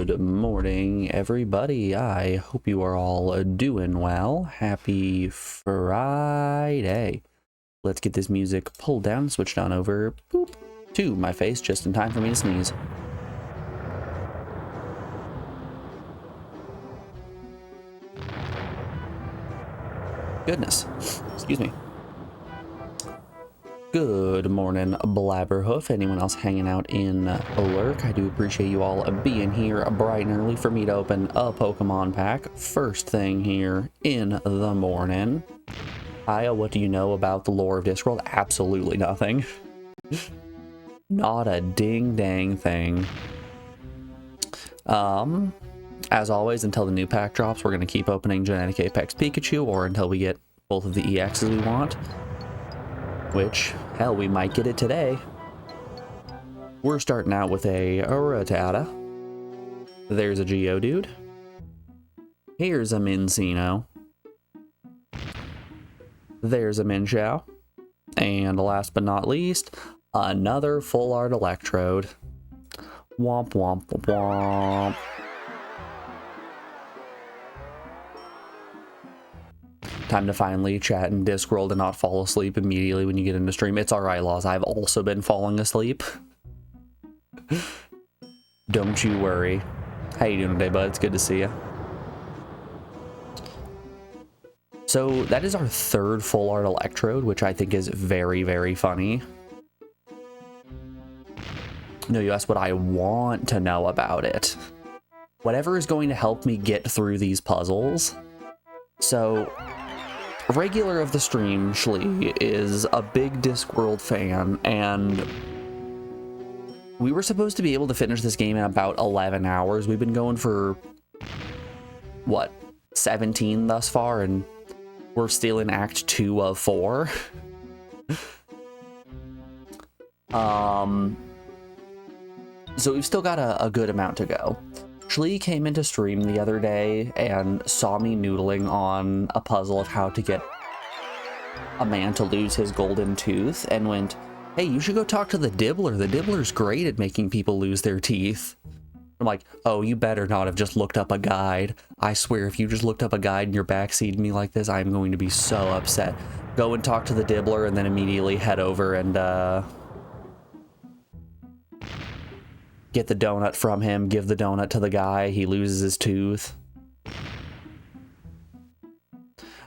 Good morning, everybody. I hope you are all doing well. Happy Friday. Let's get this music pulled down, switched on over boop, to my face just in time for me to sneeze. Goodness. Excuse me. Good morning, Blabberhoof. Anyone else hanging out in Lurk? I do appreciate you all being here bright and early for me to open a Pokemon pack. First thing here in the morning. Aya, what do you know about the lore of Discworld? Absolutely nothing. Not a ding-dang thing. As always, until the new pack drops, we're going to keep opening Genetic Apex Pikachu, or until we get both of the EXs we want. Which, hell, we might get it today. We're starting out with a Rattata. There's a Geodude. Here's a Mincino. There's a Minchao. And last but not least, another Full Art Electrode. Womp womp womp. Time to finally chat in Discworld and not fall asleep immediately when you get into stream. It's alright, Laws. I've also been falling asleep. Don't you worry. How you doing today, bud? It's good to see you. So that is our third Full Art Electrode, which I think is very, very funny. No, you asked what I want to know about it. Whatever is going to help me get through these puzzles. So, regular of the stream, Shlee, is a big Discworld fan, and we were supposed to be able to finish this game in about 11 hours. We've been going for, what, 17 thus far, and we're still in Act 2 of 4. So we've still got a good amount to go. Shlee came into stream the other day and saw me noodling on a puzzle of how to get a man to lose his golden tooth and went, hey, you should go talk to the Dibbler. The Dibbler's great at making people lose their teeth. I'm like, oh, you better not have just looked up a guide. I swear, if you just looked up a guide and you're backseating me like this, I'm going to be so upset. Go and talk to the Dibbler and then immediately head over and, get the donut from him, give the donut to the guy, he loses his tooth.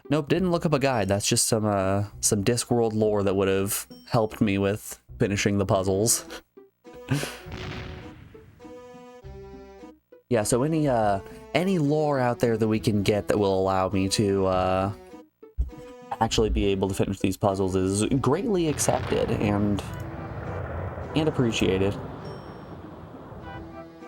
Nope, didn't look up a guide. That's just some Discworld lore that would have helped me with finishing the puzzles. Yeah, so any lore out there that we can get that will allow me to actually be able to finish these puzzles is greatly accepted and appreciated.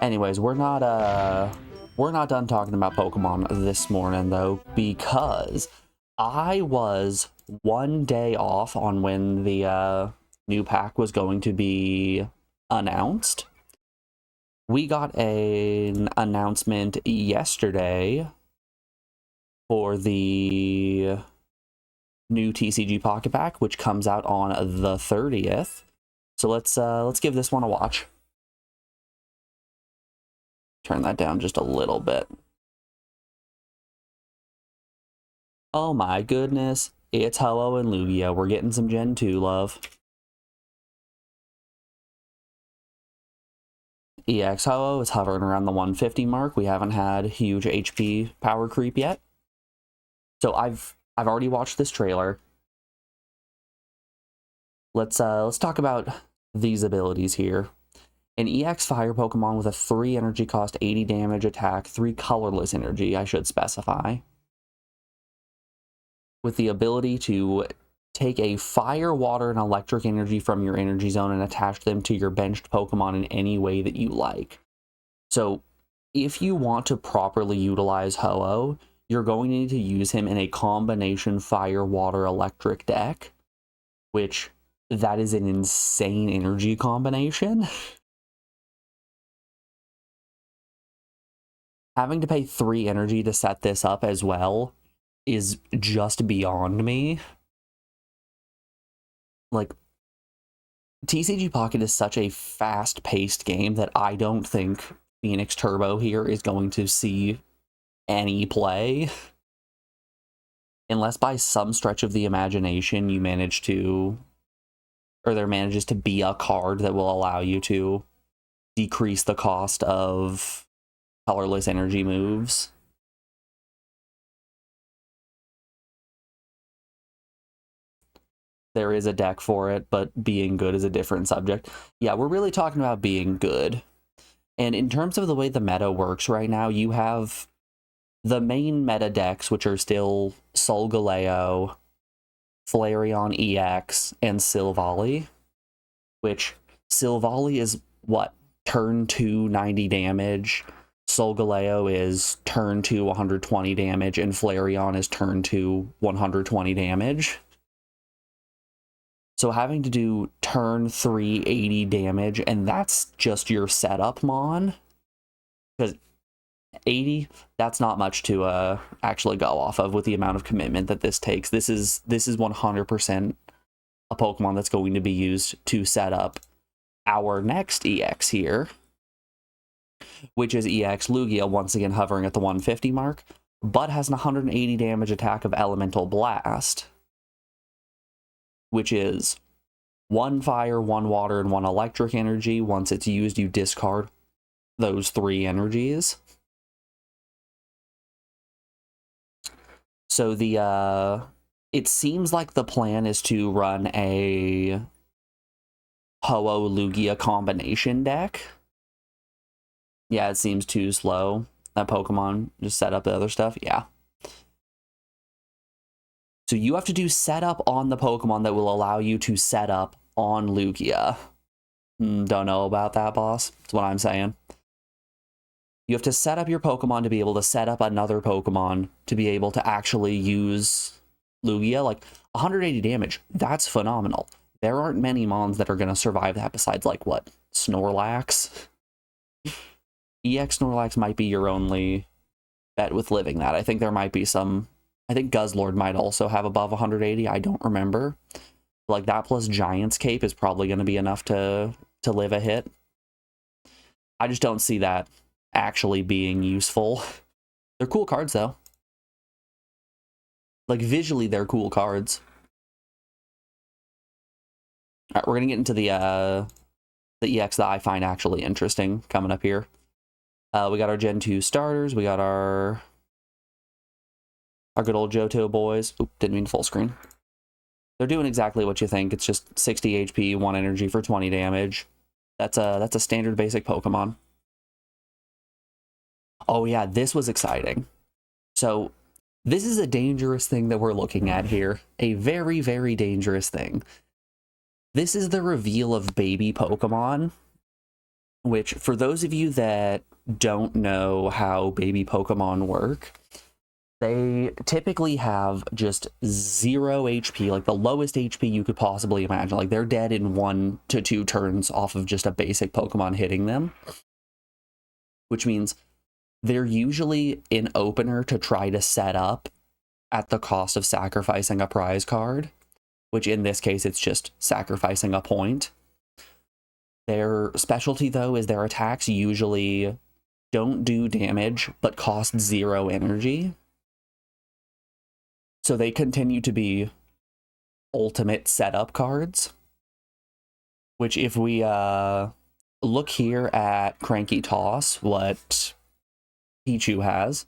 Anyways, we're not done talking about Pokemon this morning though, because I was one day off on when the new pack was going to be announced. We got an announcement yesterday for the new TCG Pocket Pack, which comes out on the 30th. So let's give this one a watch. Turn that down just a little bit. Oh my goodness, it's Ho-Oh and Lugia. We're getting some Gen 2 love. EX Ho-Oh is hovering around the 150 mark. We haven't had huge HP power creep yet. So I've already watched this trailer. Let's talk about these abilities here. An EX Fire Pokemon with a 3 energy cost, 80 damage attack, 3 colorless energy, I should specify. With the ability to take a Fire, Water, and Electric energy from your energy zone and attach them to your benched Pokemon in any way that you like. So, if you want to properly utilize Ho-Oh, you're going to need to use him in a combination Fire, Water, Electric deck, which, that is an insane energy combination. Having to pay 3 energy to set this up as well is just beyond me. Like, TCG Pocket is such a fast-paced game that I don't think Phoenix Turbo here is going to see any play. Unless by some stretch of the imagination you manage to, or there manages to be a card that will allow you to decrease the cost of colorless energy moves. There is a deck for it, but being good is a different subject. Yeah, we're really talking about being good. And in terms of the way the meta works right now, you have the main meta decks, which are still Solgaleo, Flareon EX, and Silvally, which Silvally is what? Turn 2, 90 damage. Solgaleo is turn 2, 120 damage, and Flareon is turn 2, 120 damage. So having to do turn 3, 80 damage, and that's just your setup mon. Because 80, that's not much to actually go off of with the amount of commitment that this takes. This is 100% a Pokemon that's going to be used to set up our next EX here, which is EX Lugia, once again hovering at the 150 mark, but has an 180 damage attack of Elemental Blast, which is 1 fire, 1 water, and 1 electric energy. Once it's used, you discard those 3 energies. So it seems like the plan is to run a Ho-Oh Lugia combination deck. Yeah, it seems too slow. That Pokemon just set up the other stuff. Yeah. So you have to do setup on the Pokemon that will allow you to set up on Lugia. Don't know about that, boss. That's what I'm saying. You have to set up your Pokemon to be able to set up another Pokemon to be able to actually use Lugia. Like, 180 damage, that's phenomenal. There aren't many mons that are going to survive that besides, like, what? Snorlax? EX Snorlax might be your only bet with living that. I think there might be some... I think Guzzlord might also have above 180. I don't remember. Like, that plus Giant's Cape is probably going to be enough to live a hit. I just don't see that actually being useful. They're cool cards, though. Like, visually, they're cool cards. All right, we're going to get into the EX that I find actually interesting coming up here. We got our Gen 2 starters. We got our good old Johto boys. Oop, didn't mean full screen. They're doing exactly what you think. It's just 60 HP, 1 energy for 20 damage. That's a standard basic Pokemon. Oh yeah, this was exciting. So this is a dangerous thing that we're looking at here. A very, very dangerous thing. This is the reveal of baby Pokemon, which for those of you that don't know how baby Pokemon work, they typically have just 0 HP, like the lowest HP you could possibly imagine. Like, they're dead in 1 to 2 turns off of just a basic Pokemon hitting them, which means they're usually an opener to try to set up at the cost of sacrificing a prize card, which in this case, it's just sacrificing a point. Their specialty, though, is their attacks usually don't do damage, but cost 0 energy. So they continue to be ultimate setup cards, which if we look here at Cranky Toss, what Pichu has,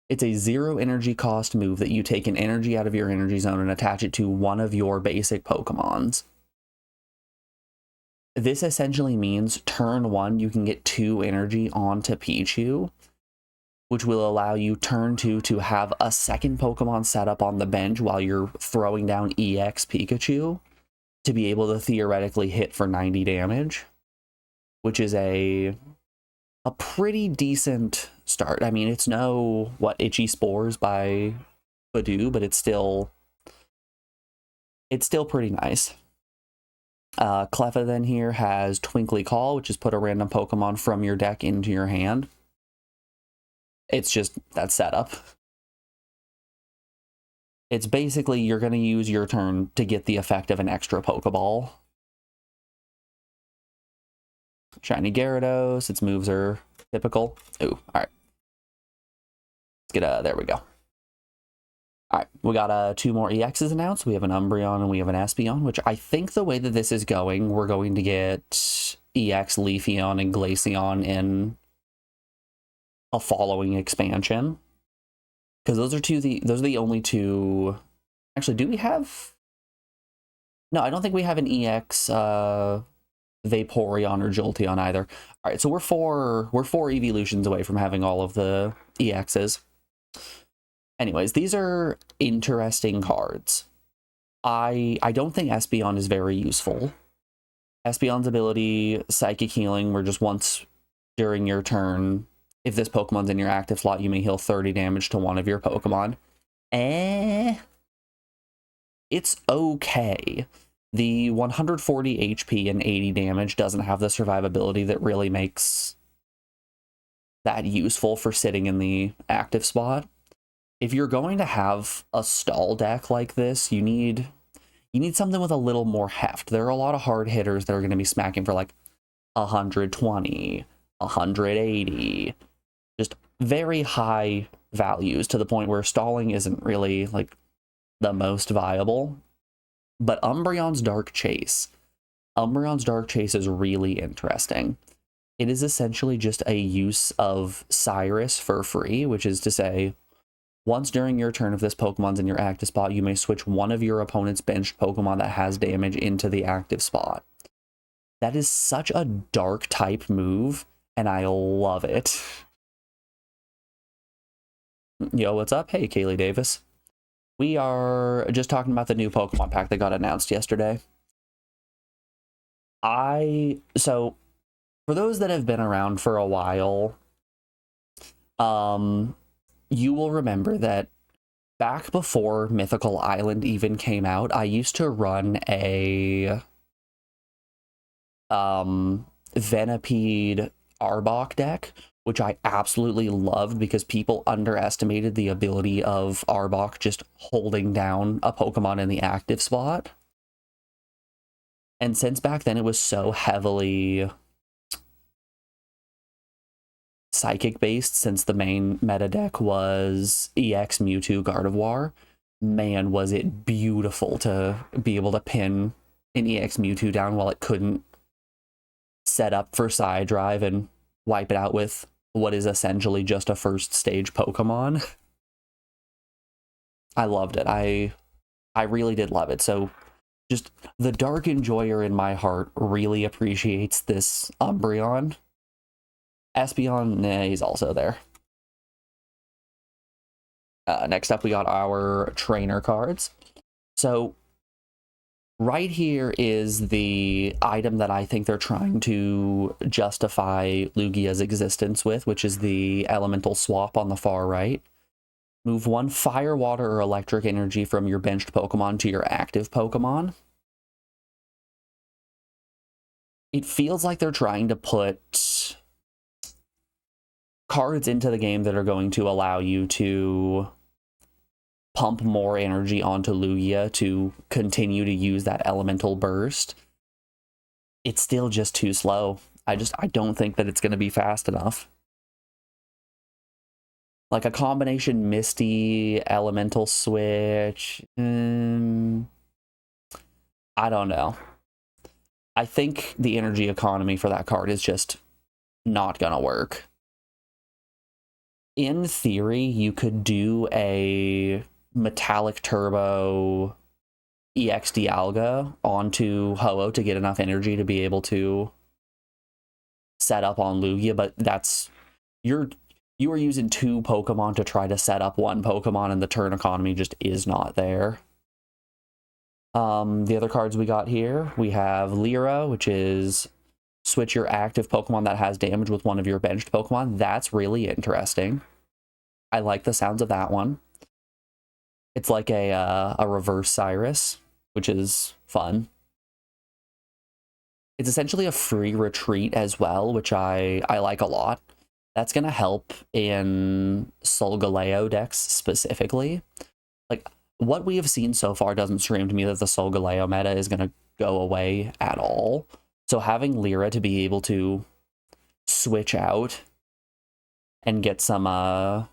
it's a 0 energy cost move that you take an energy out of your energy zone and attach it to one of your basic Pokemons. This essentially means turn 1, you can get 2 energy onto Pichu, which will allow you turn 2 to have a second Pokemon set up on the bench while you're throwing down EX Pikachu to be able to theoretically hit for 90 damage, which is a pretty decent start. I mean, it's no, Itchy Spores by Badoo, but it's still pretty nice. Cleffa then here has Twinkly Call, which is put a random Pokemon from your deck into your hand. It's just that setup. It's basically you're going to use your turn to get the effect of an extra Pokeball. Shiny Gyarados, its moves are Typical. Ooh, all right. Let's get there we go. All right, we got 2 more EXs announced. We have an Umbreon and we have an Espeon, which I think the way that this is going, we're going to get EX Leafeon and Glaceon in a following expansion. Because those are the only 2. Actually, do we have? No, I don't think we have an EX Vaporeon or Jolteon either. All right, so we're 4 evolutions away from having all of the EXs. Anyways, these are interesting cards. I don't think Espeon is very useful. Espeon's ability, Psychic Healing, where just once during your turn, if this Pokemon's in your active slot, you may heal 30 damage to one of your Pokemon. It's okay. The 140 HP and 80 damage doesn't have the survivability that really makes that useful for sitting in the active spot. If you're going to have a stall deck like this, you need something with a little more heft. There are a lot of hard hitters that are going to be smacking for like 120, 180, just very high values to the point where stalling isn't really like the most viable. But Umbreon's Dark Chase is really interesting. It is essentially just a use of Cyrus for free, which is to say, once during your turn, if this Pokemon's in your active spot, you may switch one of your opponent's benched Pokemon that has damage into the active spot. That is such a dark type move, and I love it. Yo, what's up? Hey, Kaylee Davis. We are just talking about the new Pokemon pack that got announced yesterday. So, for those that have been around for a while, you will remember that back before Mythical Island even came out, I used to run a Venipede Arbok deck, which I absolutely loved because people underestimated the ability of Arbok just holding down a Pokemon in the active spot. And since back then it was so heavily Psychic based, since the main meta deck was EX Mewtwo Gardevoir, man, was it beautiful to be able to pin an EX Mewtwo down while it couldn't set up for Side Drive and wipe it out with what is essentially just a first stage Pokemon. I loved it. I really did love it. So just the Dark Enjoyer in my heart really appreciates this Umbreon. Espeon, nah, he's also there. Next up, we got our trainer cards. So right here is the item that I think they're trying to justify Lugia's existence with, which is the elemental swap on the far right. Move 1 fire, water, or electric energy from your benched Pokemon to your active Pokemon. It feels like they're trying to put cards into the game that are going to allow you to pump more energy onto Lugia to continue to use that elemental burst. It's still just too slow. I don't think that it's going to be fast enough. Like a combination Misty elemental switch, I don't know. I think the energy economy for that card is just not gonna work. In theory, you could do a Metallic Turbo EX Dialga onto Ho-Oh to get enough energy to be able to set up on Lugia, but that's you are using 2 Pokemon to try to set up 1 Pokemon, and the turn economy just is not there. The other cards we got here, we have Lyra, which is switch your active Pokemon that has damage with one of your benched Pokemon. That's really interesting. I like the sounds of that one. It's like a reverse Cyrus, which is fun. It's essentially a free retreat as well, which I like a lot. That's going to help in Solgaleo decks specifically. Like, what we have seen so far doesn't scream to me that the Solgaleo meta is going to go away at all. So having Lyra to be able to switch out and get some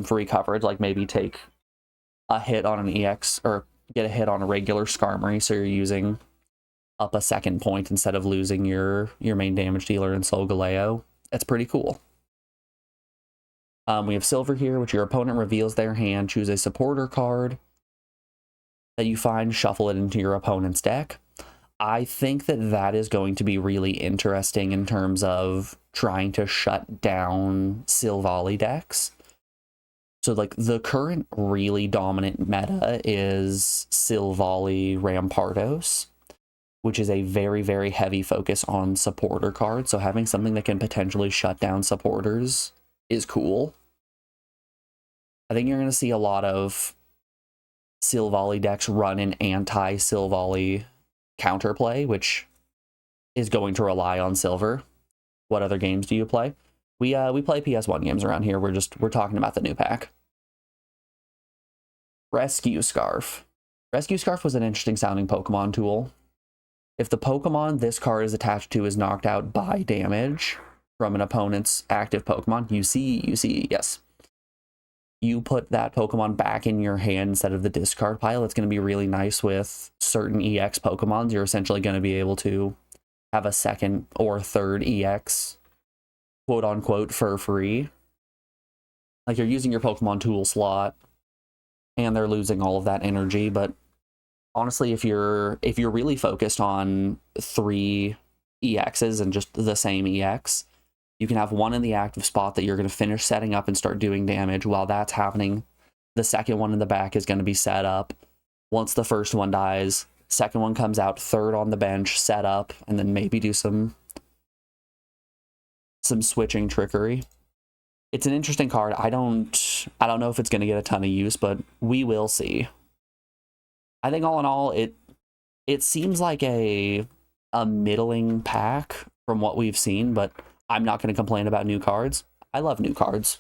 free coverage, like maybe take a hit on an EX or get a hit on a regular Skarmory, so you're using up a second point instead of losing your main damage dealer in Solgaleo. That's pretty cool. We have Silver here, which your opponent reveals their hand. Choose a supporter card that you find, shuffle it into your opponent's deck. I think that is going to be really interesting in terms of trying to shut down Silvally decks. So, like, the current really dominant meta is Silvally Rampardos, which is a very, very heavy focus on supporter cards. So having something that can potentially shut down supporters is cool. I think you're going to see a lot of Silvally decks run an anti-Silvally counterplay, which is going to rely on Silver. What other games do you play? We play PS1 games around here. We're talking about the new pack. Rescue Scarf. Rescue Scarf was an interesting sounding Pokemon tool. If the Pokemon this card is attached to is knocked out by damage from an opponent's active Pokemon, you see, yes. You put that Pokemon back in your hand instead of the discard pile. It's going to be really nice with certain EX Pokemons. You're essentially going to be able to have a second or third EX, quote unquote, for free. Like, you're using your Pokemon tool slot and they're losing all of that energy, but honestly, if you're really focused on 3 EXs and just the same EX, you can have one in the active spot that you're going to finish setting up and start doing damage. While that's happening, the second one in the back is going to be set up. Once the first one dies, second one comes out, third on the bench, set up, and then maybe do some switching trickery. It's an interesting card. I don't know if it's going to get a ton of use, but we will see. I think all in all, it seems like a middling pack from what we've seen, but I'm not going to complain about new cards. I love new cards.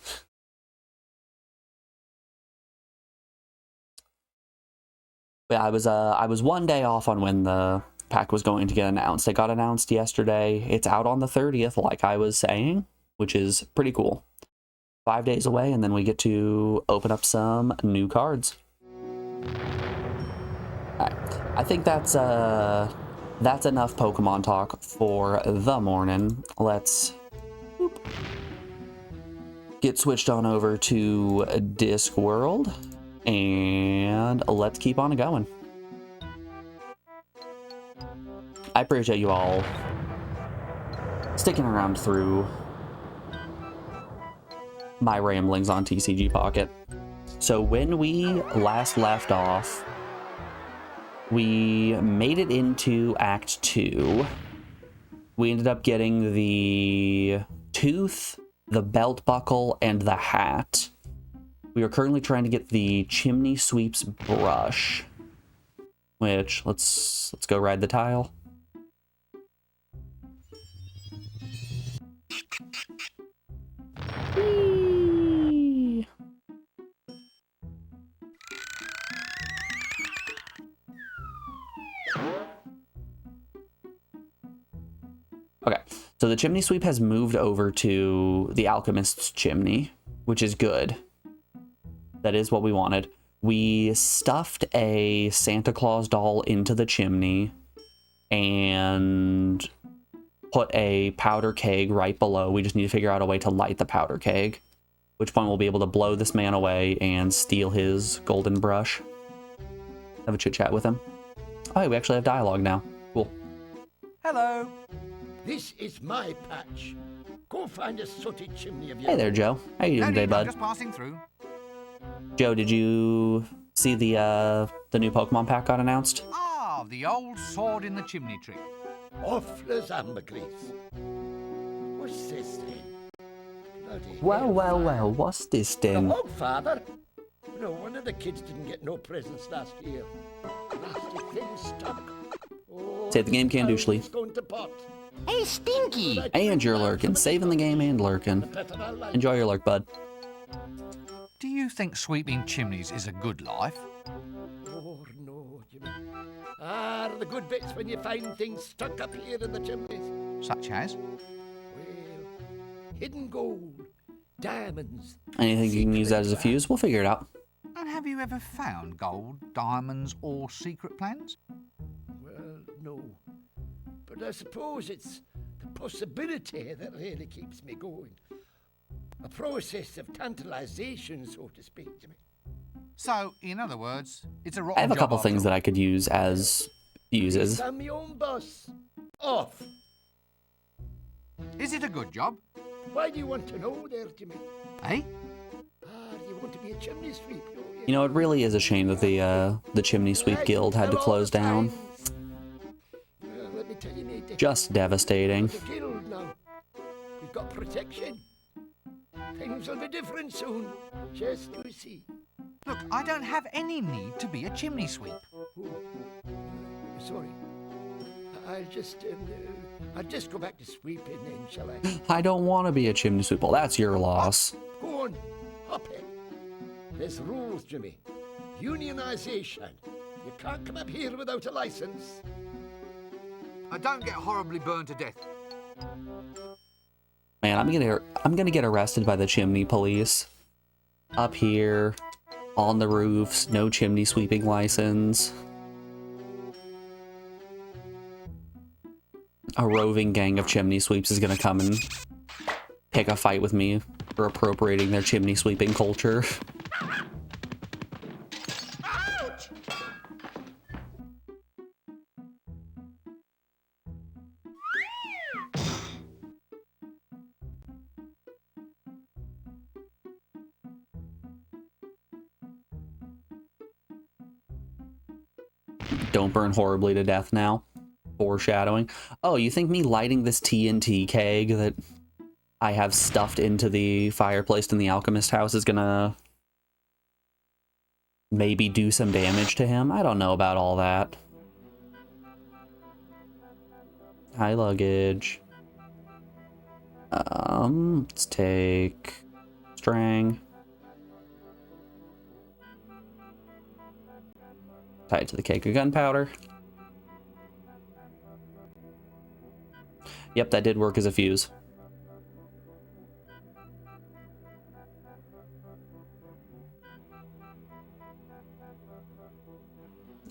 Yeah, I was one day off on when the pack was going to get announced. It got announced yesterday. It's out on the 30th, like I was saying, which is pretty cool. 5 days away, and then we get to open up some new cards. Alright, I think that's enough Pokemon talk for the morning. Let's get switched on over to Discworld, and let's keep on going. I appreciate you all sticking around through my ramblings on TCG Pocket. So when we last left off, we made it into Act 2. We ended up getting the tooth, the belt buckle, and the hat. We are currently trying to get the chimney sweeps brush, which let's go ride the tile. Whee! Okay, so the chimney sweep has moved over to the alchemist's chimney, which is good. That is what we wanted. We stuffed a Santa Claus doll into the chimney and put a powder keg right below. We just need to figure out a way to light the powder keg, at which point we'll be able to blow this man away and steal his golden brush. Have a chit chat with him. Oh, hey, we actually have dialogue now. Cool. Hello. This is my patch. Go find a sooty chimney of yours. Hey there, Joe. How you doing today, bud? Just passing through. Joe, did you see the new Pokemon pack got announced? Ah, the old sword in the chimney tree. Offlers ambergris. What's this thing? Bloody Well, what's this The then? hog father? No wonder the kids didn't get no presents last year. Nasty thing stuck. Oh, Say the game can douchely. it's going to pot. Hey, Stinky! And you're lurking, saving the game and lurking. Enjoy your lurk, bud. Do you think sweeping chimneys is a good life? Oh, no, Jimmy. Ah, the good bits when you find things stuck up here in the chimneys. Such as? Well, hidden gold. diamonds. Anything you can use that as a secret fuse, we'll figure it out. And have you ever found gold, diamonds, or secret plans? Well, no. But I suppose it's the possibility that really keeps me going. A process of tantalization, so to speak, Jimmy. So, in other words, it's a rotten I have a job couple after things all. that I could use as fuses. I'm my own boss. Off. Is it a good job? Why do you want to know there, Jimmy? Eh? You want to be a chimney sweep, don't you? You know, it really is a shame that the Chimney Sweep Guild had to close down. Well, let me tell you, mate. Just devastating. The guild now. We've got protection. Things will be different soon. Just you see. Look, I don't have any need to be a chimney sweep. Sorry. I'll just go back to sweeping then, shall I? I don't want to be a chimney sweep. Well, that's your loss. Go on. Hop it. There's rules, Jimmy. Unionization. You can't come up here without a license. I don't get horribly burned to death. Man, I'm gonna get arrested by the chimney police. Up here, on the roofs, no chimney sweeping license. A roving gang of chimney sweeps is gonna come and pick a fight with me for appropriating their chimney sweeping culture. Don't burn horribly to death now. Foreshadowing. Oh, you think me lighting this TNT keg that I have stuffed into the fireplace in the alchemist house is gonna maybe do some damage to him? I don't know about all that. High luggage. Let's take string. Tie it to the cake of gunpowder. Yep, that did work as a fuse.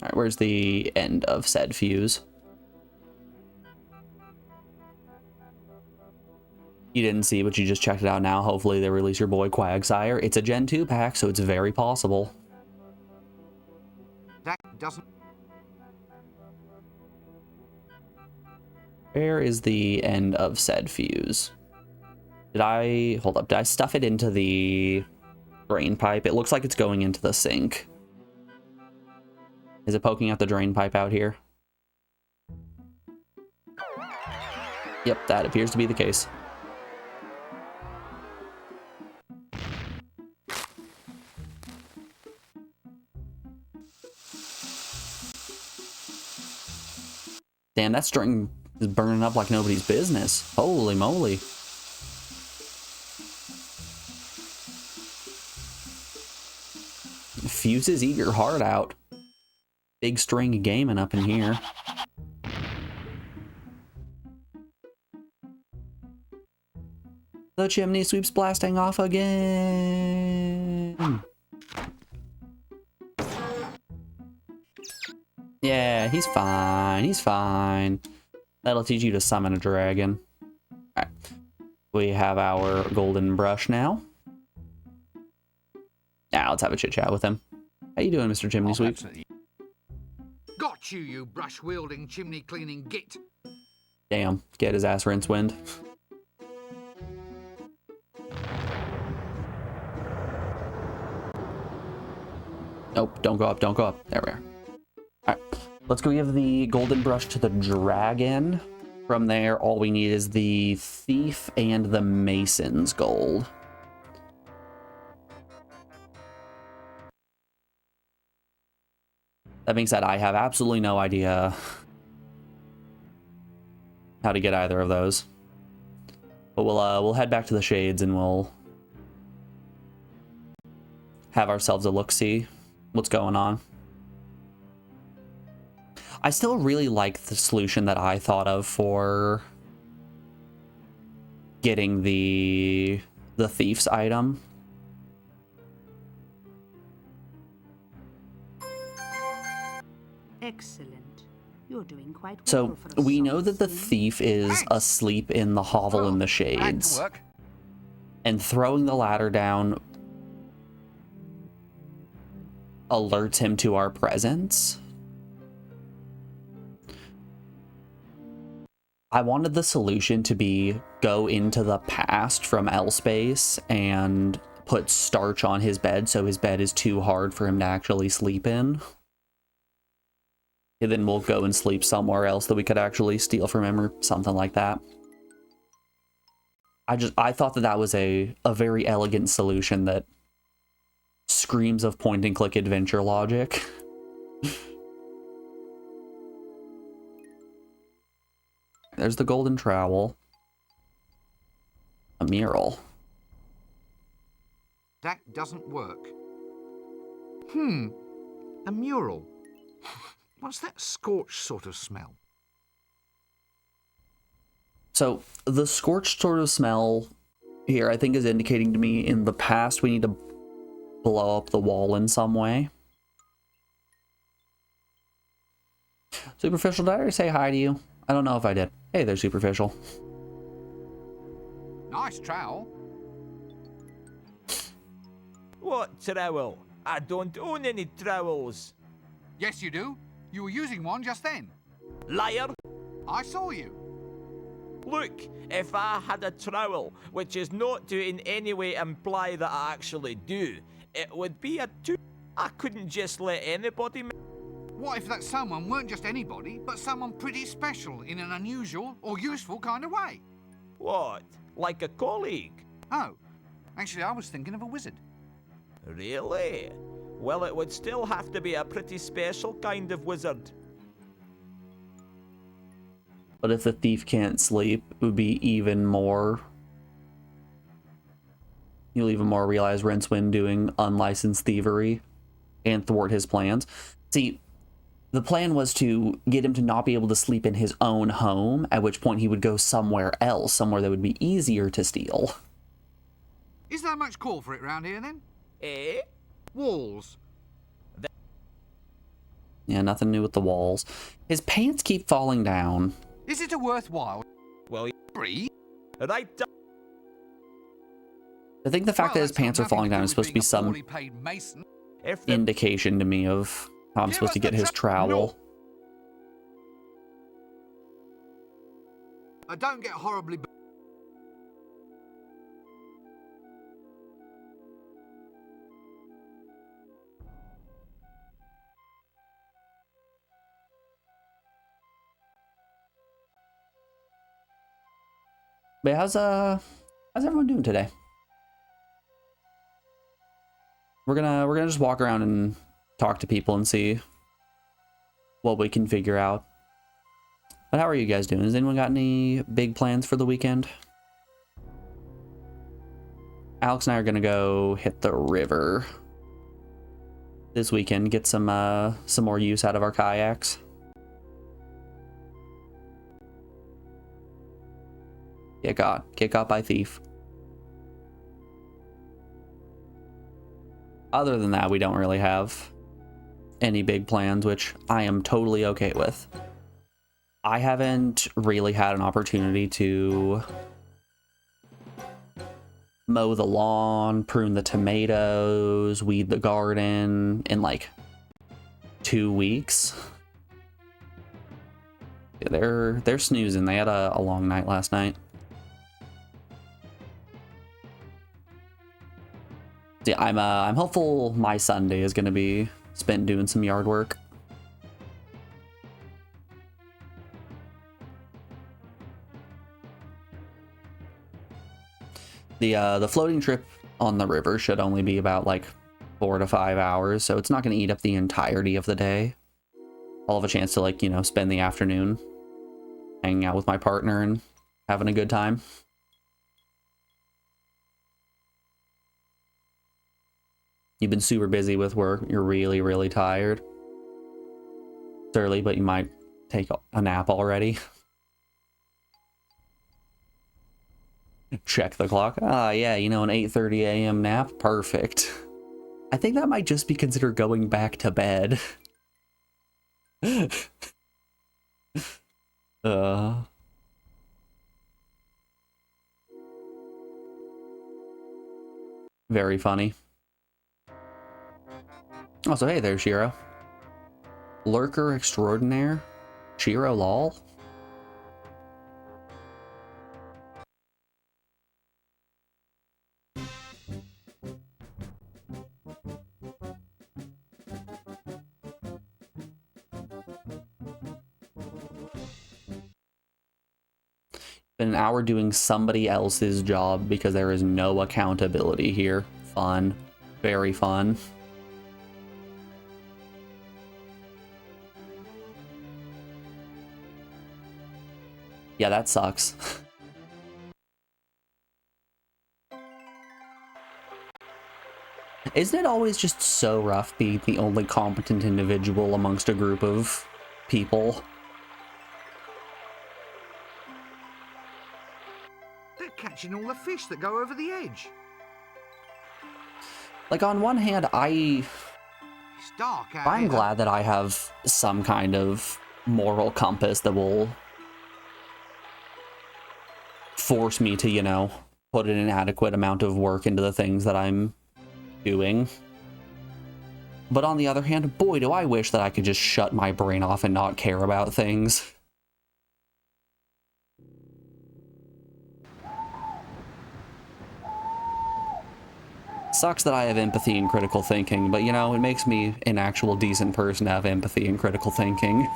Alright, where's the end of said fuse? You didn't see, but you just checked it out now. Hopefully they release your boy Quagsire. It's a Gen 2 pack, so it's very possible. That doesn't... Where is the end of said fuse? Did I... Hold up. Did I stuff it into the drain pipe? It looks like it's going into the sink. Is it poking out the drain pipe out here? Yep, that appears to be the case. Damn, that string is burning up like nobody's business. Holy moly. Fuses, eat your heart out. Big string gaming up in here. The chimney sweeps blasting off again. Yeah, he's fine. He's fine. That'll teach you to summon a dragon. Alright. We have our golden brush now. Now let's have a chit chat with him. How you doing, Mr. Chimney Sweep? Absolutely. Got you, you brush-wielding, chimney-cleaning git. Damn, get his ass rinse wind. Nope, don't go up, don't go up. There we are. Alright, let's go give the golden brush to the dragon. From there, all we need is the thief and the mason's gold. That being said, I have absolutely no idea how to get either of those. But we'll head back to the shades and we'll have ourselves a look-see what's going on. I still really like the solution that I thought of for getting the the thief's item. Excellent. You're doing quite well. So for a we know that the song. thief is asleep in the hovel in the Back to shades, work. and throwing the ladder down alerts him to our presence. I wanted the solution to be go into the past from L-Space and put starch on his bed so his bed is too hard for him to actually sleep in. And then we'll go and sleep somewhere else that we could actually steal from him or something like that. I thought that that was a very elegant solution that screams of point and click adventure logic. There's the golden trowel. A mural. That doesn't work. A mural. What's that scorched sort of smell? So the scorched sort of smell here, I think, is indicating to me in the past we need to blow up the wall in some way. Superficial, did I already say hi to you? I don't know if I did. Hey there, Superficial. Nice trowel. What trowel? I don't own any trowels. Yes, you do. You were using one just then. Liar! I saw you. Look, if I had a trowel, which is not to in any way imply that I actually do, it would be a I couldn't just let anybody. What if that someone weren't just anybody, but someone pretty special in an unusual or useful kind of way? What? Like a colleague? Oh, actually, I was thinking of a wizard. Really? Well, it would still have to be a pretty special kind of wizard. But if the thief can't sleep, it would be even more... You'll even more realize Rincewind doing unlicensed thievery and thwart his plans. See, the plan was to get him to not be able to sleep in his own home, at which point he would go somewhere else, somewhere that would be easier to steal. Is there much call for it round here then? Eh? Walls. Yeah, nothing new with the walls. His pants keep falling down. Is it a worthwhile? Well, Breathe. right. I think the fact that his pants are falling down is supposed to be some Paid mason. If the indication to me of how I'm supposed to get his trowel. I don't get horribly. But how's everyone doing today? We're gonna just walk around and talk to people and see what we can figure out. But how are you guys doing? Has anyone got any big plans for the weekend? Alex and I are gonna go hit the river this weekend, get some more use out of our kayaks. Get got by thief. Other than that, we don't really have any big plans, which I am totally okay with. I haven't really had an opportunity to mow the lawn, prune the tomatoes, weed the garden in like 2 weeks. Yeah, they're snoozing. They had a long night last night. Yeah, I'm hopeful my Sunday is going to be spent doing some yard work. The floating trip on the river should only be about like 4 to 5 hours, so it's not going to eat up the entirety of the day. I'll have a chance to, like, you know, spend the afternoon hanging out with my partner and having a good time. You've been super busy with work. You're really, really tired. It's early, but you might take a nap already. Check the clock. Ah, yeah, you know, an 8:30 a.m. nap. Perfect. I think that might just be considered going back to bed. uh... Very funny. Oh, so hey there, Shiro. Lurker extraordinaire? Shiro lol? Been an hour doing somebody else's job because there is no accountability here. Fun. Very fun. Yeah, that sucks. Isn't it always just so rough being the only competent individual amongst a group of people? They're catching all the fish that go over the edge. Like, on one hand, It's dark out I'm here. glad that I have some kind of moral compass that will force me to, you know, put in an adequate amount of work into the things that I'm doing. But on the other hand, boy, do I wish that I could just shut my brain off and not care about things. Sucks that I have empathy and critical thinking, but you know, it makes me an actual decent person to have empathy and critical thinking.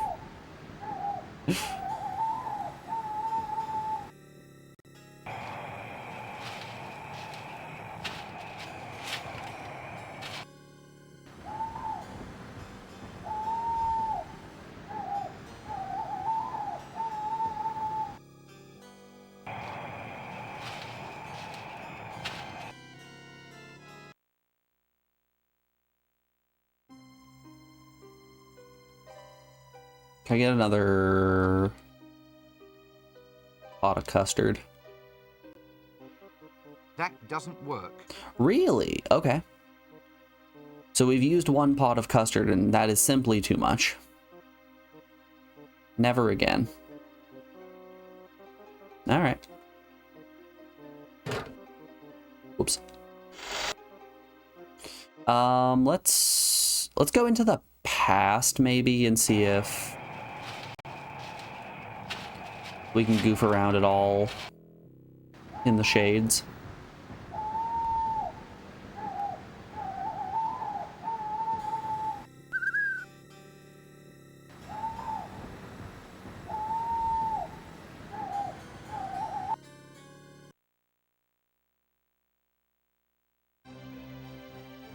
Can I get another pot of custard? That doesn't work. Really? Okay. So we've used one pot of custard, and that is simply too much. Never again. Alright. Oops. Let's go into the past, maybe, and see if we can goof around at all in the shades.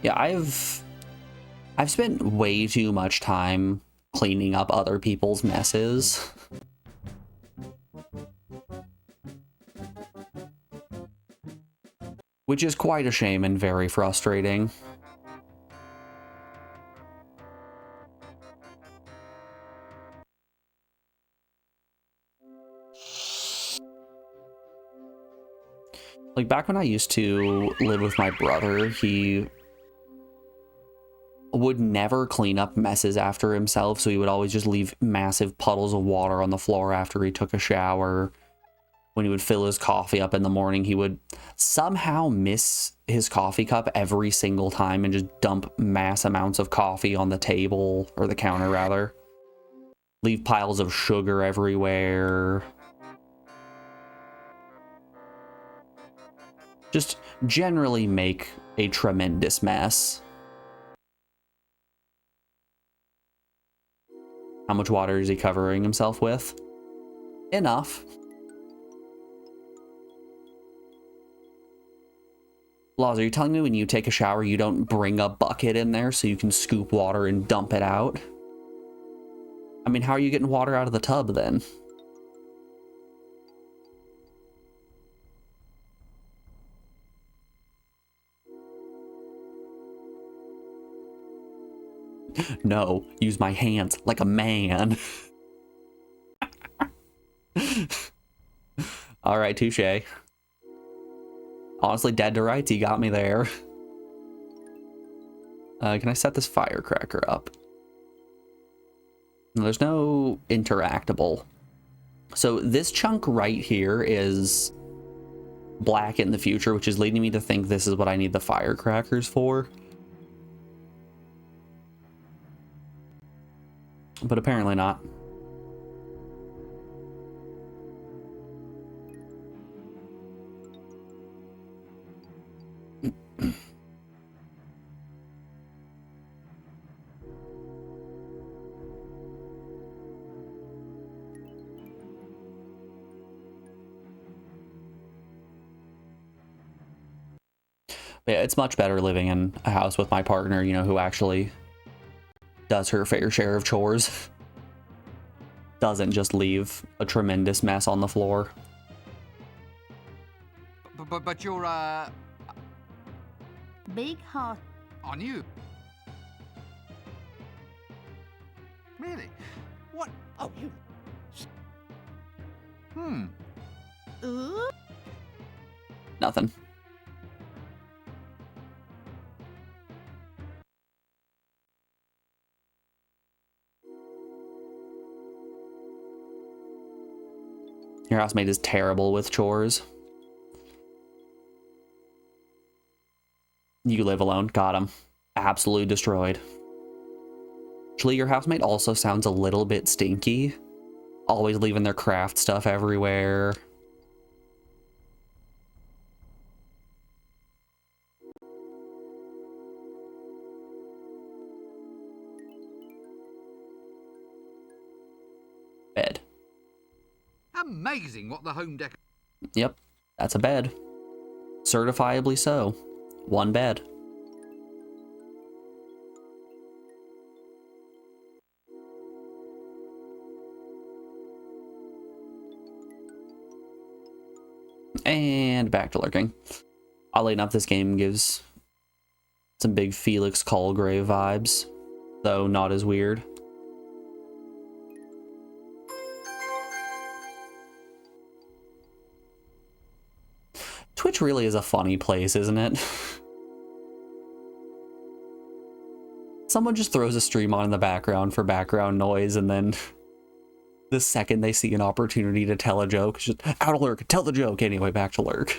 Yeah, I've spent way too much time cleaning up other people's messes. Which is quite a shame and very frustrating. Like, back when I used to live with my brother, he would never clean up messes after himself, so he would always just leave massive puddles of water on the floor after he took a shower. When he would fill his coffee up in the morning, he would somehow miss his coffee cup every single time and just dump mass amounts of coffee on the table, or the counter rather. Leave piles of sugar everywhere. Just generally make a tremendous mess. How much water is he covering himself with? Enough. Laws, are you telling me when you take a shower you don't bring a bucket in there so you can scoop water and dump it out? I mean, how are you getting water out of the tub then? No, use my hands like a man. All right, touche. Honestly, dead to rights, you got me there. Can I set this firecracker up? No, there's no interactable. So this chunk right here is black in the future, which is leading me to think this is what I need the firecrackers for. But apparently not. Yeah, it's much better living in a house with my partner, you know, who actually does her fair share of chores. Doesn't just leave a tremendous mess on the floor. But you're, Big heart. on you. Really? What? Oh, you. Ooh. Nothing. Your housemate is terrible with chores. You live alone. Got him. Absolutely destroyed. Actually, your housemate also sounds a little bit stinky. Always leaving their craft stuff everywhere. Bed. Amazing what the home decor. Yep, that's a bed. Certifiably so. One bed. And back to lurking. Oddly enough, this game gives some big Felix Colgrave vibes, though not as weird. Twitch really is a funny place, isn't it? Someone just throws a stream on in the background for background noise, and then the second they see an opportunity to tell a joke, it's just out of lurk, tell the joke. Anyway, back to lurk.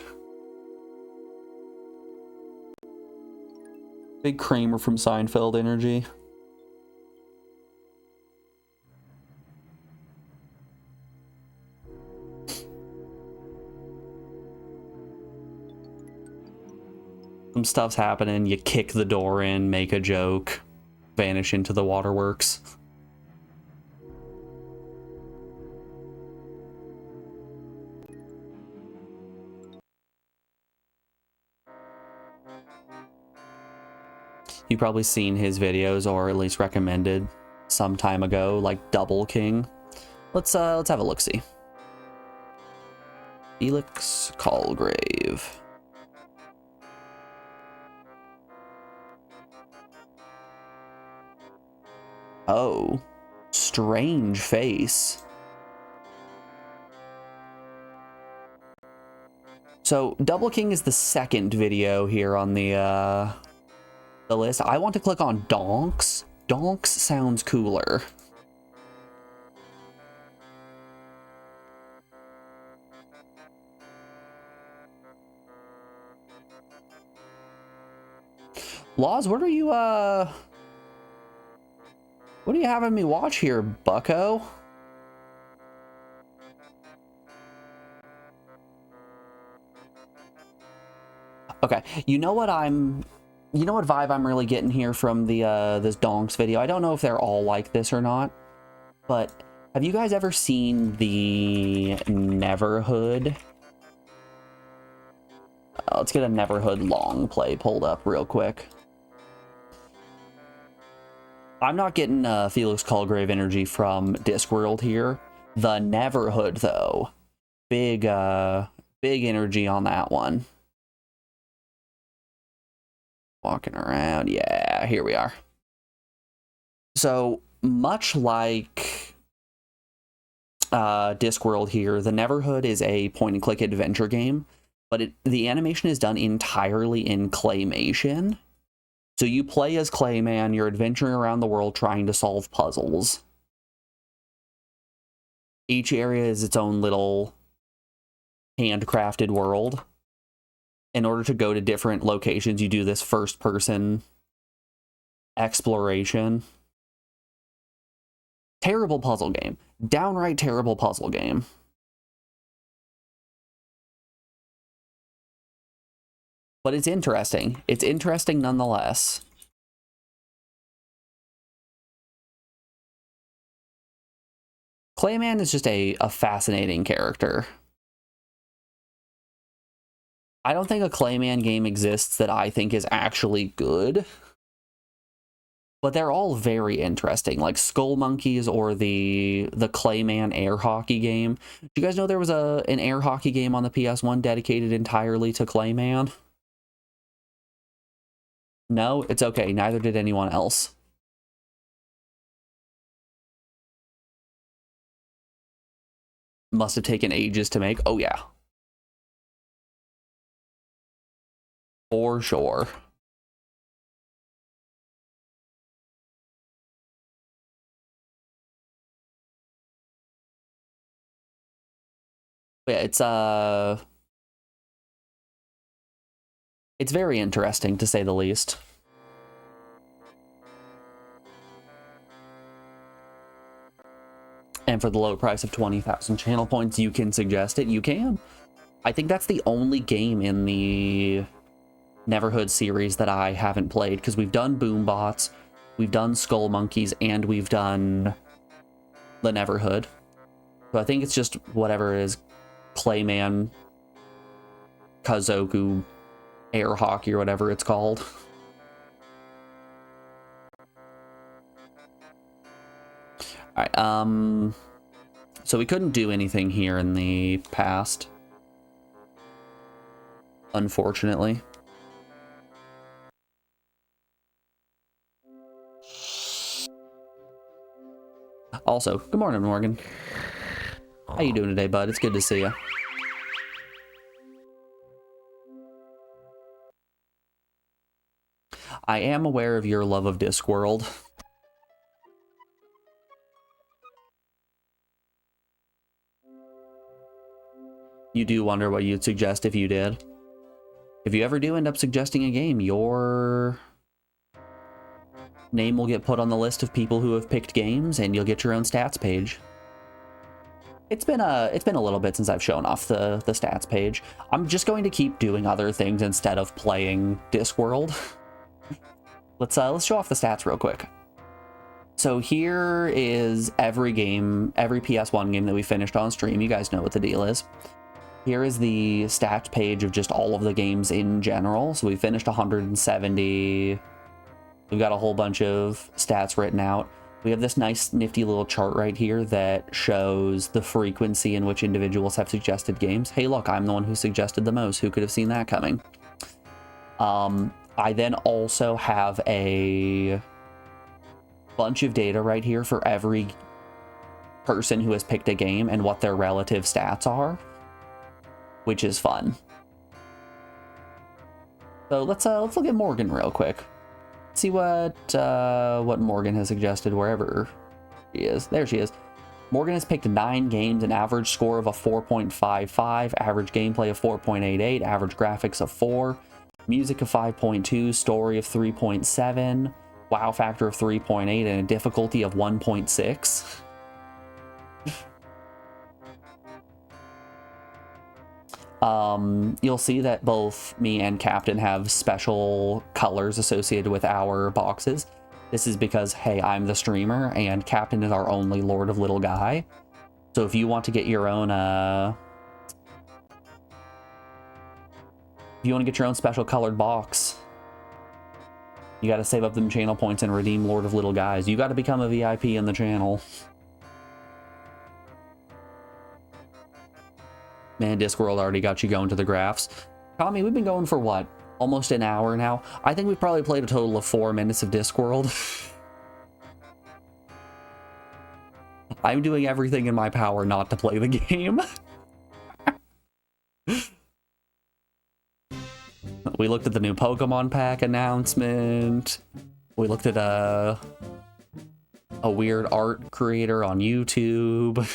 Big Kramer from Seinfeld energy. Some stuff's happening, you kick the door in, make a joke, vanish into the waterworks. You've probably seen his videos, or at least recommended some time ago, like Double King. Let's have a look-see. Felix Colgrave. Oh, strange face. So Double King is the second video here on the list. I want to click on Donks. Donks sounds cooler. Laws, what are you having me watch here, bucko? Okay, you know what vibe I'm really getting here from the this Donks video? I don't know if they're all like this or not, but have you guys ever seen the Neverhood? Let's get a Neverhood long play pulled up real quick. I'm not getting Felix Colgrave energy from Discworld here. The Neverhood, though. Big energy on that one. Walking around. Yeah, here we are. So, much like Discworld here, the Neverhood is a point-and-click adventure game. but the animation is done entirely in claymation. So you play as Clayman, you're adventuring around the world trying to solve puzzles. Each area is its own little handcrafted world. In order to go to different locations, you do this first-person exploration. Terrible puzzle game. Downright terrible puzzle game. But it's interesting. It's interesting nonetheless. Clayman is just a fascinating character. I don't think a Clayman game exists that I think is actually good. But they're all very interesting, like Skull Monkeys or the Clayman air hockey game. Do you guys know there was an air hockey game on the PS1 dedicated entirely to Clayman? No, it's okay. Neither did anyone else. Must have taken ages to make. Oh, yeah. For sure. Yeah, it's very interesting, to say the least. And for the low price of 20,000 channel points, you can suggest it. You can. I think that's the only game in the Neverhood series that I haven't played, because we've done Boombots, we've done Skull Monkeys, and we've done the Neverhood. So I think it's just whatever it is, Clayman, Kazoku, air hockey, or whatever it's called. Alright, so we couldn't do anything here in the past, unfortunately. Also, good morning, Morgan. How you doing today, bud? It's good to see you. I am aware of your love of Discworld. You do wonder what you'd suggest if you did. If you ever do end up suggesting a game, your name will get put on the list of people who have picked games, and you'll get your own stats page. It's been a little bit since I've shown off the stats page. I'm just going to keep doing other things instead of playing Discworld. Let's show off the stats real quick. So here is every game, every PS1 game that we finished on stream. You guys know what the deal is. Here is the stats page of just all of the games in general. So we finished 170. We've got a whole bunch of stats written out. We have this nice nifty little chart right here that shows the frequency in which individuals have suggested games. Hey, look, I'm the one who suggested the most. Who could have seen that coming? I then also have a bunch of data right here for every person who has picked a game and what their relative stats are, which is fun. So let's look at Morgan real quick. See what Morgan has suggested wherever she is. There she is. Morgan has picked 9 games, an average score of a 4.55, average gameplay of 4.88, average graphics of 4, music of 5.2, story of 3.7, wow factor of 3.8, and a difficulty of 1.6. You'll see that both me and Captain have special colors associated with our boxes. This is because, hey, I'm the streamer and Captain is our only Lord of Little Guy. So if you want to get your own, if you want to get your own special colored box, you got to save up them channel points and redeem Lord of Little Guys. You got to become a VIP in the channel. Man, Discworld already got you going to the graphs. Tommy, we've been going for what? Almost an hour now? I think we've probably played a total of 4 minutes of Discworld. I'm doing everything in my power not to play the game. We looked at the new Pokemon pack announcement. We looked at a weird art creator on YouTube.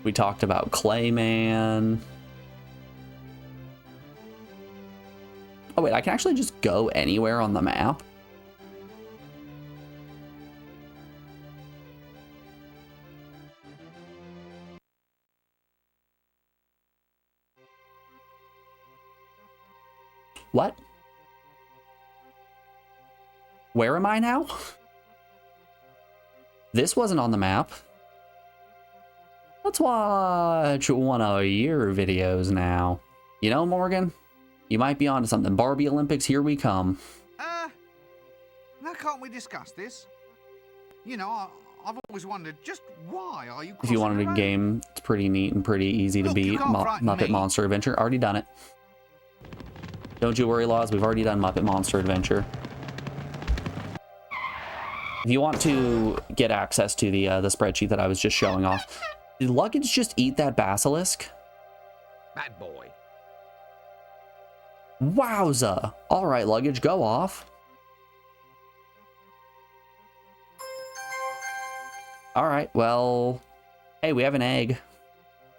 We talked about Clayman. Oh wait, I can actually just go anywhere on the map. What? Where am I now? This wasn't on the map. Let's watch one of your videos now. You know, Morgan, you might be onto something. Barbie Olympics, here we come. Now can't we discuss this? You know, I've always wondered, just why are you If you crossing wanted the a road? game, it's pretty neat and pretty easy to Look, you beat. can't frighten Muppet me. Monster Adventure, already done it. Don't you worry, Laws, we've already done Muppet Monster Adventure. If you want to get access to the spreadsheet that I was just showing off, did Luggage just eat that basilisk? Bad boy. Wowza! All right, Luggage, go off. All right, well, hey, we have an egg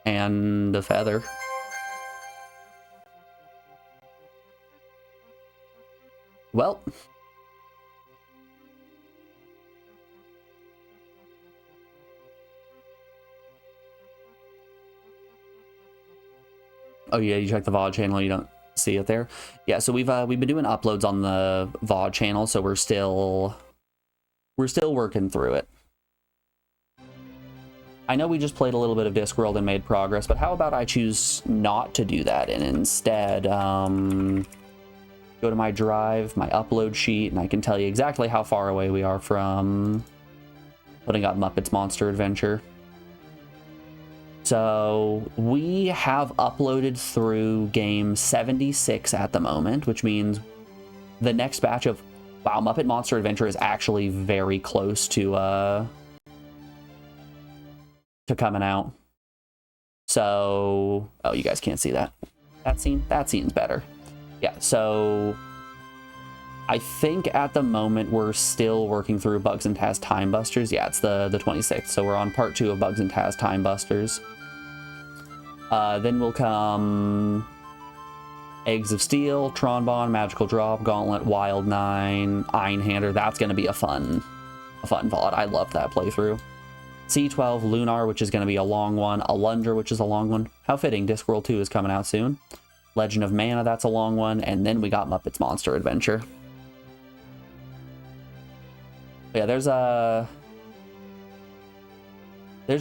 and a feather. Well, oh yeah, you check the VOD channel, you don't see it there. Yeah, so we've been doing uploads on the VOD channel, so we're still working through it. I know we just played a little bit of Discworld and made progress, but how about I choose not to do that and instead go to my drive, my upload sheet, and I can tell you exactly how far away we are from putting up Muppets Monster Adventure. So we have uploaded through game 76 at the moment, which means the next batch of, wow, Muppet Monster Adventure is actually very close to coming out. So, oh, you guys can't see that. That scene's better. Yeah, so I think at the moment we're still working through Bugs and Taz Time Busters. Yeah, it's the 26th, so we're on part 2 of Bugs and Taz Time Busters. Then will come Eggs of Steel, Tronbon, Magical Drop, Gauntlet, Wild 9, Einhander. That's going to be a fun VOD. I love that playthrough. C12, Lunar, which is going to be a long one. Alundra, which is a long one. How fitting, Discworld 2 is coming out soon. Legend of Mana, that's a long one. And then we got Muppets Monster Adventure. Yeah, there's a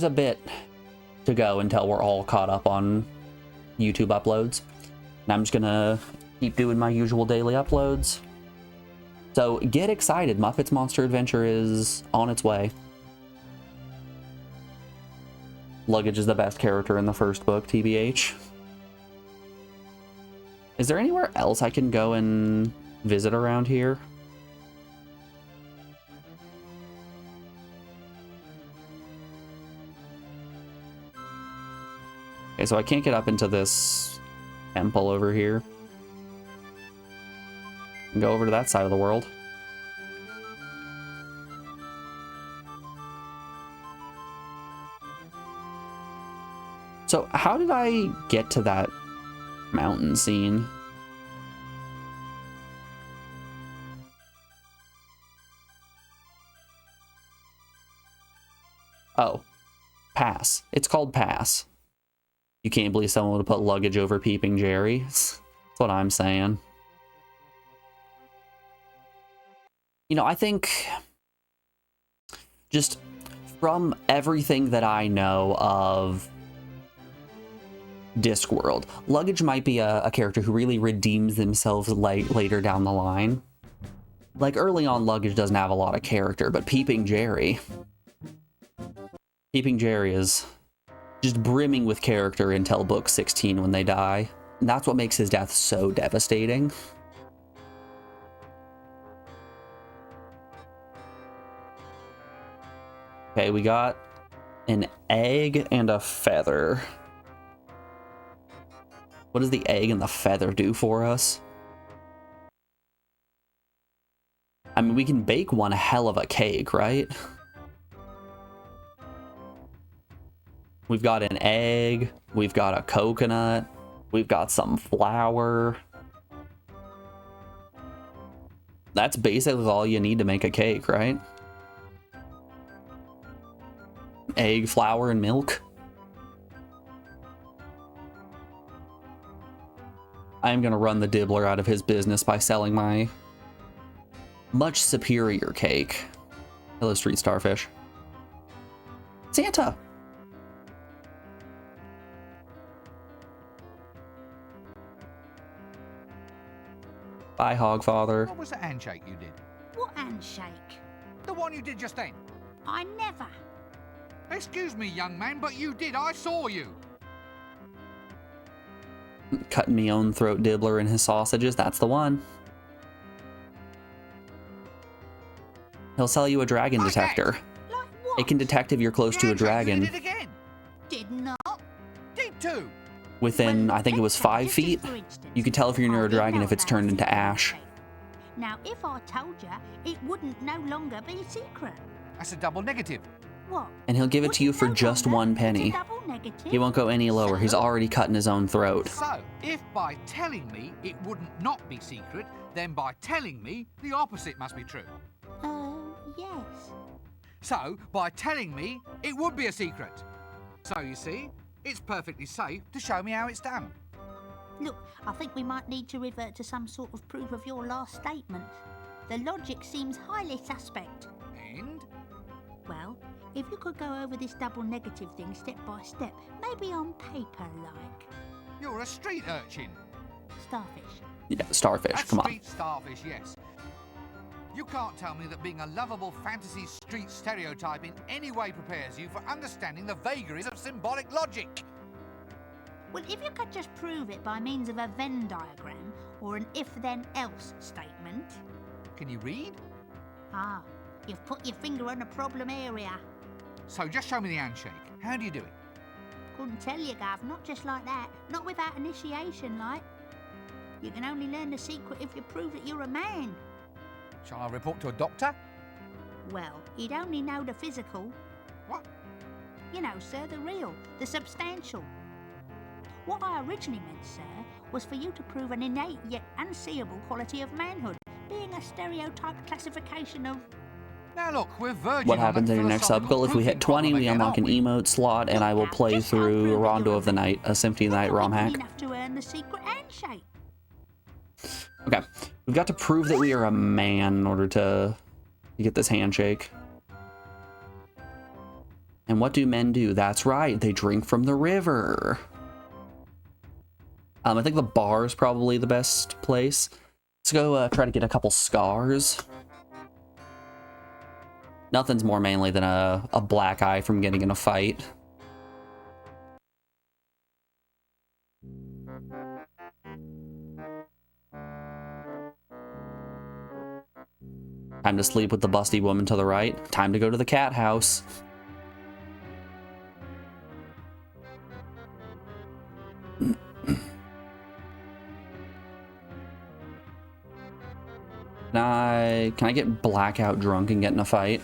bit to go until we're all caught up on YouTube uploads. And I'm just gonna keep doing my usual daily uploads. So get excited, Muppets Monster Adventure is on its way. Luggage is the best character in the first book, TBH. Is there anywhere else I can go and visit around here? Okay, so I can't get up into this temple over here. And go over to that side of the world. So how did I get to that mountain scene? Oh, pass. It's called pass. You can't believe someone would put Luggage over Peeping Jerry. That's what I'm saying. You know, I think just from everything that I know of Discworld, Luggage might be a character who really redeems themselves later down the line. Like, early on, Luggage doesn't have a lot of character, but Peeping Jerry is just brimming with character until book 16 when they die. And that's what makes his death so devastating. Okay, we got an egg and a feather. What does the egg and the feather do for us? I mean, we can bake one hell of a cake, right? We've got an egg, we've got a coconut, we've got some flour. That's basically all you need to make a cake, right? Egg, flour, and milk. I'm gonna run the dibbler out of his business by selling my much superior cake. Hello, street starfish. Santa! Bye, Hogfather. What was the handshake you did? What handshake? The one you did just then. I never. Excuse me, young man, but you did. I saw you. Cutting me own throat dibbler and his sausages, that's the one. He'll sell you a dragon Like that? detector. Like what? It can detect if you're close to a Handshake, dragon You did it again. Did not. Did too. within, Well, I think it was let's 5 just feet. for instance, You can tell if you're near a I didn't dragon know if it's about turned into secret ash. handshake. Now, if I told you, it wouldn't no longer be secret. That's a double negative. What? And he'll give it to you for Wouldn't just no 1 longer? It's a penny. double negative. He won't go any lower. He's So? already cutting his own throat. So, if by telling me it wouldn't not be secret, then by telling me the opposite must be true. Yes. So, by telling me it would be a secret. So, you see, it's perfectly safe to show me how it's done. Look, I think we might need to revert to some sort of proof of your last statement. The logic seems highly suspect. And? Well, if you could go over this double negative thing step by step, maybe on paper like. You're a street urchin. Starfish. Yeah, starfish, A come on. street starfish, yes. You can't tell me that being a lovable fantasy street stereotype in any way prepares you for understanding the vagaries of symbolic logic. Well, if you could just prove it by means of a Venn diagram or an if-then-else statement. Can you read? Ah, you've put your finger on a problem area. So just show me the handshake. How do you do it? Couldn't tell you, Gav, not just like that. Not without initiation, like. You can only learn the secret if you prove that you're a man. Shall I report to a doctor? Well, he'd only know the physical. What? You know, sir, the real, the substantial. What I originally meant, sir, was for you to prove an innate yet unseeable quality of manhood, being a stereotype classification of... Now look, we're verging What on happens that in your next philosophical subgoal? If we hit proving 20, problem we again, unlock an aren't we? emote slot, and I will play through Rondo of the Night, a Symphony of the Night ROM hack. enough to earn the secret handshake. Okay, we've got to prove that we are a man in order to get this handshake. And what do men do? That's right, they drink from the river. I think the bar is probably the best place. Let's go try to get a couple scars. Nothing's more manly than a black eye from getting in a fight. Time to sleep with the busty woman to the right. Time to go to the cat house. Can I get blackout drunk and get in a fight?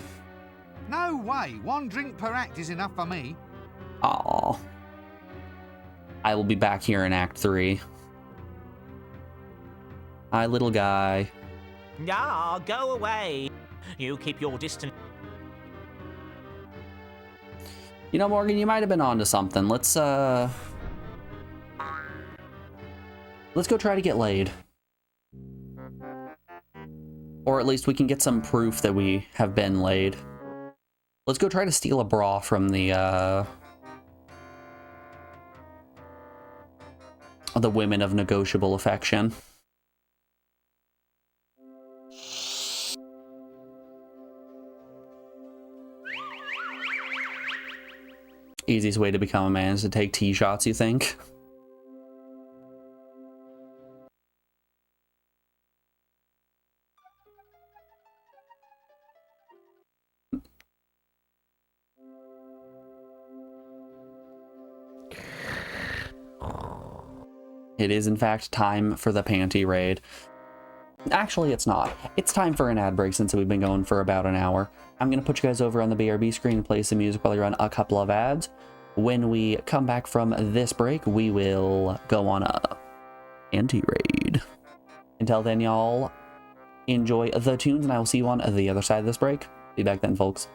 No way. 1 drink per act is enough for me. Aww. I will be back here in Act 3. Hi, little guy. Nah, go away. You keep your distance. You know, Morgan, you might have been onto something. Let's go try to get laid. Or at least we can get some proof that we have been laid. Let's go try to steal a bra from the women of negotiable affection. Easiest way to become a man is to take tea shots, you think? It is, in fact, time for the panty raid. Actually, it's not. It's time for an ad break since we've been going for about an hour. I'm going to put you guys over on the BRB screen and play some music while I run a couple of ads. When we come back from this break, we will go on a panty raid. Until then, y'all, enjoy the tunes, and I will see you on the other side of this break. Be back then, folks.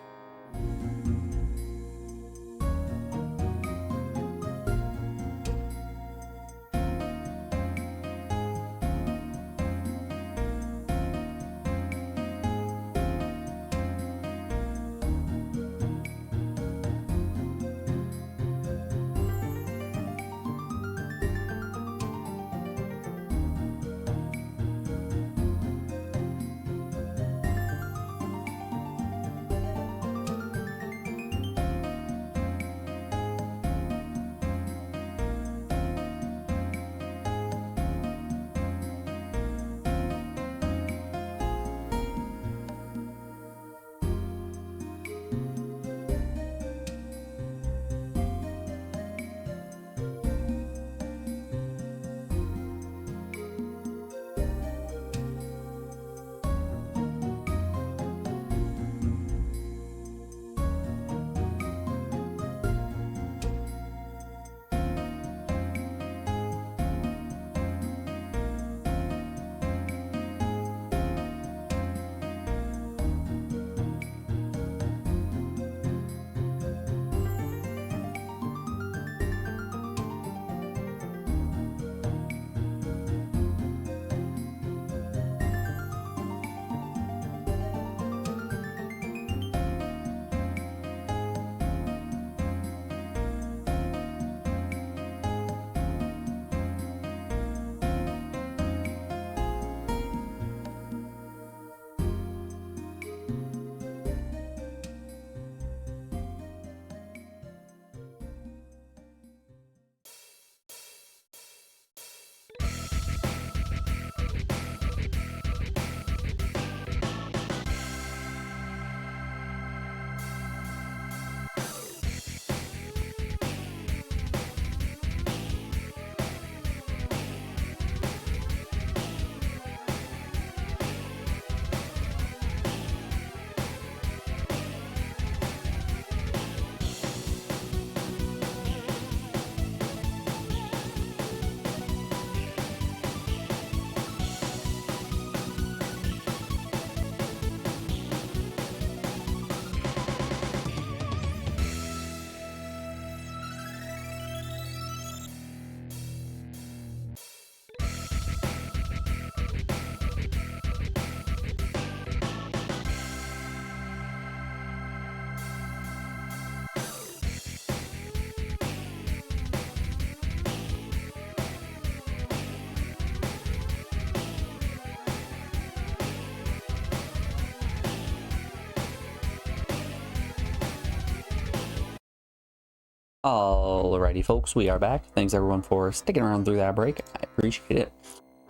Alrighty, folks, we are back. Thanks everyone for sticking around through that break. I appreciate it.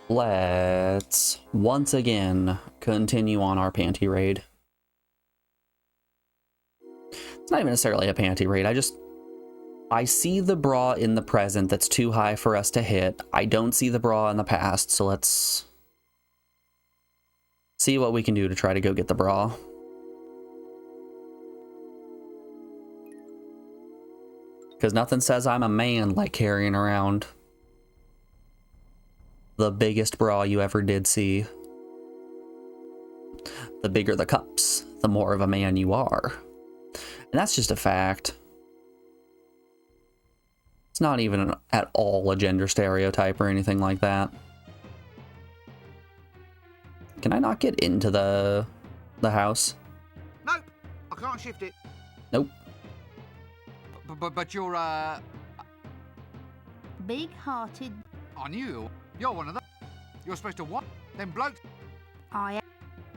Let's once again continue on our panty raid. It's not even necessarily a panty raid. I see the bra in the present that's too high for us to hit. I don't see the bra in the past, so let's see what we can do to try to go get the bra. Because nothing says I'm a man like carrying around the biggest bra you ever did see. The bigger the cups, the more of a man you are. And that's just a fact. It's not even at all a gender stereotype or anything like that. Can I not get into the house? Nope, I can't shift it. Nope. But you're, Big-hearted. I knew you're one of them. You're supposed to what? Them blokes? I am.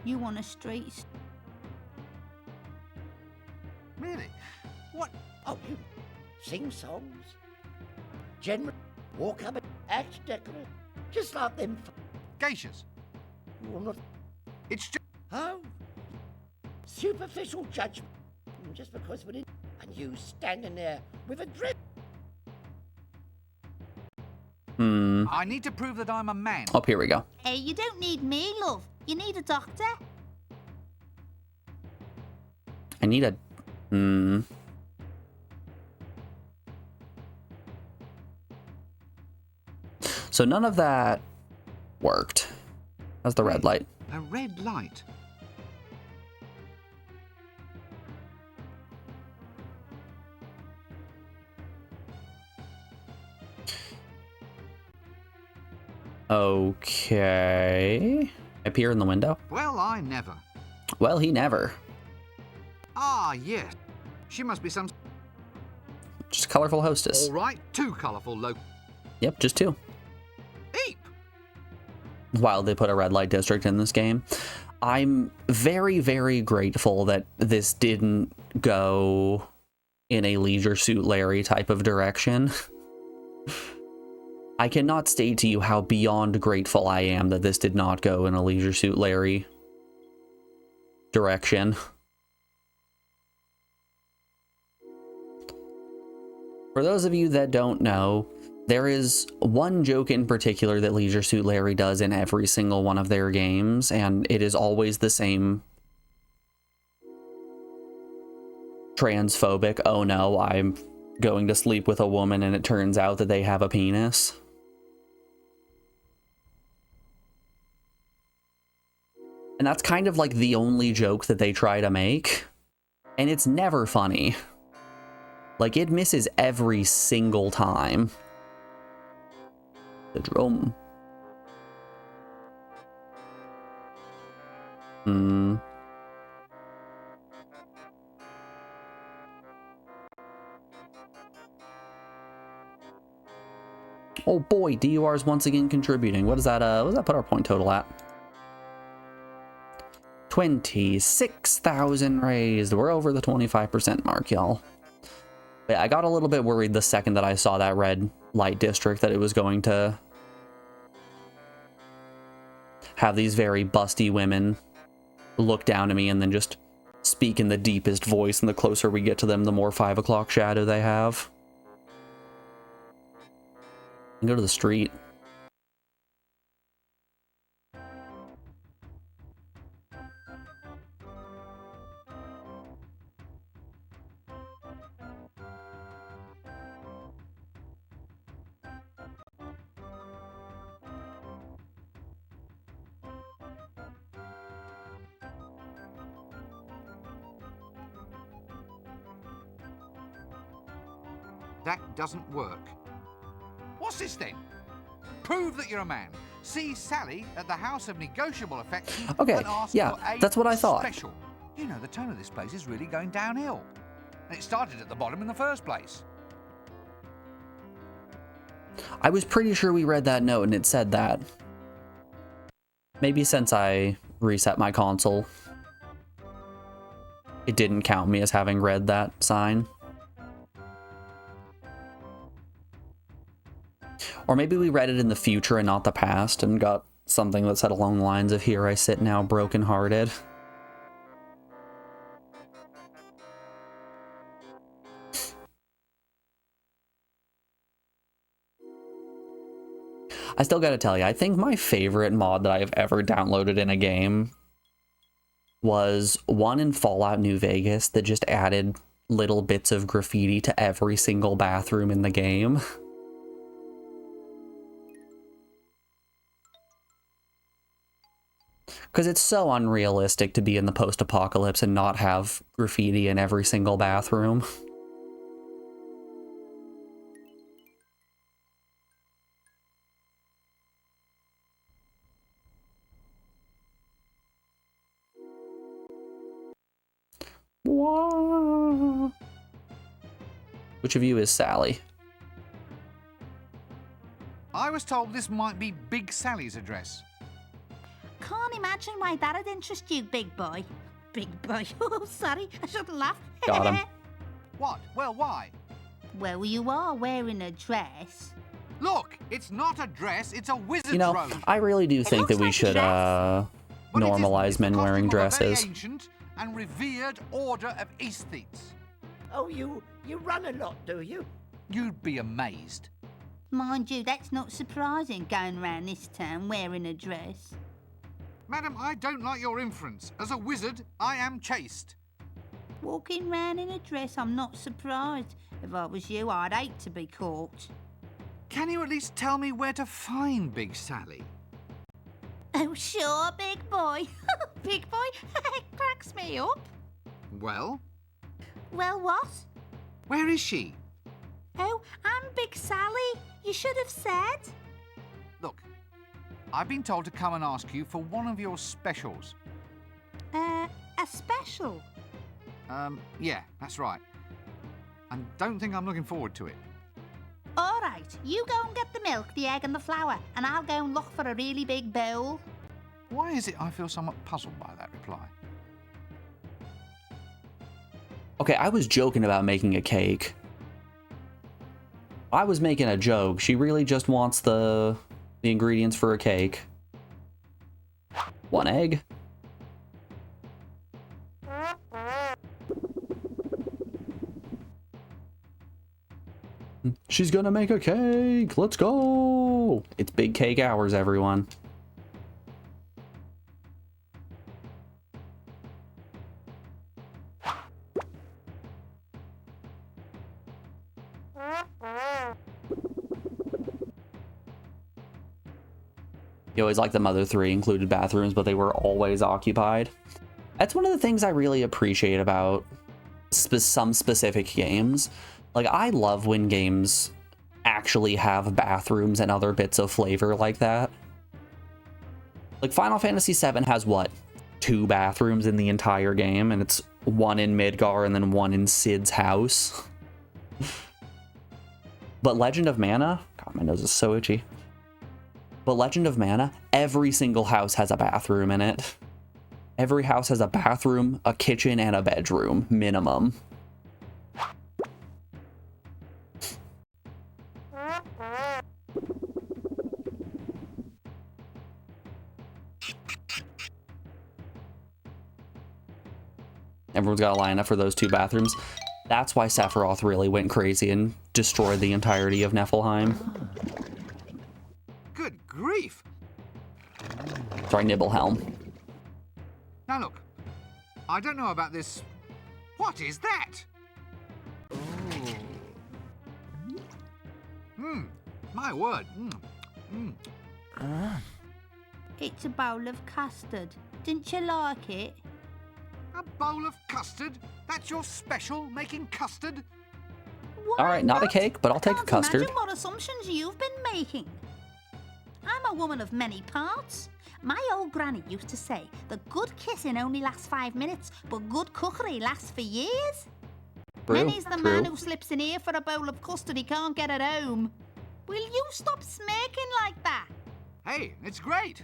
You on the streets? Really? What? Oh, you sing songs? General, walk up and act decorate, just like them. Geishas? Well, not. It's just... Oh, superficial judgment. Just because we're in, and you standing there with a dress. Hmm. I need to prove that I'm a man. Oh, here we go. Hey, you don't need me, love. You need a doctor. I need a... So none of that worked. That's the red light. A red light? Okay. Appear in the window? Well, I never. Well, he never. Ah, yes. She must be some... Just a colorful hostess. All right, too colourful, Yep, just two. Eep! While they put a red light district in this game. I'm very, very grateful that this didn't go in a Leisure Suit Larry type of direction. I cannot state to you how beyond grateful I am that this did not go in a Leisure Suit Larry direction. For those of you that don't know, there is one joke in particular that Leisure Suit Larry does in every single one of their games, and it is always the same transphobic, oh no, I'm going to sleep with a woman and it turns out that they have a penis. And that's kind of like the only joke that they try to make, and it's never funny. Like, it misses every single time. The drum. Oh boy, DUR is once again contributing. What does that put our point total at? 26,000 raised. We're over the 25% mark, y'all. Yeah, I got a little bit worried the second that I saw that red light district that it was going to have these very busty women look down at me and then just speak in the deepest voice, and the closer we get to them, the more 5 o'clock shadow they have. And go to the street. That doesn't work. What's this then? Prove that you're a man. See Sally at the House of Negotiable Affection. Okay, and ask yeah, for a that's what I thought. Special. You know, the tone of this place is really going downhill. And it started at the bottom in the first place. I was pretty sure we read that note and it said that. Maybe since I reset my console, it didn't count me as having read that sign. Or maybe we read it in the future and not the past and got something that said along the lines of, "Here I sit now brokenhearted." I still gotta tell you, I think my favorite mod that I have ever downloaded in a game was one in Fallout New Vegas that just added little bits of graffiti to every single bathroom in the game. Because it's so unrealistic to be in the post-apocalypse and not have graffiti in every single bathroom. Which of you is Sally? I was told this might be Big Sally's address. Can't imagine why that'd interest you, big boy. Big boy. Oh, sorry, I shouldn't laugh. Got him. What? Well, why? Well, you are wearing a dress. Look, it's not a dress, it's a wizard's You know, robe. I really do think that we should But it normalize isn't. men It's the wearing costume of a very dresses. ancient and revered order of aesthetes. Oh, you run a lot, do you? You'd be amazed. Mind you, that's not surprising, going round this town wearing a dress. Madam, I don't like your inference. As a wizard, I am chaste. Walking round in a dress, I'm not surprised. If I was you, I'd hate to be caught. Can you at least tell me where to find Big Sally? Oh, sure, big boy. Big boy, it cracks me up. Well, Well, what? where is she? Oh, I'm Big Sally. You should have said. Look, I've been told to come and ask you for one of your specials. A special? Yeah, that's right. And don't think I'm looking forward to it. All right, you go and get the milk, the egg and the flour, and I'll go and look for a really big bowl. Why is it I feel somewhat puzzled by that reply? Okay, I was joking about making a cake. I was making a joke. She really just wants the ingredients for a cake. 1 egg. She's gonna make a cake. Let's go. It's big cake hours, everyone. You always like the Mother 3 included bathrooms, but they were always occupied. That's one of the things I really appreciate about some specific games. Like, I love when games actually have bathrooms and other bits of flavor like that. Like, Final Fantasy VII has, what, 2 bathrooms in the entire game, and it's one in Midgar and then one in Cid's house. But Legend of Mana, God, my nose is so itchy. But Legend of Mana, every single house has a bathroom in it. Every house has a bathroom, a kitchen, and a bedroom, minimum. Everyone's got to line up for those 2 bathrooms. That's why Sephiroth really went crazy and destroyed the entirety of Niflheim. Good grief! Sorry, Nibelhelm. Now look, I don't know about this. What is that? My word. It's a bowl of custard. Didn't you like it? A bowl of custard? That's your special, making custard? Why All right, not a cake, but I'll take a Can't custard. Imagine what assumptions you've been making. I'm a woman of many parts. My old granny used to say that good kissing only lasts 5 minutes, but good cookery lasts for years. True, Many's the man true. who slips in here for a bowl of custard he can't get at home. Will you stop smirking like that? Hey, it's great.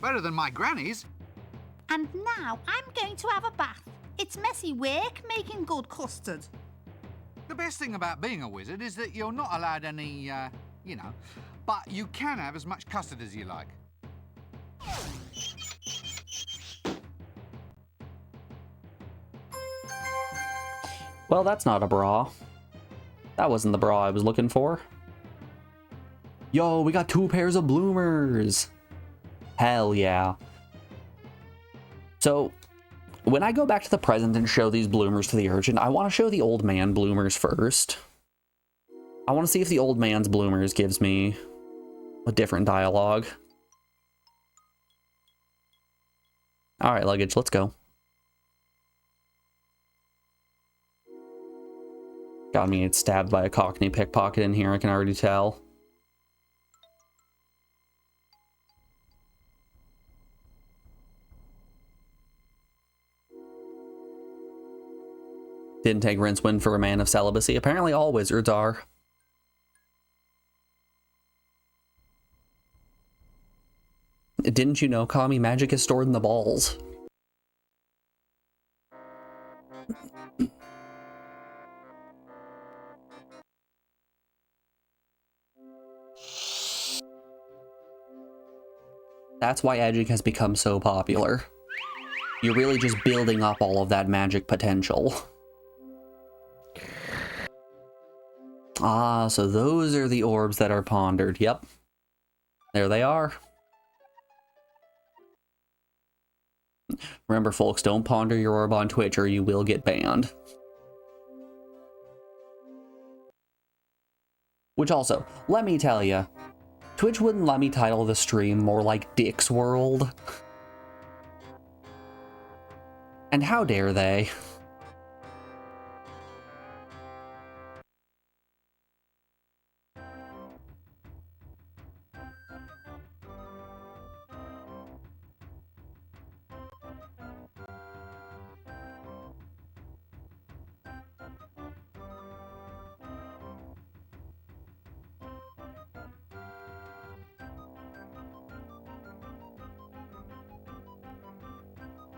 Better than my granny's. And now I'm going to have a bath. It's messy work making good custard. The best thing about being a wizard is that you're not allowed any, but you can have as much custard as you like. Well, that's not a bra. That wasn't the bra I was looking for. Yo, we got 2 pairs of bloomers. Hell yeah. So, when I go back to the present and show these bloomers to the urchin, I want to show the old man bloomers first. I want to see if the old man's bloomers gives me a different dialogue. All right, luggage, let's go. Got me stabbed by a Cockney pickpocket in here, I can already tell. Didn't take Rincewind for a man of celibacy. Apparently all wizards are. Didn't you know, Kami, magic is stored in the balls? That's why edging has become so popular. You're really just building up all of that magic potential. Ah, so those are the orbs that are pondered. Yep. There they are. Remember, folks, don't ponder your orb on Twitch or you will get banned. Which also, let me tell you, Twitch wouldn't let me title the stream more like Discworld. And how dare they?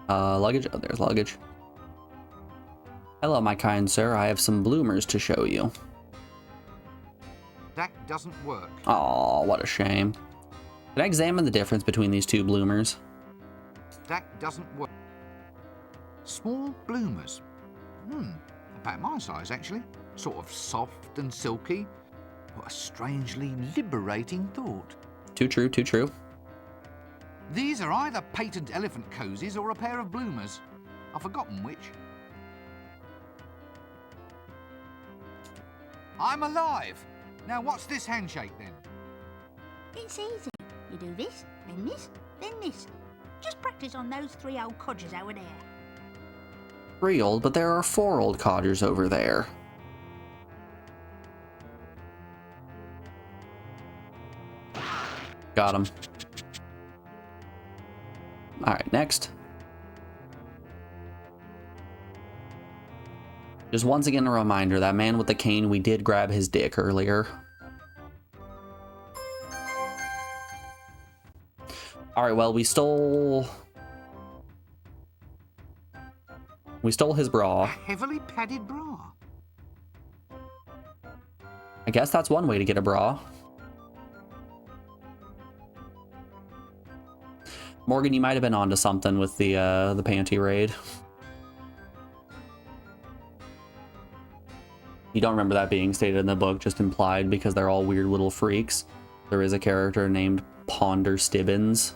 Luggage? Oh, there's luggage. Hello, my kind sir. I have some bloomers to show you. That doesn't work. Aw, what a shame. Can I examine the difference between these two bloomers? That doesn't work. Small bloomers. About my size, actually. Sort of soft and silky. What a strangely liberating thought. Too true, too true. These are either patent elephant cozies or a pair of bloomers. I've forgotten which. I'm alive! Now what's this handshake then? It's easy. You do this, then this, then this. Just practice on those 3 old codgers over there. 3 old, but there are 4 old codgers over there. Got him. Alright, next. Just once again a reminder, that man with the cane, we did grab his dick earlier. Alright, well, we stole his bra. A heavily padded bra. I guess that's one way to get a bra. Morgan, you might have been onto something with the panty raid. You don't remember that being stated in the book, just implied because they're all weird little freaks. There is a character named Ponder Stibbins.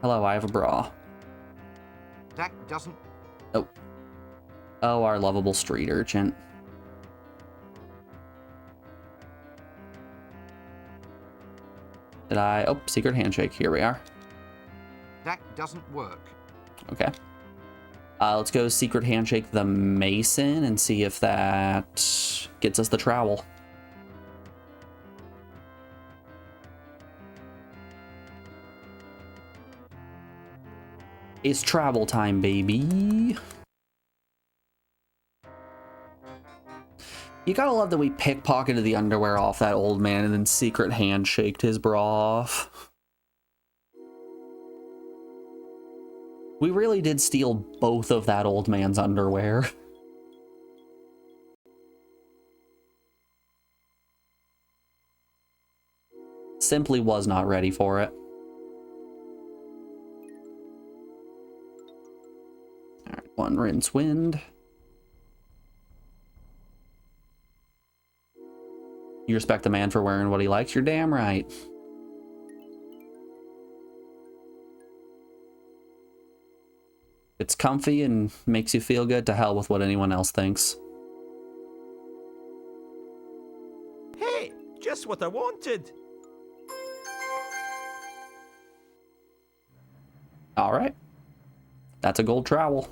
Hello, I have a bra. That doesn't... Oh. Oh, our lovable street urchin. Did I... Oh, secret handshake. Here we are. That doesn't work. Okay. Let's go secret handshake the mason and see if that gets us the trowel. It's travel time, baby. You gotta love that we pickpocketed the underwear off that old man and then secret handshaked his bra off. We really did steal both of that old man's underwear. Simply was not ready for it. Alright, 1 rinse wind. You respect the man for wearing what he likes? You're damn right. It's comfy and makes you feel good. To hell with what anyone else thinks. Hey, just what I wanted. All right. That's a gold trowel.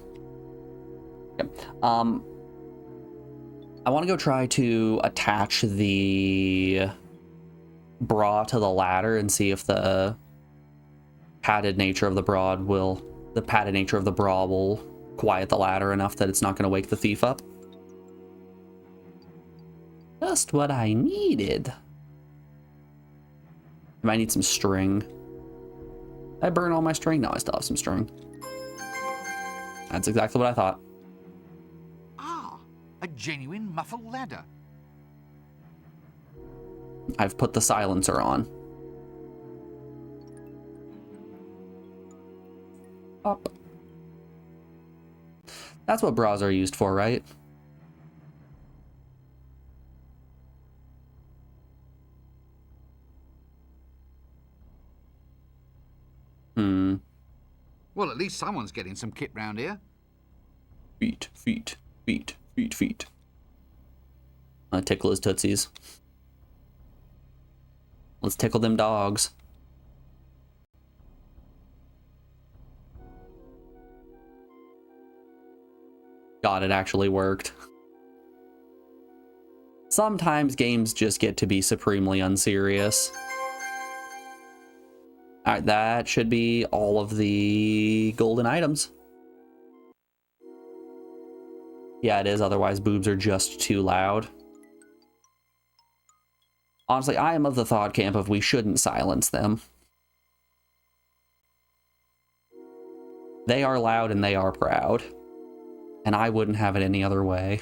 Okay. I want to go try to attach the bra to the ladder and see if the padded nature of the bra will quiet the ladder enough that it's not going to wake the thief up. Just what I needed. I might need some string. Did I burn all my string? No, I still have some string. That's exactly what I thought. Ah, a genuine muffle ladder. I've put the silencer on. Up. That's what bras are used for, right? Well, at least someone's getting some kit round here. Feet, feet, feet, feet, feet. Tickle his tootsies. Let's tickle them dogs. God, it actually worked. Sometimes games just get to be supremely unserious. Alright, that should be all of the golden items. Yeah, it is, otherwise boobs are just too loud. Honestly, I am of the thought camp of we shouldn't silence them. They are loud and they are proud. And I wouldn't have it any other way.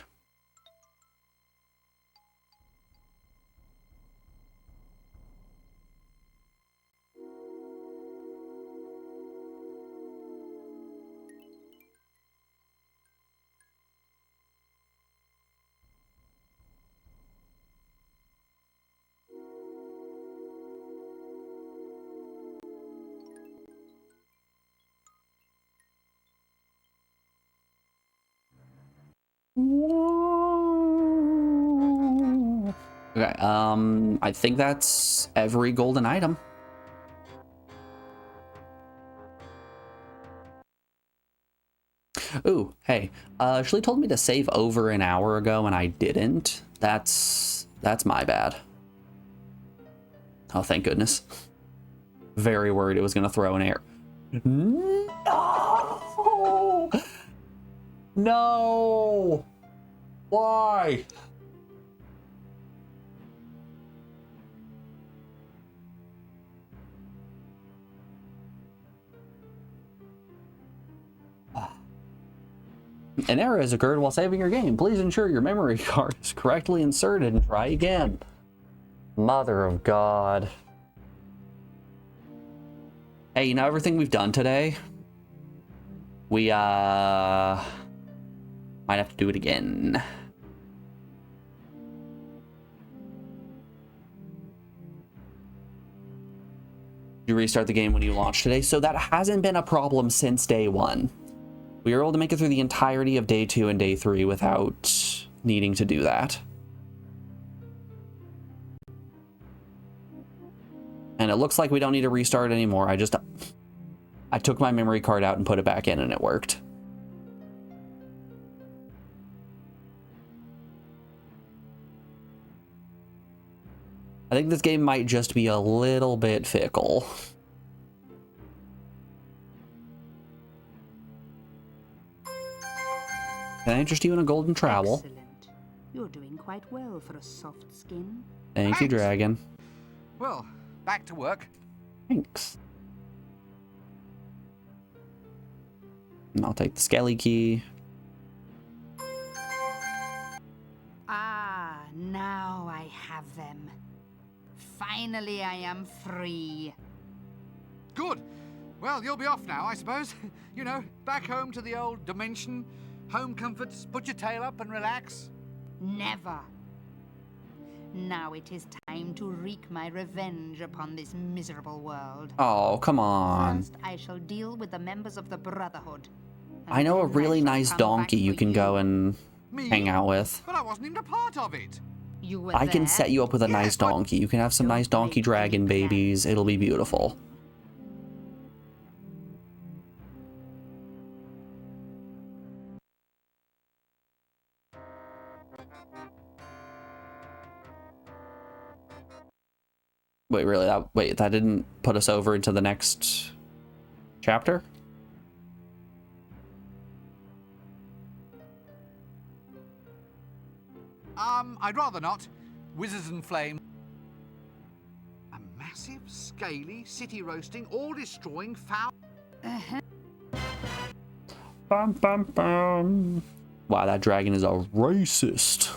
Okay, I think that's every golden item. Ooh, hey, Ashley told me to save over an hour ago and I didn't. That's my bad. Oh, thank goodness. Very worried it was gonna throw an error. No! No! Why? An error has occurred while saving your game. Please ensure your memory card is correctly inserted and try again. Mother of God. Hey, you know everything we've done today? We, might have to do it again. You restart the game when you launch today, so that hasn't been a problem since day one. We were able to make it through the entirety of day 2 and day 3 without needing to do that. And it looks like we don't need to restart anymore. I took my memory card out and put it back in and it worked. I think this game might just be a little bit fickle. Can I interest you in a golden trowel? Excellent. You're doing quite well for a soft skin. Thank you, dragon. Well, back to work. Thanks. And I'll take the skelly key. Ah, now I have them. Finally, I am free. Good. Well, you'll be off now, I suppose. You know, back home to the old dimension. Home comforts, put your tail up and relax. Never. Now it is time to wreak my revenge upon this miserable world. Oh, come on. First, I shall deal with the members of the Brotherhood. I know a then really shall nice come donkey back you for can go and Me? hang out with. But I wasn't even a part of it. You were I can there? set you up with a nice but- donkey. You can have some Don't nice donkey make dragon any plans. babies. It'll be beautiful. Wait, really? That didn't put us over into the next chapter? I'd rather not. Wizards and flame. A massive, scaly, city roasting, all destroying foul. Bum, bum, bum. Wow, that dragon is a racist.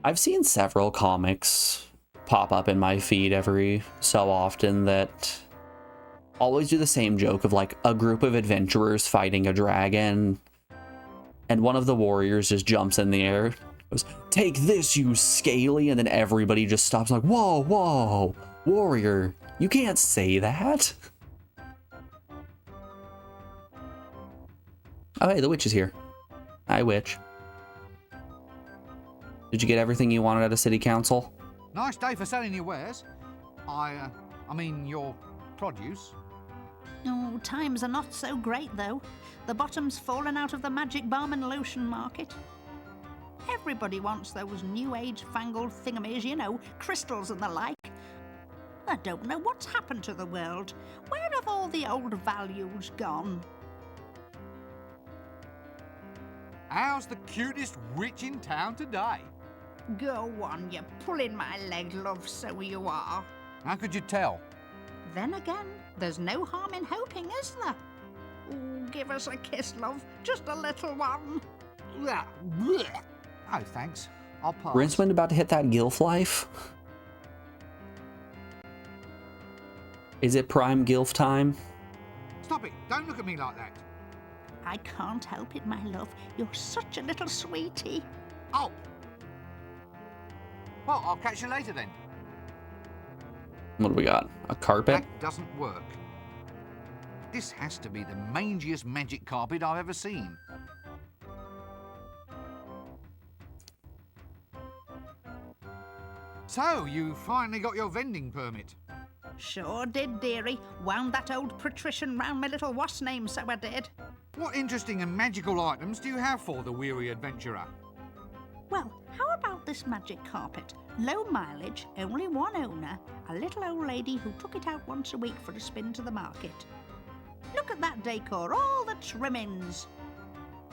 I've seen several comics pop up in my feed every so often that always do the same joke of like a group of adventurers fighting a dragon and one of the warriors just jumps in the air, Goes, take this, you scaly, and then everybody just stops like, whoa, whoa, warrior, you can't say that. Oh, hey, the witch is here. Hi, witch. Did you get everything you wanted out of city council? Nice day for selling your wares. I mean your produce. Oh, times are not so great, though. The bottom's fallen out of the magic balm and lotion market. Everybody wants those new age fangled thingamies, you know, crystals and the like. I don't know what's happened to the world. Where have all the old values gone? How's the cutest witch in town today? Go on, you're pulling my leg, love, so you are. How could you tell? Then again, there's no harm in hoping, is there? Ooh, give us a kiss, love, just a little one. Oh, thanks. I'll pass. Rincewind about to hit that gilf life? Is it prime gilf time? Stop it! Don't look at me like that. I can't help it, my love. You're such a little sweetie. Oh! Well, I'll catch you later then. What do we got? A carpet? That doesn't work. This has to be the mangiest magic carpet I've ever seen. So, you finally got your vending permit. Sure did, dearie. Wound that old patrician round my little what's name, so I did. What interesting and magical items do you have for the weary adventurer? Well, how about this magic carpet? Low mileage, only one owner, a little old lady who took it out once a week for a spin to the market. Look at that decor, all the trimmings.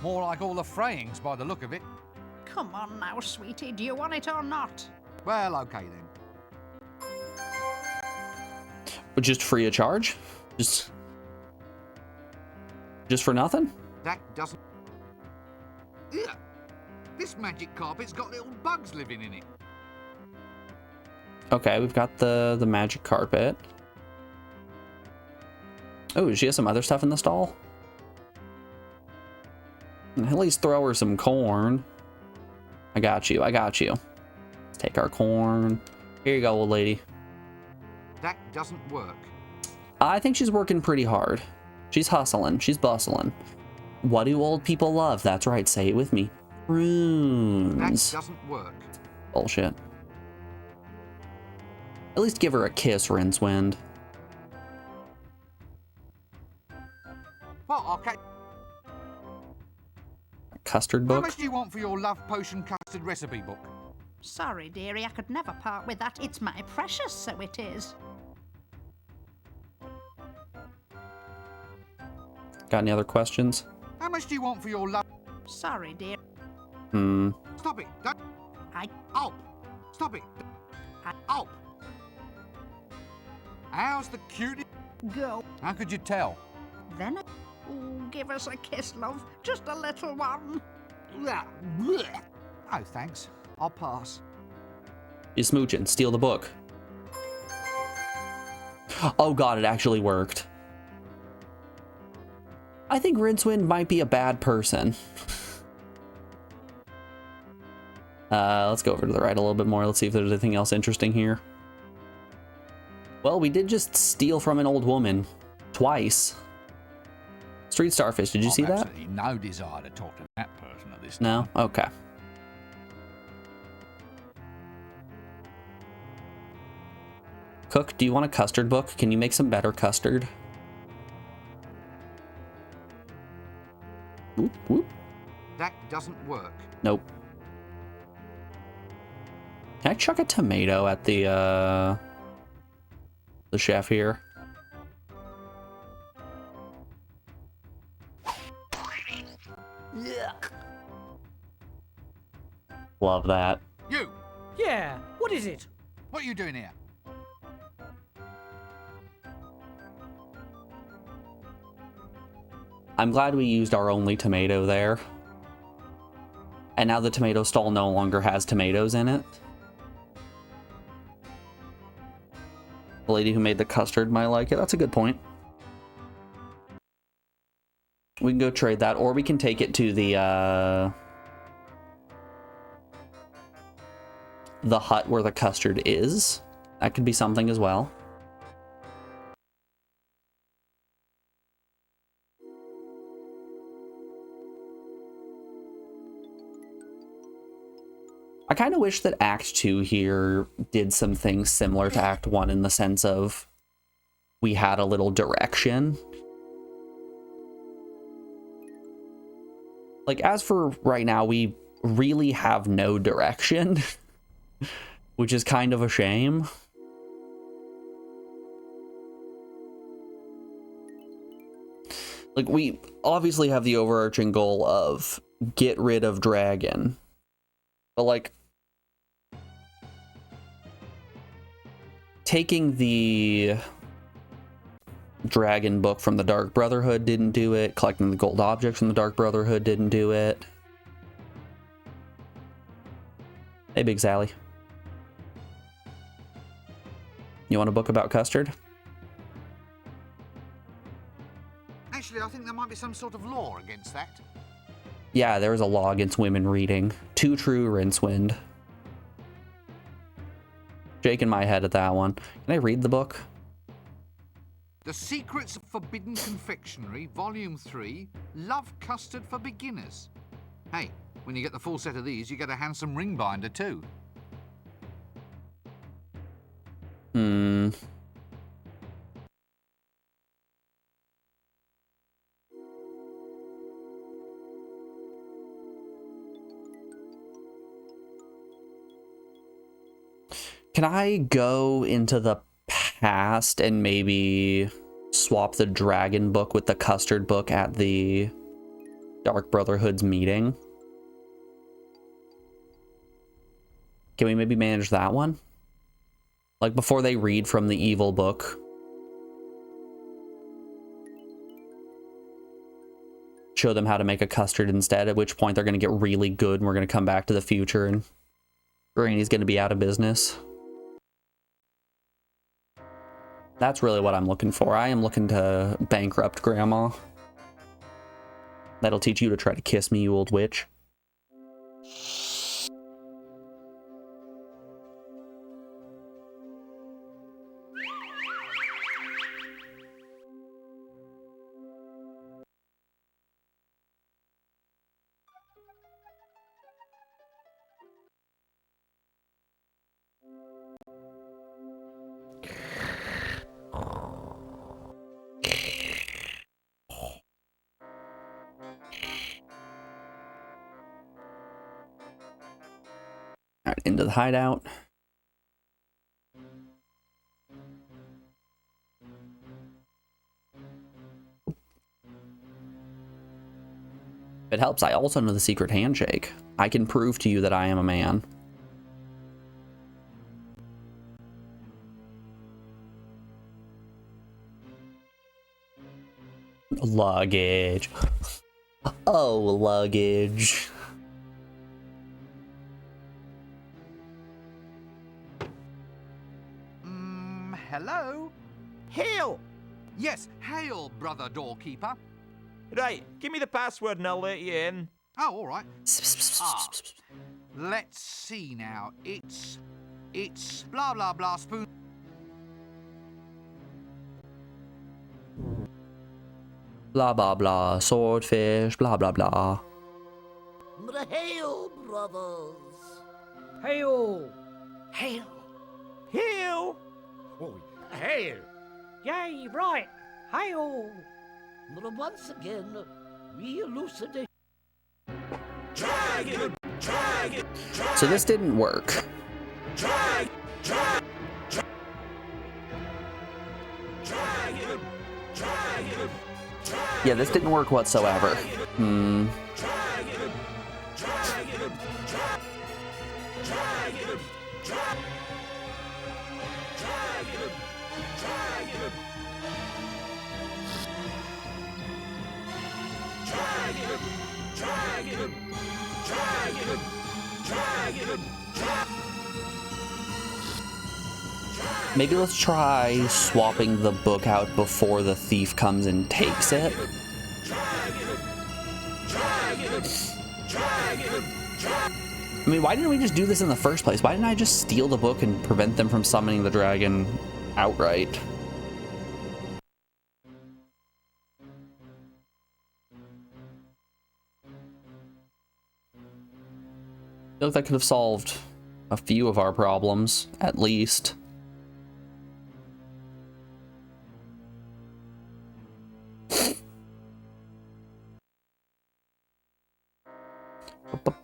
More like all the frayings by the look of it. Come on now, sweetie, do you want it or not? Well, okay then. But just free of charge? Just for nothing? That doesn't... Ugh. This magic carpet's got little bugs living in it. Okay, we've got the magic carpet. Oh, she has some other stuff in the stall? At least throw her some corn. I got you, I got you. Let's take our corn. Here you go, old lady. That doesn't work. I think she's working pretty hard. She's hustling, she's bustling. What do old people love? That's right, say it with me. That Prunes. doesn't work. Bullshit. At least give her a kiss, Rincewind. Well, I'll catch... Custard How book? much do you want for your love potion custard recipe book? Sorry, dearie, I could never part with that. It's my precious, so it is. Got any other questions? How much do you want for your love... Sorry, dear. Stop it! Don't... I... Oh! Stop it! Oh! How's the cutest... Go. How could you tell? Then... Ooh, give us a kiss, love. Just a little one. Oh, thanks. I'll pass. You smooching. Steal the book. Oh god, it actually worked. I think Rincewind might be a bad person. Let's go over to the right a little bit more. Let's see if there's anything else interesting here. Well, we did just steal from an old woman. Twice. Street Starfish, did you see that? Absolutely no desire to talk to that person at this No? time. Okay. Cook, do you want a custard book? Can you make some better custard? Whoop, whoop. That doesn't work. Nope. Can I chuck a tomato at the chef here? Love that. You! Yeah, what is it? What are you doing here? I'm glad we used our only tomato there. And now the tomato stall no longer has tomatoes in it. The lady who made the custard might like it. That's a good point. We can go trade that, or we can take it to the the hut where the custard is. That could be something as well. I kind of wish that Act 2 here did some things similar to Act 1 in the sense of we had a little direction. Like, as for right now, we really have no direction, which is kind of a shame. Like, we obviously have the overarching goal of get rid of Dragon, but like, taking the Dragon book from the Dark Brotherhood didn't do it. Collecting the gold objects from the Dark Brotherhood didn't do it. Hey, Big Sally. You want a book about custard? Actually, I think there might be some sort of law against that. Yeah, there is a law against women reading. Too true, Rincewind. Shaking my head at that one. Can I read the book? The Secrets of Forbidden Confectionery, Volume 3, Love Custard for Beginners. Hey, when you get the full set of these, you get a handsome ring binder too. Can I go into the past and maybe swap the Dragon book with the Custard book at the Dark Brotherhood's meeting? Can we maybe manage that one? Like, before they read from the evil book. Show them how to make a custard instead, at which point they're going to get really good and we're going to come back to the future and Granny's going to be out of business. That's really what I'm looking for. I am looking to bankrupt Grandma. That'll teach you to try to kiss me, you old witch. Alright, into the hideout. If it helps, I also know the secret handshake. I can prove to you that I am a man. Luggage. Oh, luggage. Hello? Hail! Yes, hail, brother doorkeeper. Right, give me the password and I'll let you in. Oh, all right. Let's see now. It's blah, blah, blah, spoon. Blah, blah, blah. Swordfish, blah, blah, blah. Hail, brothers. Hail! Hail. Hail! Oh, hail. Yay, right. Hail! Once again, re-elucidate. So this didn't work. Yeah, this didn't work whatsoever. Maybe let's try swapping the book out before the thief comes and takes it. I mean, why didn't we just do this in the first place? Why didn't I just steal the book and prevent them from summoning the dragon outright? I feel like that could have solved a few of our problems, at least.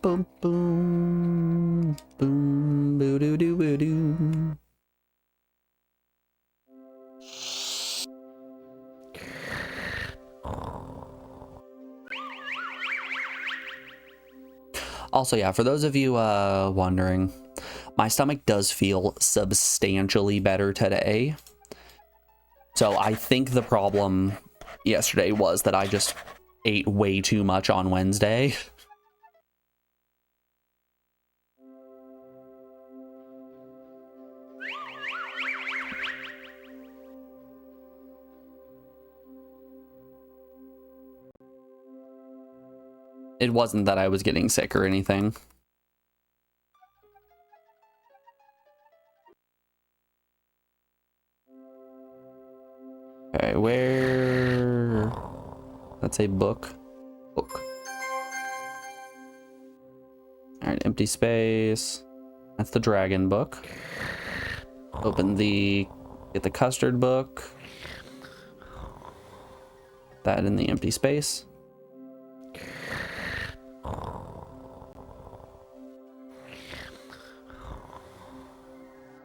Boom, boom, boom, boo doo doo boo doo. Also, yeah, for those of you wondering, my stomach does feel substantially better today. So I think the problem yesterday was that I just ate way too much on Wednesday. It wasn't that I was getting sick or anything. Okay, where... That's a book. Book. Alright, empty space. That's the dragon book. Open the... Get the custard book. That in the empty space.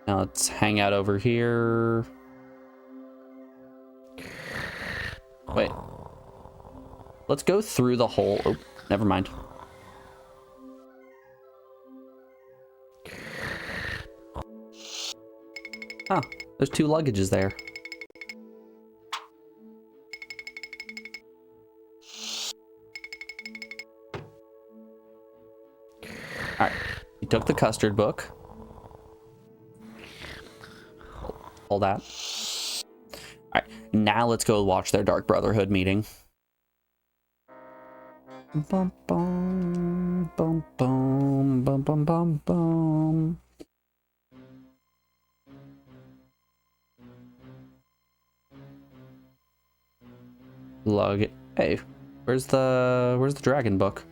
Now let's hang out over here. Wait. Let's go through the whole... Oh, never mind. Huh, there's 2 luggages there. Alright, he took the custard book. Hold that. Alright, now let's go watch their Dark Brotherhood meeting. Bum, bum, bum, bum, bum, bum, bum, bum. Lug. Hey, where's the dragon book?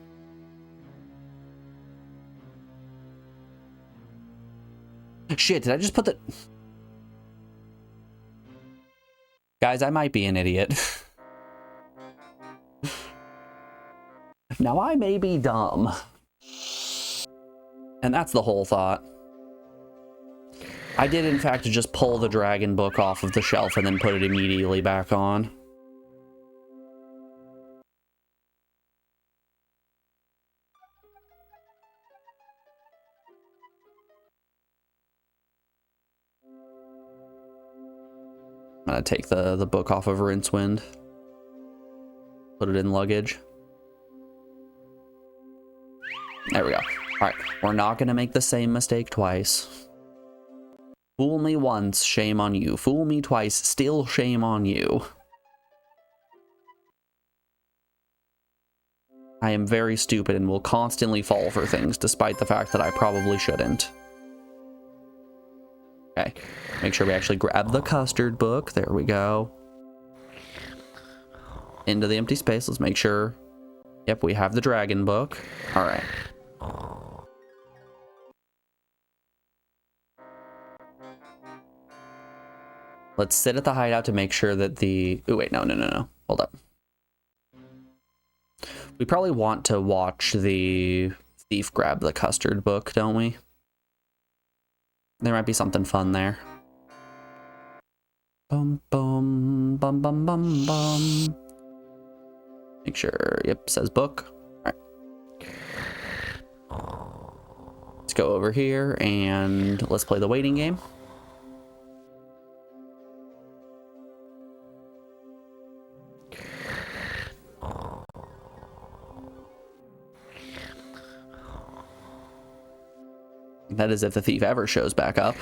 Shit, did I just put the... Guys, I might be an idiot. Now, I may be dumb. And that's the whole thought. I did, in fact, just pull the dragon book off of the shelf and then put it immediately back on. I'm gonna take the book off of Rincewind. Put it in luggage. There we go. Alright, we're not gonna make the same mistake twice. Fool me once, shame on you. Fool me twice, still shame on you. I am very stupid and will constantly fall for things, despite the fact that I probably shouldn't. Okay, make sure we actually grab the custard book. There we go. Into the empty space. Let's make sure. Yep, we have the dragon book. All right. Let's sit at the hideout to make sure that the... Oh, wait, no. Hold up. We probably want to watch the thief grab the custard book, don't we? There might be something fun there. Bum, bum, bum, bum, bum, bum. Make sure, yep, says book. All right. Let's go over here and let's play the waiting game. That is if the thief ever shows back up.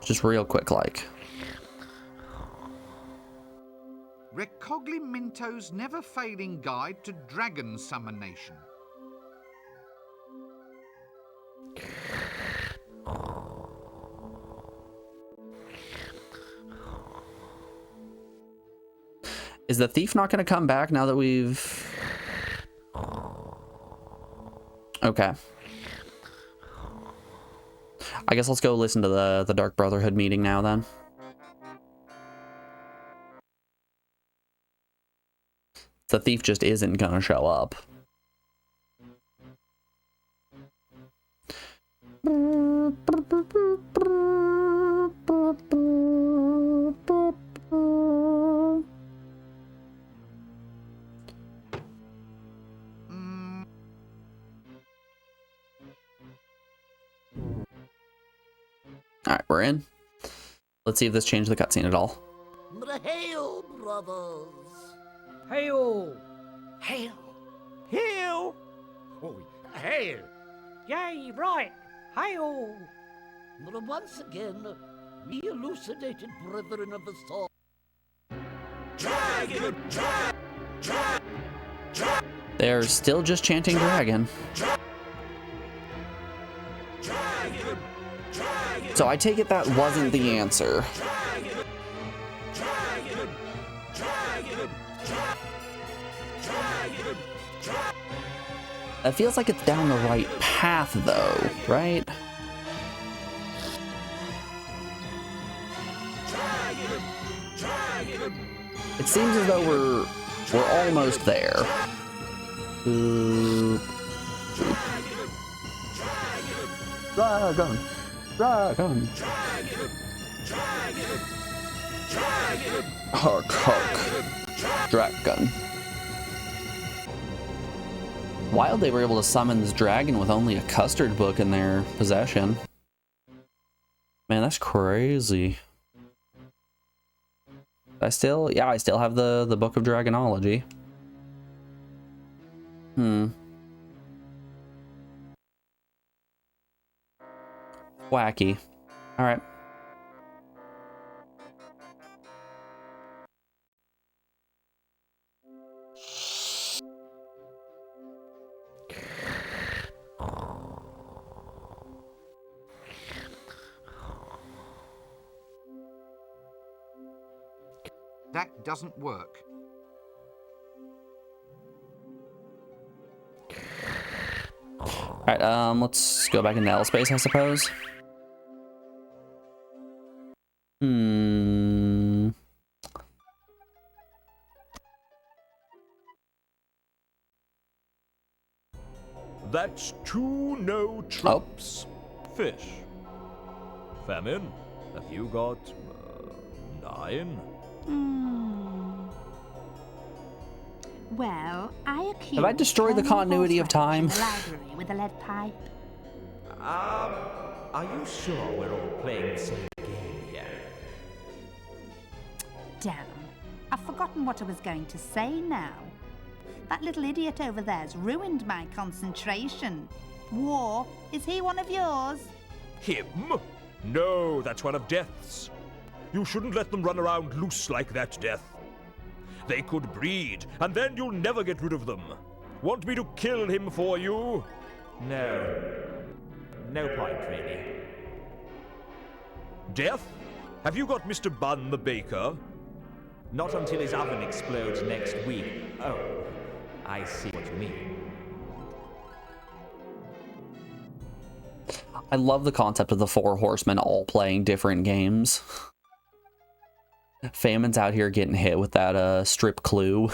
Just real quick, like. Recogli Minto's never-failing guide to dragon summonation. Is the thief not going to come back now that we've... Okay. I guess let's go listen to the Dark Brotherhood meeting now then. The thief just isn't going to show up. Alright, we're in. Let's see if this changed the cutscene at all. Hail, brothers! Hail! Hail! Hail! Oh, hail! Yay, right! Hail! Once again, we elucidated brethren of the sword. They're still just chanting dragon. So I take it that wasn't the answer. It feels like it's down the right path though, right? It seems as though we're almost there. Boop. Boop. Dragon! Dragon! Hark, hark. Dragon. Wild they were able to summon this dragon with only a custard book in their possession. Man, that's crazy. I still have the Book of Dragonology. Wacky. Alright. That doesn't work. Alright, let's go back into L space, I suppose. That's 2 no trumps. Fish. Famine. Have you got 9? Well, I accuse... Have I destroyed the continuity of time? In the library with a lead pipe. Are you sure we're all playing the same game here? Damn, I've forgotten what I was going to say now. That little idiot over there's ruined my concentration. War, is he one of yours? Him? No, that's one of Death's. You shouldn't let them run around loose like that, Death. They could breed, and then you'll never get rid of them. Want me to kill him for you? No. No point, really. Death? Have you got Mr. Bunn the baker? Not until his oven explodes next week. Oh, I see what you mean. I love the concept of the 4 horsemen all playing different games. Famine's out here getting hit with that strip clue.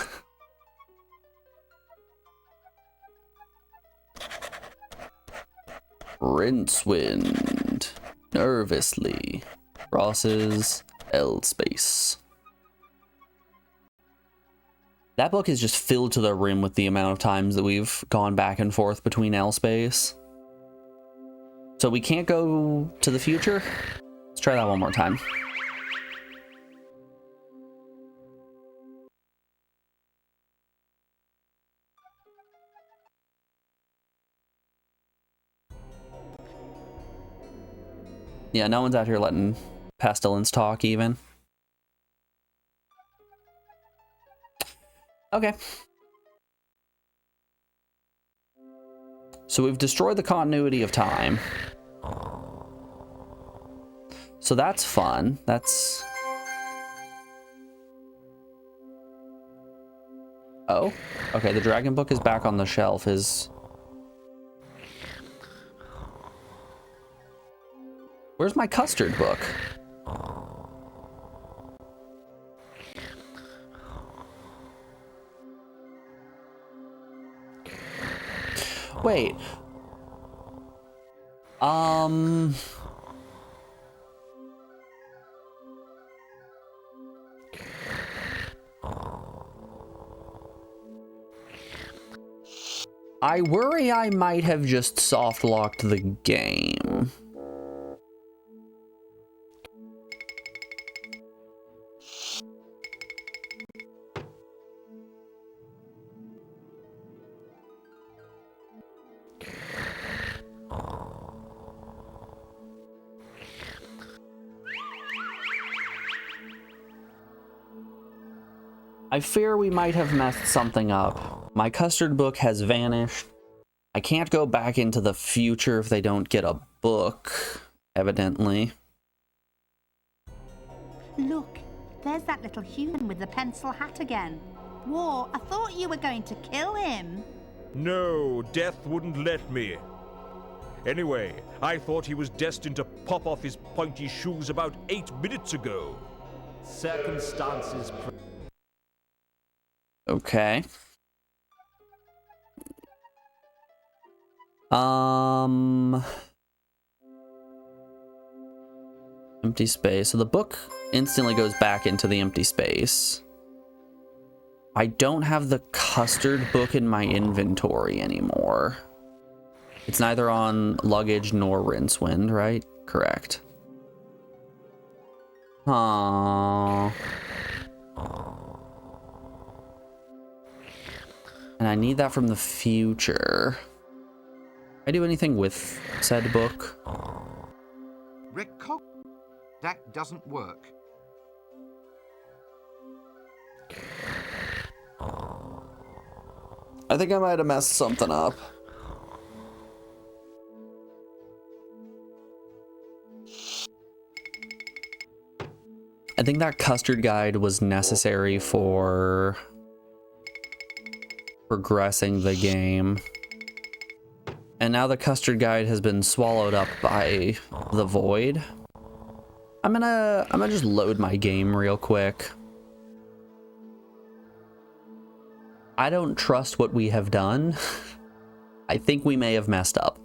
Rincewind. Nervously. Ross's L space. That book is just filled to the rim with the amount of times that we've gone back and forth between L space. So we can't go to the future? Let's try that one more time. Yeah, no one's out here letting Pestilence talk even. Okay. So we've destroyed the continuity of time. So that's fun. That's... Oh, okay, the dragon book is back on the shelf. Where's my custard book? Wait. I worry I might have just soft locked the game. I fear we might have messed something up. My custard book has vanished. I can't go back into the future if they don't get a book, evidently. Look, there's that little human with the pencil hat again. War, I thought you were going to kill him. No, death wouldn't let me. Anyway, I thought he was destined to pop off his pointy shoes about 8 minutes ago. Circumstances. Okay. Empty space. So the book instantly goes back into the empty space. I don't have the custard book in my inventory anymore. It's neither on luggage nor Rincewind, right? Correct. Aww. And I need that from the future. I do anything with said book? That doesn't work. I think I might have messed something up. I think that custard guide was necessary for progressing the game. And now the custard guide has been swallowed up by the void. I'm gonna just load my game real quick. I don't trust what we have done. I think we may have messed up.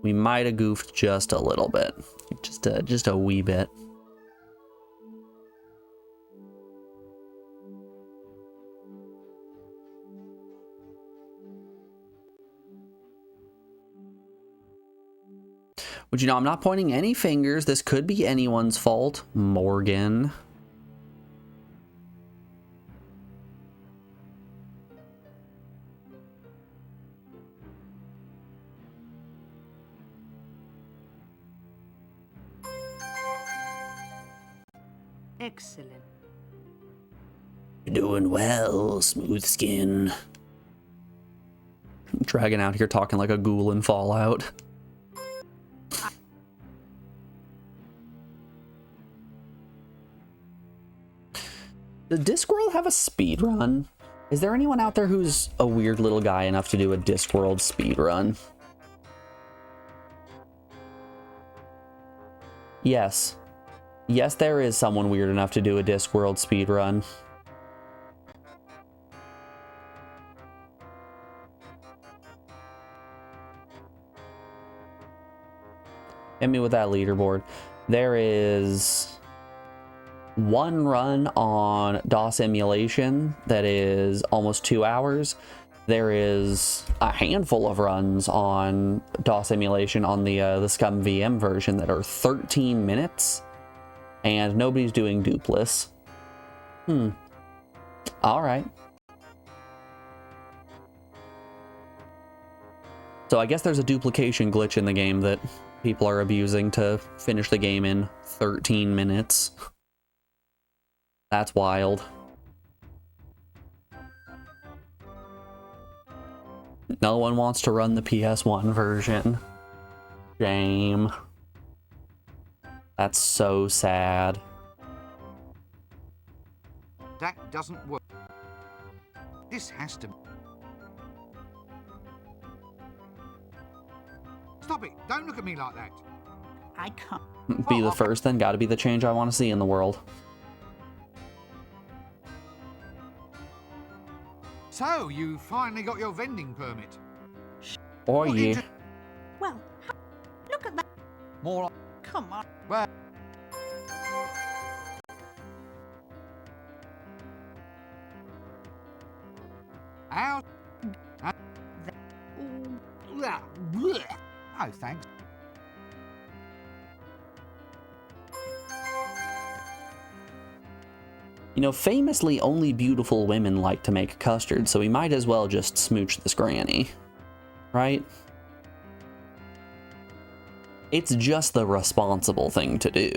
We might have goofed just a little bit. Just a wee bit. But you know, I'm not pointing any fingers. This could be anyone's fault. Morgan. Excellent. You're doing well, smooth skin. Dragging out here talking like a ghoul in Fallout. Does Discworld have a speed run? Is there anyone out there who's a weird little guy enough to do a Discworld speed run? Yes. Yes, there is someone weird enough to do a Discworld speed run. Hit me with that leaderboard. There is one run on DOS emulation that is almost 2 hours. There is a handful of runs on DOS emulation on the Scum VM version that are 13 minutes, and nobody's doing dupless. All right. So I guess there's a duplication glitch in the game that people are abusing to finish the game in 13 minutes. That's wild. No one wants to run the PS1 version. Shame. That's so sad. That doesn't work. This has to... Stop it! Don't look at me like that! I can't. Be the first, then gotta be the change I want to see in the world. So, you finally got your vending permit. Oh What yeah. Well, look at that. More like... Come on. Well... How... Oh, thanks. You know, famously, only beautiful women like to make custard, so we might as well just smooch this granny. Right? It's just the responsible thing to do.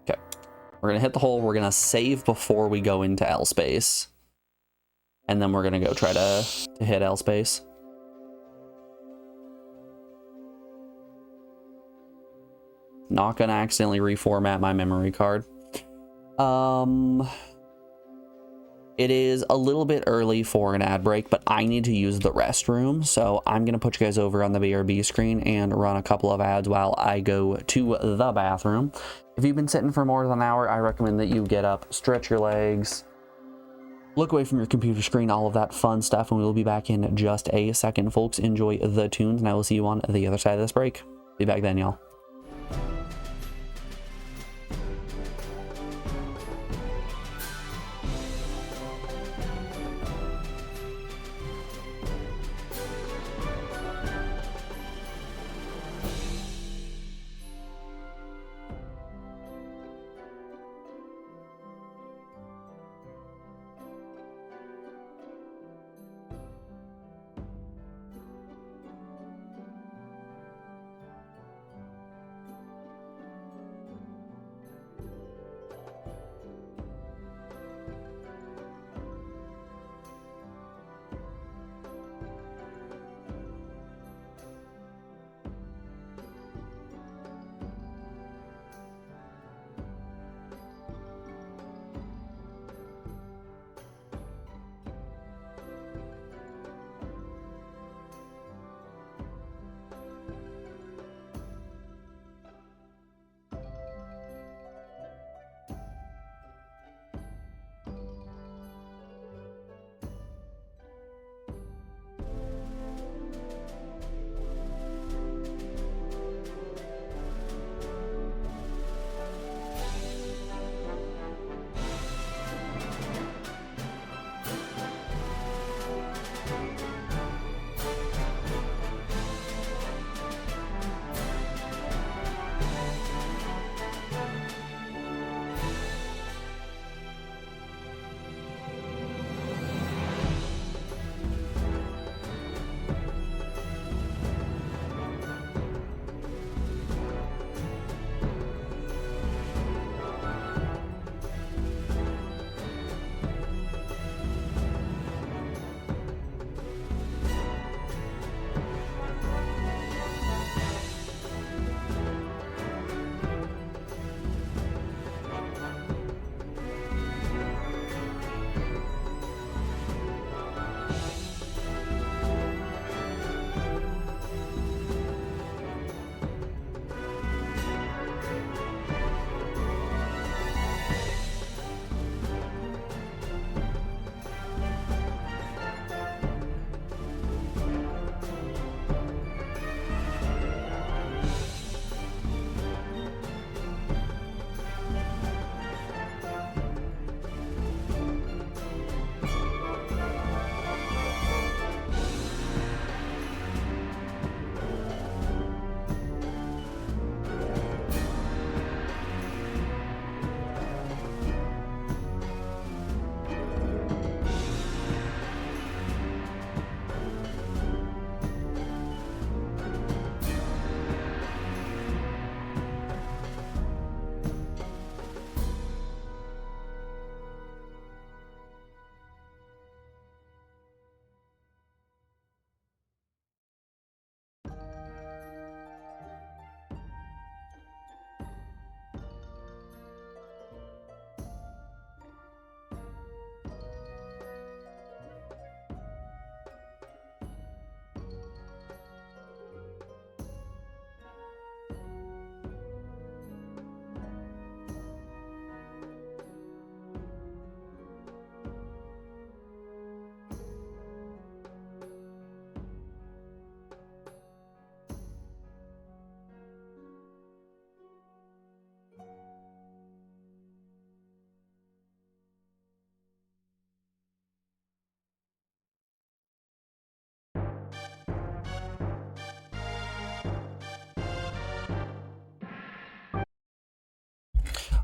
Okay. We're gonna hit the hole, we're gonna save before we go into L space. And then we're gonna go try to hit L space. Not gonna accidentally reformat my memory card. It is a little bit early for an ad break, but I need to use the restroom, so I'm gonna put you guys over on the BRB screen and run a couple of ads while I go to the bathroom. If you've been sitting for more than an hour, I recommend that you get up, stretch your legs, look away from your computer screen, all of that fun stuff, and we'll be back in just a second, folks. Enjoy the tunes, and I will see you on the other side of this break. Be back then, y'all.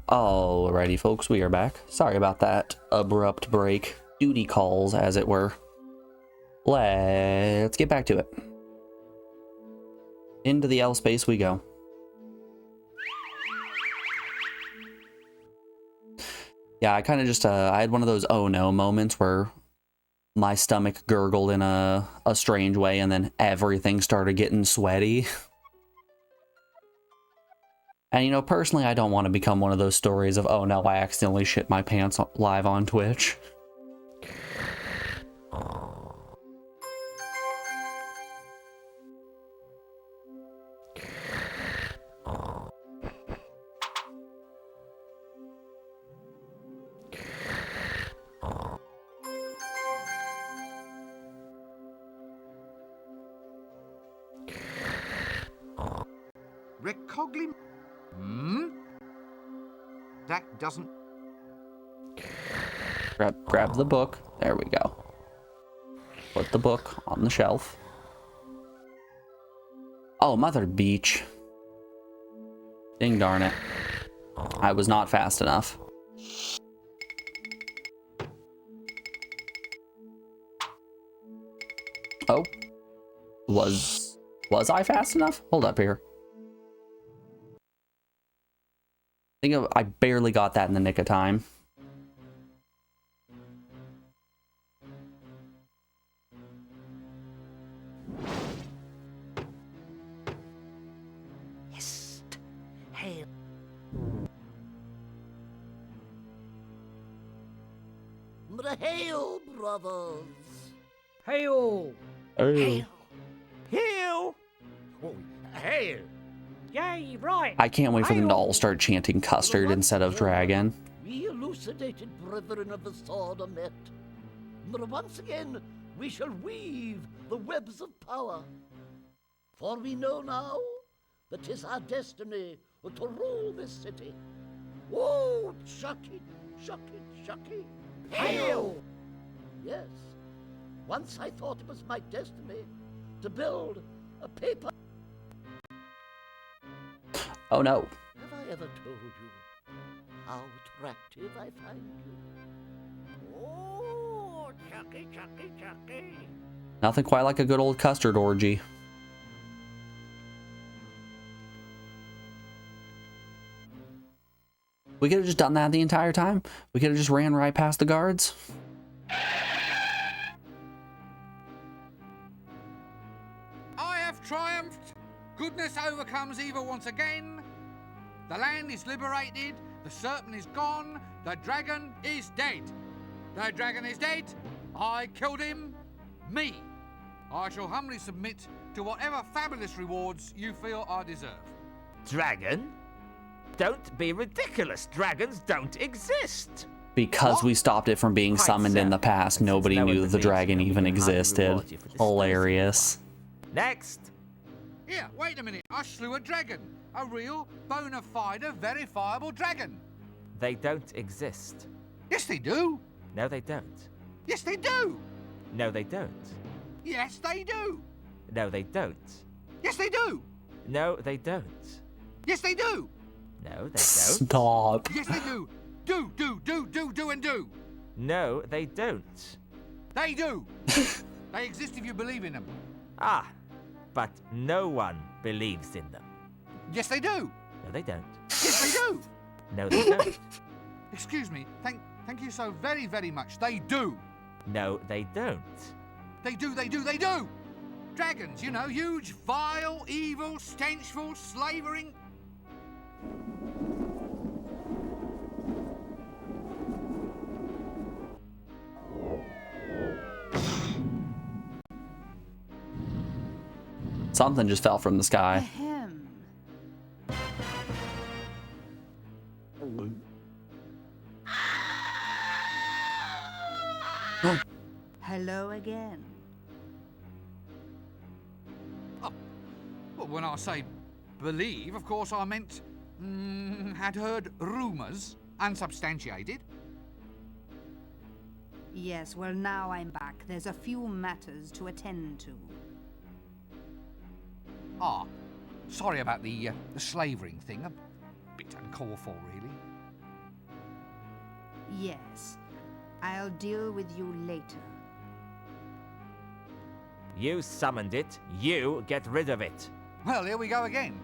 Alrighty, folks, we are back. Sorry about that abrupt break. Duty calls, as it were. Let's get back to it. Into the L space we go. Yeah, I kind of just, I had one of those oh no moments where my stomach gurgled in a strange way and then everything started getting sweaty. And, you know, personally, I don't want to become one of those stories of, oh no, I accidentally shit my pants live on Twitch. Recogli... That doesn't... Grab the book. There we go. Put the book on the shelf. Oh, Mother Beach. Ding darn it. I was not fast enough. Oh. Was I fast enough? Hold up here. I barely got that in the nick of time. Hist. Hail. Hail, brothers. Hail. Oh. Hail! Oh, hail. Yay, right. I can't wait for them to all start chanting custard instead of dragon. We elucidated brethren of the sword are met. Once again, we shall weave the webs of power. For we know now that 'tis our destiny to rule this city. Oh, Chucky, Chucky, Chucky. Hail. Yes. Once I thought it was my destiny to build a paper. Oh no. Have I ever told you how attractive I find you? Oh, Chucky, Chucky, Chucky. Nothing quite like a good old custard orgy. We could have just done that the entire time. We could have just ran right past the guards. I have triumphed. Goodness overcomes evil once again. The land is liberated. The serpent is gone. The dragon is dead. The dragon is dead. I killed him. Me. I shall humbly submit to whatever fabulous rewards you feel I deserve. Dragon? Don't be ridiculous. Dragons don't exist. Because we stopped it from being Quite summoned in so. the past, And nobody since no one knew the believes dragon me, even I will existed. reward you for disposing Hilarious. Next. Here, wait a minute. I slew a dragon. A real, bona fide, verifiable dragon. They don't exist. Yes, they do. No, they don't. Yes, they do. No, they don't. Yes, they do. No, they don't. Yes, they do. No, they don't. Yes, they do. No, they don't. Stop. Yes, they do. Do, and do. No, they don't. They do. They exist if you believe in them. Ah, but no one believes in them. Yes, they do. No, they don't. Yes, they do. No, they don't. Excuse me. Thank you so very, very much. They do. No, they don't. They do. Dragons, you know, huge, vile, evil, stenchful, slavering. Something just fell from the sky. Ahem. Hello again. Oh, well, when I say believe, of course I meant had heard rumours, unsubstantiated. Yes, well, now I'm back. There's a few matters to attend to. Ah, sorry about the slavering thing. A bit uncalled for, really. Yes. I'll deal with you later. You summoned it. You get rid of it. Well, here we go again.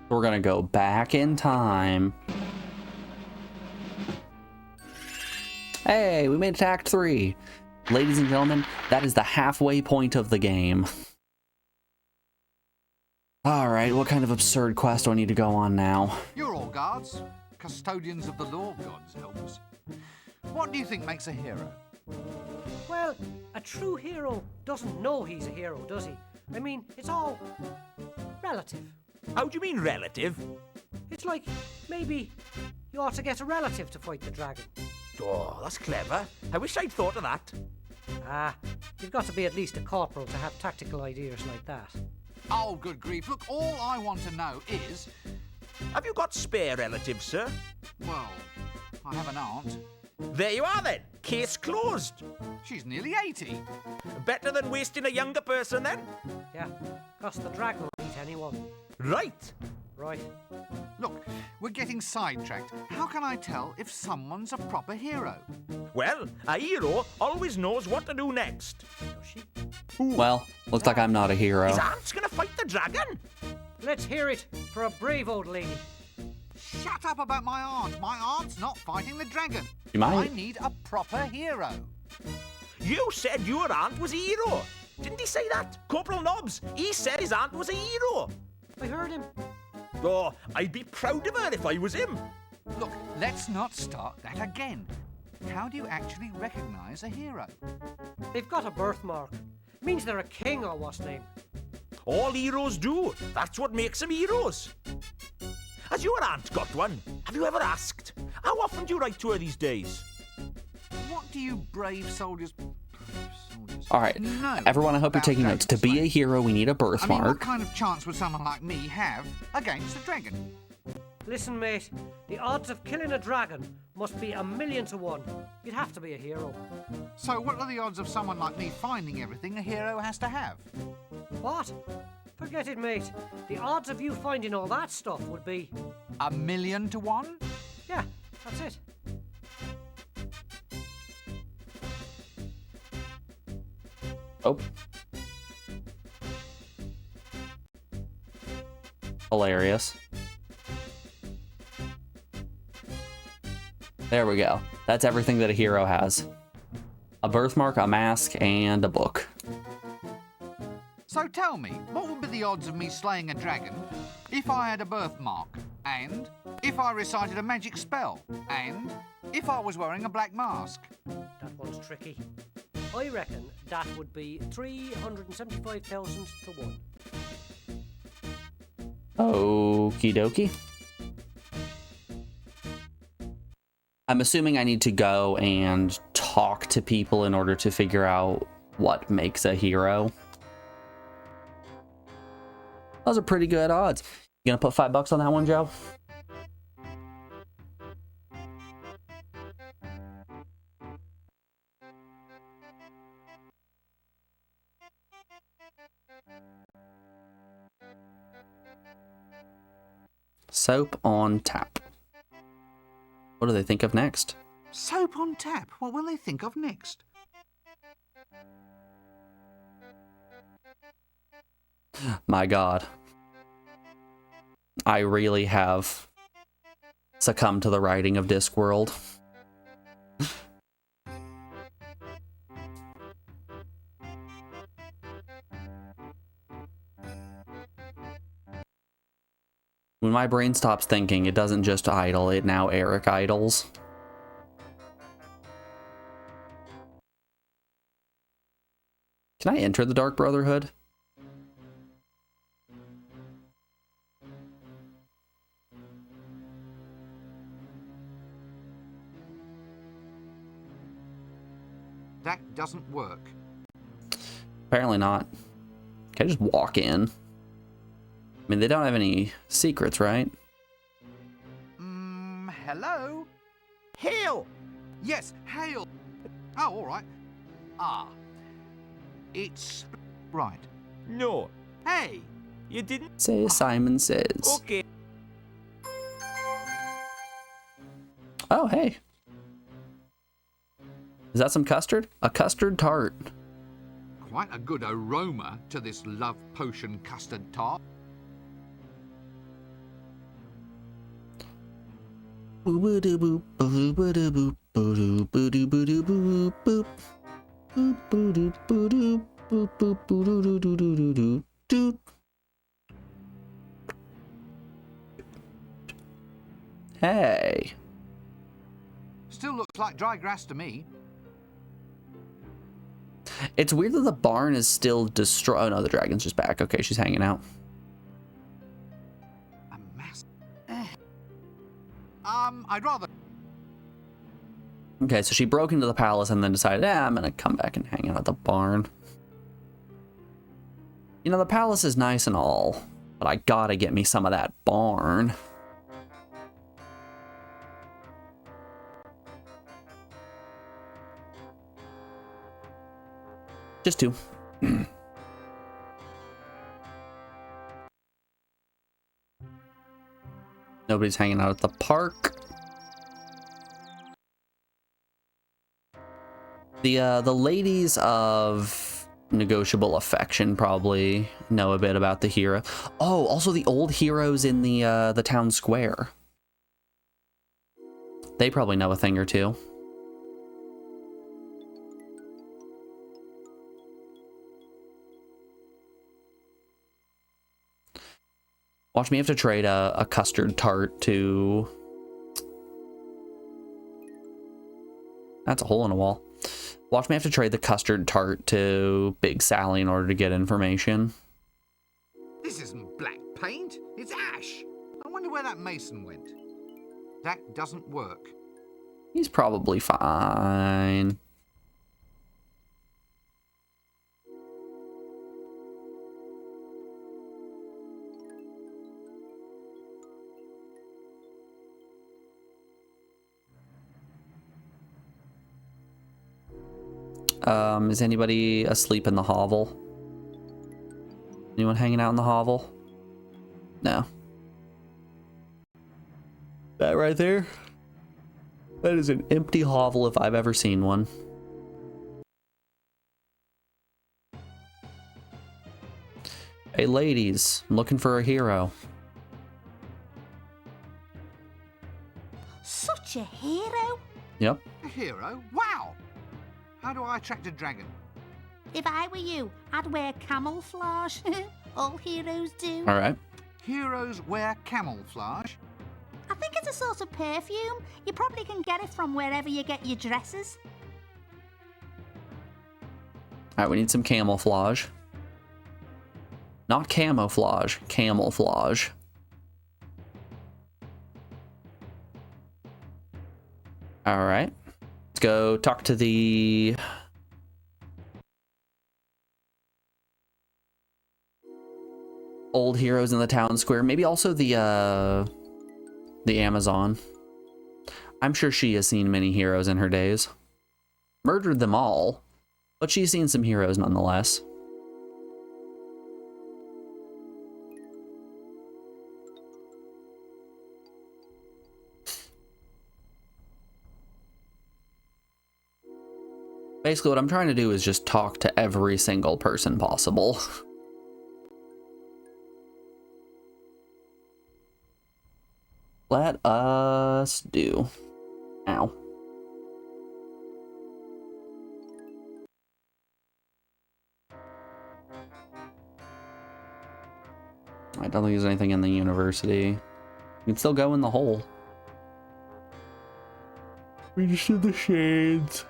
We're gonna go back in time. Hey, we made it to Act 3. Ladies and gentlemen, that is the halfway point of the game. Alright, what kind of absurd quest do I need to go on now? You're all guards, custodians of the law, God's helps. What do you think makes a hero? Well, a true hero doesn't know he's a hero, does he? I mean, it's all relative. How do you mean relative? It's like maybe you ought to get a relative to fight the dragon. Oh, that's clever. I wish I'd thought of that. Ah, you've got to be at least a corporal to have tactical ideas like that. Oh, good grief. Look, all I want to know is... Have you got spare relatives, sir? Well, I have an aunt. There you are then. Case closed. She's nearly 80. Better than wasting a younger person then? Yeah, 'cause the dragon will eat anyone. Right. Right. Look, we're getting sidetracked. How can I tell if someone's a proper hero? Well, a hero always knows what to do next. Does she? Well, looks like I'm not a hero. His aunt's gonna fight the dragon? Let's hear it for a brave old lady. Shut up about my aunt. My aunt's not fighting the dragon. You might. I need a proper hero. You said your aunt was a hero. Didn't he say that? Corporal Nobbs, he said his aunt was a hero. I heard him. Oh, I'd be proud of her if I was him. Look, let's not start that again. How do you actually recognise a hero? They've got a birthmark. Means they're a king or what's name. All heroes do. That's what makes them heroes. Has your aunt got one? Have you ever asked? How often do you write to her these days? What do you brave soldiers... Alright, know everyone, I hope you're about taking notes. To be a dragons, hero, we need a mate? I mean, what birthmark. kind of chance would someone like me have against a dragon? Listen, mate, the odds of killing a dragon must be 1,000,000 to 1. You'd have to be a hero. So what are the odds of someone like me finding everything a hero has to have? What? Forget it, mate. The odds of you finding all that stuff would be... 1,000,000 to 1? Yeah, that's it. Oh. Hilarious. There we go. That's everything that a hero has. A birthmark, a mask, and a book. So tell me, what would be the odds of me slaying a dragon if I had a birthmark, and if I recited a magic spell, and if I was wearing a black mask? That one's tricky. I reckon that would be 375,000 to 1. Okie dokie. I'm assuming I need to go and talk to people in order to figure out what makes a hero. Those are pretty good odds. You gonna put $5 on that one, Joe? Soap on tap. What do they think of next? Soap on tap. What will they think of next? My God. I really have succumbed to the writing of Discworld. When my brain stops thinking, it doesn't just idle, it now Eric idles. Can I enter the Dark Brotherhood? That doesn't work. Apparently not. Can I just walk in? I mean, they don't have any secrets, right? Hello? Hail! Yes, hail. Oh, all right. Ah. It's... right. No, Hey! you didn't. Say as Simon says. Okay. Oh, hey. Is that some custard? A custard tart. Quite a good aroma to this love potion custard tart. Boo-boo-doo-boop, boo-boo-doo-boop, boo-doo-boo-doo-boo-doo-boop, boop. Boop-boo-doo-boo-doo, boop-boop-boo-doo-doo-doo-doo-doo. Hey. Still looks like dry grass to me. It's weird that the barn is still destroyed. Oh no, the dragon's just back. Okay, she's hanging out. A mass. I'd rather. Okay, so she broke into the palace and then decided, I'm gonna come back and hang out at the barn. You know, the palace is nice and all, but I gotta get me some of that barn. Just two. Nobody's hanging out at the park. The ladies of negotiable affection probably know a bit about the hero. Oh, also the old heroes in the town square. They probably know a thing or two. Watch me have to trade a custard tart to... That's a hole in a wall. Watch me have to trade the custard tart to Big Sally in order to get information. This isn't black paint, it's ash. I wonder where that mason went. That doesn't work. He's probably fine. Is anybody asleep in the hovel? Anyone hanging out in the hovel? No. That right there? That is an empty hovel if I've ever seen one. Hey ladies, I'm looking for a hero. Such a hero. Yep. A hero? Wow! How do I attract a dragon? If I were you, I'd wear camouflage. All heroes do. All right. Heroes wear camouflage. I think it's a sort of perfume. You probably can get it from wherever you get your dresses. All right, we need some camouflage. Not camouflage, camouflage. All right. Let's go talk to the... old heroes in the town square. Maybe also the Amazon. I'm sure she has seen many heroes in her days. Murdered them all, but she's seen some heroes nonetheless. Basically, what I'm trying to do is just talk to every single person possible. Let us do. Ow. I don't think there's anything in the university. You can still go in the hole. We just did the shades.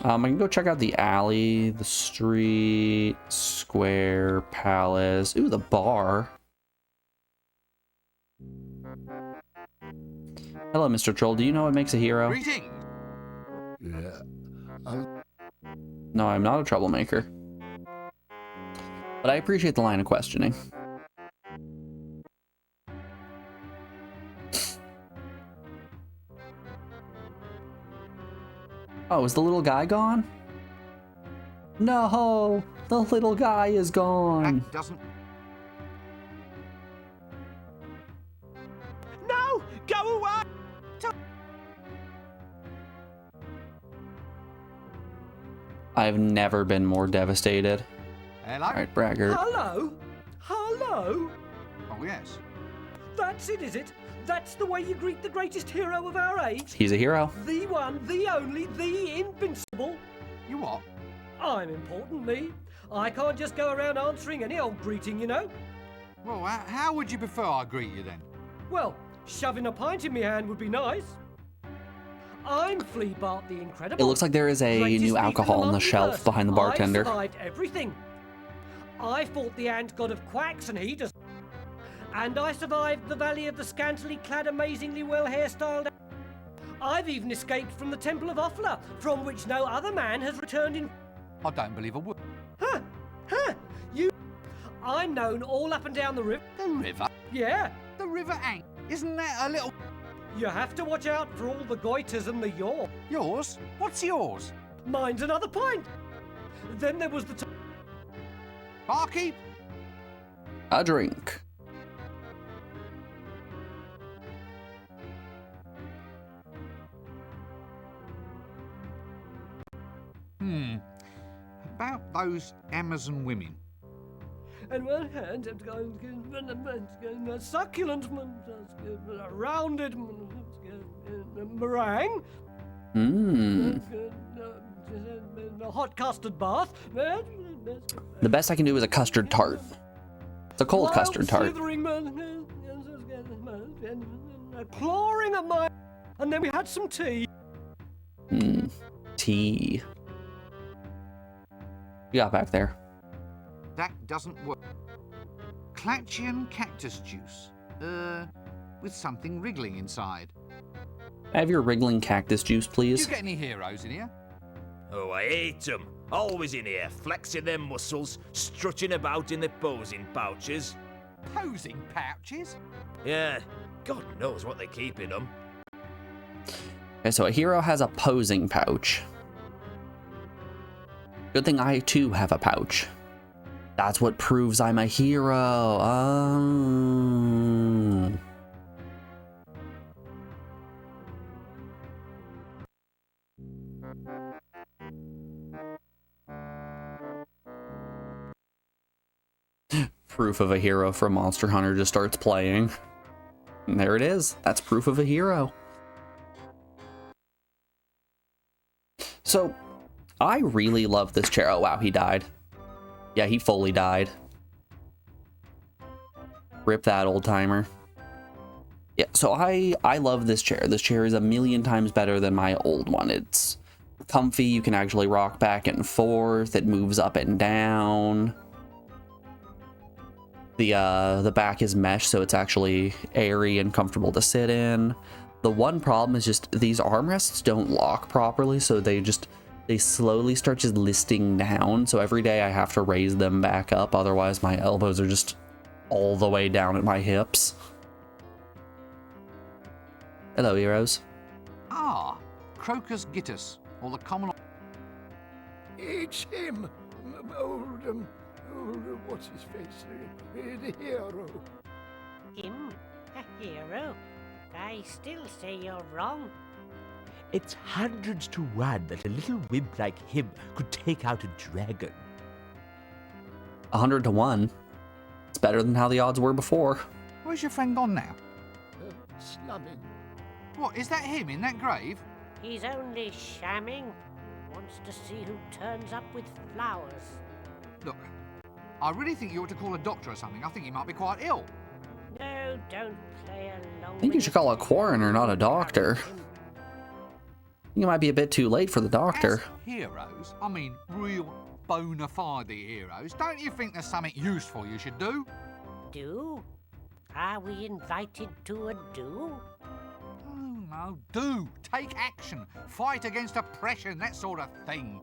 I can go check out the alley, the street, square, palace. Ooh, the bar. Hello, Mr. Troll. Do you know what makes a hero? Greetings! No, I'm not a troublemaker. But I appreciate the line of questioning. Oh, is the little guy gone? No, the little guy is gone. That doesn't... No! Go away! I've never been more devastated. Hello? All right, Braggart. Hello? Hello? Oh, yes. That's it, is it? That's the way you greet the greatest hero of our age? He's a hero. The one, the only, the invincible? You what? I'm important, me. I can't just go around answering any old greeting, you know. Well, how would you prefer I greet you then? Well, shoving a pint in my hand would be nice. I'm Flea Bart the Incredible. It looks like there is a Greatest new thief in alcohol on the multiverse. shelf behind the bartender. I've survived everything. I fought the ant god of quacks and he does. And I survived the valley of the scantily clad, amazingly well hairstyled. I've even escaped from the Temple of Offla, from which no other man has returned in. I don't believe a word. Huh? Huh? You. I'm known all up and down the river. The river? Yeah. The river ain't. Isn't that a little... You have to watch out for all the goiters and the yaw. Yours? What's yours? Mine's another pint. Then there was the. Barkeep? A drink. About those Amazon women. And one hand, succulent, rounded, meringue, Mmm. a hot custard bath. The best I can do is a custard tart. It's a cold wild custard tart. slithering, clawing at my. And then we had some tea. Tea. You got back there. That doesn't work. Clatchian cactus juice. With something wriggling inside. Have your wriggling cactus juice, Do please. you get any heroes in here? Oh, I hate 'em. Always in here, flexing their muscles, strutting about in their posing pouches. Posing pouches? Yeah, God knows what they keep in them. Okay, so a hero has a posing pouch. Good thing I too have a pouch. That's what proves I'm a hero. Oh. Proof of a hero from Monster Hunter just starts playing. And there it is. That's proof of a hero. So, I really love this chair. Oh, wow, he died. Yeah, he fully died. Rip that old timer. Yeah, so I love this chair. This chair is a million times better than my old one. It's comfy. You can actually rock back and forth. It moves up and down. The back is mesh, so it's actually airy and comfortable to sit in. The one problem is just these armrests don't lock properly, so they slowly start just listing down. So every day I have to raise them back up, otherwise my elbows are just all the way down at my hips. Hello, heroes. Ah, Crocus Gittus, or the common... It's him. What's his face? The hero. Him? A hero? I still say you're wrong. It's hundreds to one that a little wimp like him could take out a dragon. 100 to 1. It's better than how the odds were before. Where's your friend gone now? Slumming. What, is that him in that grave? He's only shamming. Wants to see who turns up with flowers. Look, I really think you ought to call a doctor or something. I think he might be quite ill. No, don't play along. I think you should call a coroner, not a doctor. I think it might be a bit too late for the doctor. As heroes, I mean real bona fide heroes, don't you think there's something useful you should do? Do? Are we invited to a do? Oh no, do. Take action. Fight against oppression, that sort of thing.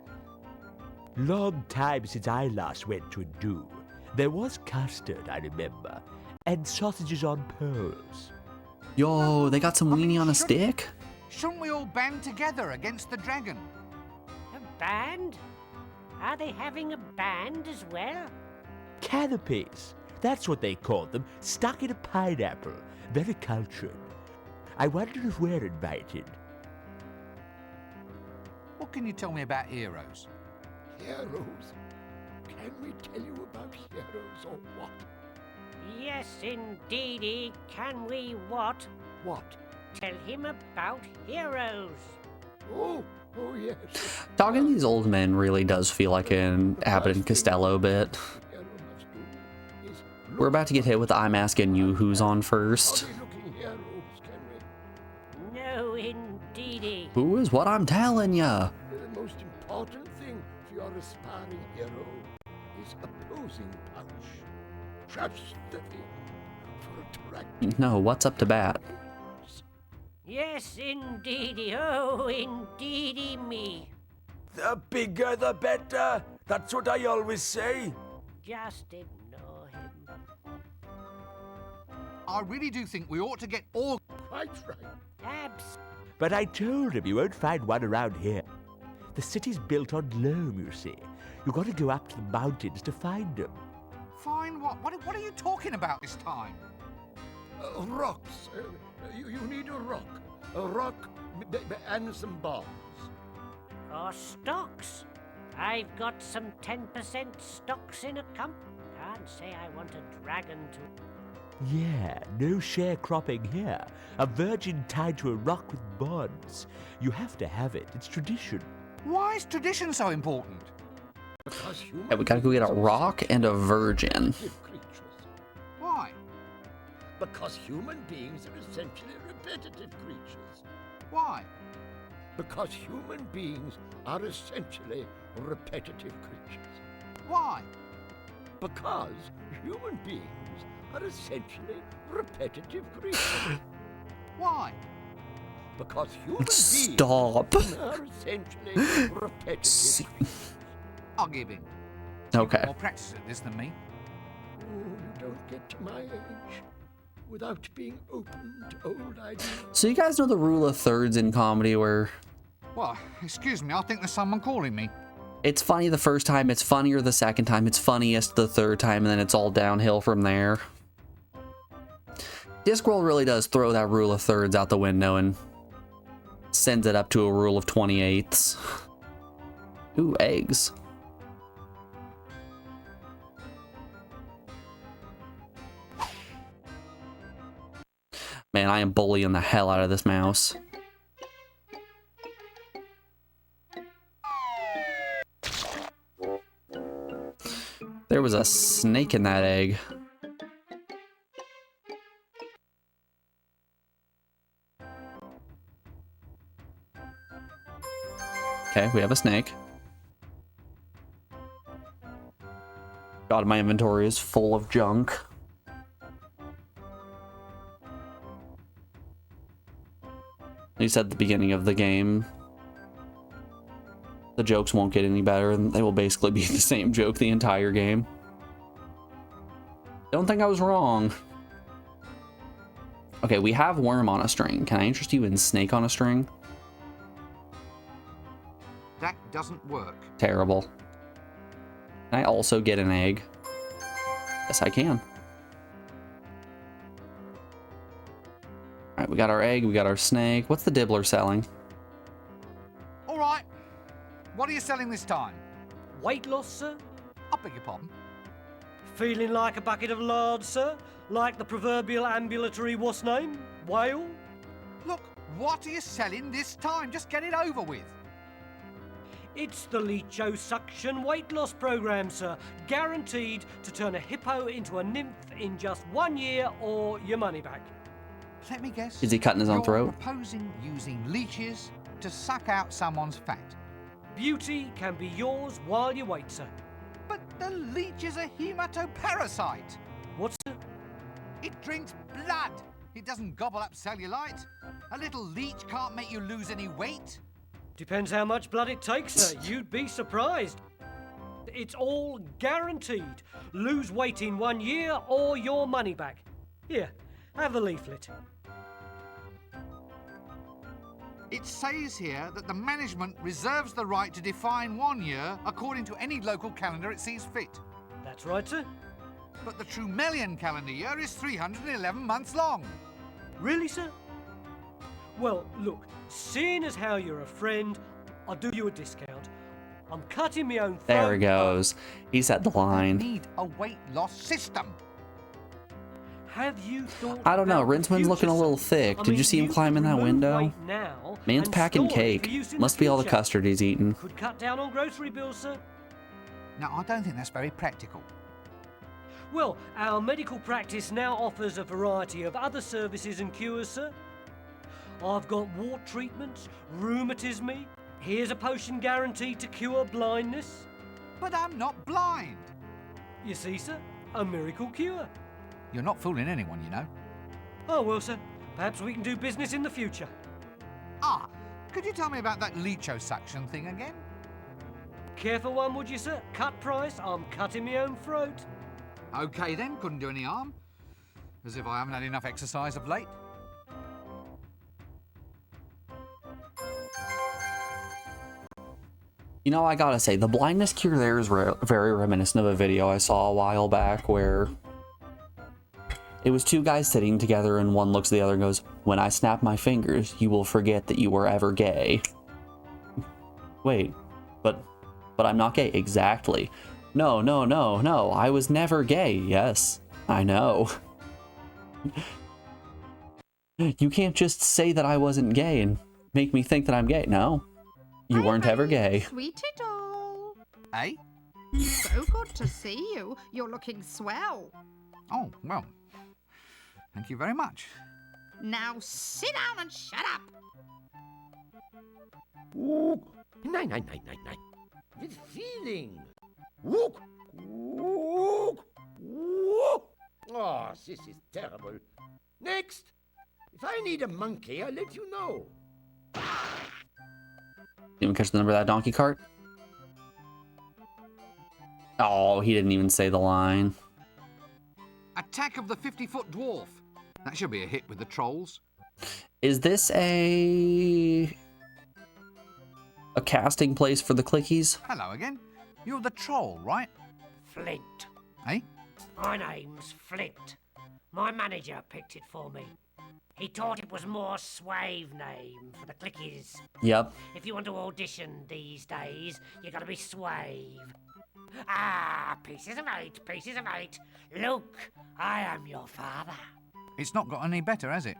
Long time since I last went to a do. There was custard, I remember, and sausages on poles. Yo, they got some weenie on a stick? Shouldn't we all band together against the dragon? A band? Are they having a band as well? Canopies. That's what they called them, stuck in a pineapple. Very cultured. I wonder if we're invited. What can you tell me about heroes? Heroes? Can we tell you about heroes or what? Yes, indeedy. Can we what? What? Tell him about heroes. Oh yes. Talking to these old men really does feel like an Abbott and Costello bit. Hero must do is We're about to get hit with I'm asking you who's on first. looking heroes, can we? No, indeedy. Who is what I'm telling ya? The most important thing for your aspiring hero is opposing punch. Just the thing for attracting. No, what's up to bat? Yes, indeedy. Oh, indeedy me. The bigger the better. That's what I always say. Just ignore him. I really do think we ought to get all. Quite right. Abs. But I told him you won't find one around here. The city's built on loam, you see. You gotta go up to the mountains to find them. Fine, what? What are you talking about this time? Rocks. You need a rock. A rock and some bombs. Or stocks. I've got some 10% stocks in a company. Can't say I want a dragon to. Yeah, no sharecropping here. A virgin tied to a rock with bonds. You have to have it. It's tradition. Why is tradition so important? Because humans Yeah, we gotta go get a rock and a virgin. creatures. Why? Because human beings are essentially repetitive creatures. Why? Because human beings are essentially repetitive creatures. Why? Because human beings are essentially repetitive creatures. Why? Because human Stop. beings are essentially repetitive creatures. I'll give in. Okay. More practice at this than me. Oh, you don't get to my age without being open to old ideas. So you guys know the rule of thirds in comedy where Well, excuse me, I think there's someone calling me. it's funny the first time, it's funnier the second time, it's funniest the third time, and then it's all downhill from there. Discworld really does throw that rule of thirds out the window and sends it up to a rule of 28ths. Ooh, eggs. Man, I am bullying the hell out of this mouse. There was a snake in that egg. Okay, we have a snake. God, my inventory is full of junk. You said at the beginning of the game, the jokes won't get any better, and they will basically be the same joke the entire game. Don't think I was wrong. Okay, we have worm on a string. Can I interest you in snake on a string? That doesn't work. Terrible. Can I also get an egg? Yes, I can. Alright, we got our egg, we got our snake. What's the dibbler selling? All right. What are you selling this time? Weight loss, sir? I beg your pardon. Feeling like a bucket of lard, sir? Like the proverbial ambulatory what's name? Whale? Look, what are you selling this time? Just get it over with. It's the Leecho-suction weight loss program, sir. Guaranteed to turn a hippo into a nymph in just 1 year or your money back. Let me guess. Is he cutting his own You're throat? proposing using leeches to suck out someone's fat. Beauty can be yours while you wait, sir. But the leech is a hematoparasite. What's sir? It drinks blood. It doesn't gobble up cellulite. A little leech can't make you lose any weight. Depends how much blood it takes, sir. You'd be surprised. It's all guaranteed. Lose weight in 1 year or your money back. Here, have the leaflet. It says here that the management reserves the right to define 1 year according to any local calendar it sees fit. That's right, sir. But the Trumelian calendar year is 311 months long. Really, sir? Well, look, seeing as how you're a friend, I'll do you a discount. I'm cutting my own throat. There he goes. He said the They line. need a weight loss system. Have you thought I don't know. about the Rinsman's looking a future, little sir? thick. I Did you mean, see him could climbing that remove window? weight now Man's and packing store it for cake. use in Must the be all the future. custard he's eating. Could cut down on grocery bills, sir. Now, I don't think that's very practical. Well, our medical practice now offers a variety of other services and cures, sir. I've got wart treatments, rheumatism. Here's a potion guaranteed to cure blindness. But I'm not blind. You see, sir, a miracle cure. You're not fooling anyone, you know. Oh, well, sir, perhaps we can do business in the future. Ah, could you tell me about that liposuction thing again? Careful one, would you, sir? Cut price, I'm cutting my own throat. Okay then, couldn't do any harm. As if I haven't had enough exercise of late. You know, I gotta say, the blindness cure there is very reminiscent of a video I saw a while back where it was two guys sitting together and one looks at the other and goes, "When I snap my fingers, you will forget that you were ever gay." Wait, but I'm not gay. Exactly. No, I was never gay. Yes, I know. You can't just say that I wasn't gay and make me think that I'm gay. No, you weren't ever gay. Sweetie doll. Eh? So good to see you. You're looking swell. Oh, well. Thank you very much. Now sit down and shut up. Nein. With feeling. Wook! Wook! Wook! Oh, this is terrible. Next! If I need a monkey, I'll let you know. Even catch the number of that donkey cart? Oh, he didn't even say the line. Attack of the 50-foot dwarf. That should be a hit with the trolls. Is this a casting place for the clickies? Hello again. You're the troll, right? Flint. Eh? My name's Flint. My manager picked it for me. He thought it was more suave name for the clickies. Yep. If you want to audition these days, you gotta be suave. Ah, pieces of eight. Luke, I am your father. It's not got any better, has it?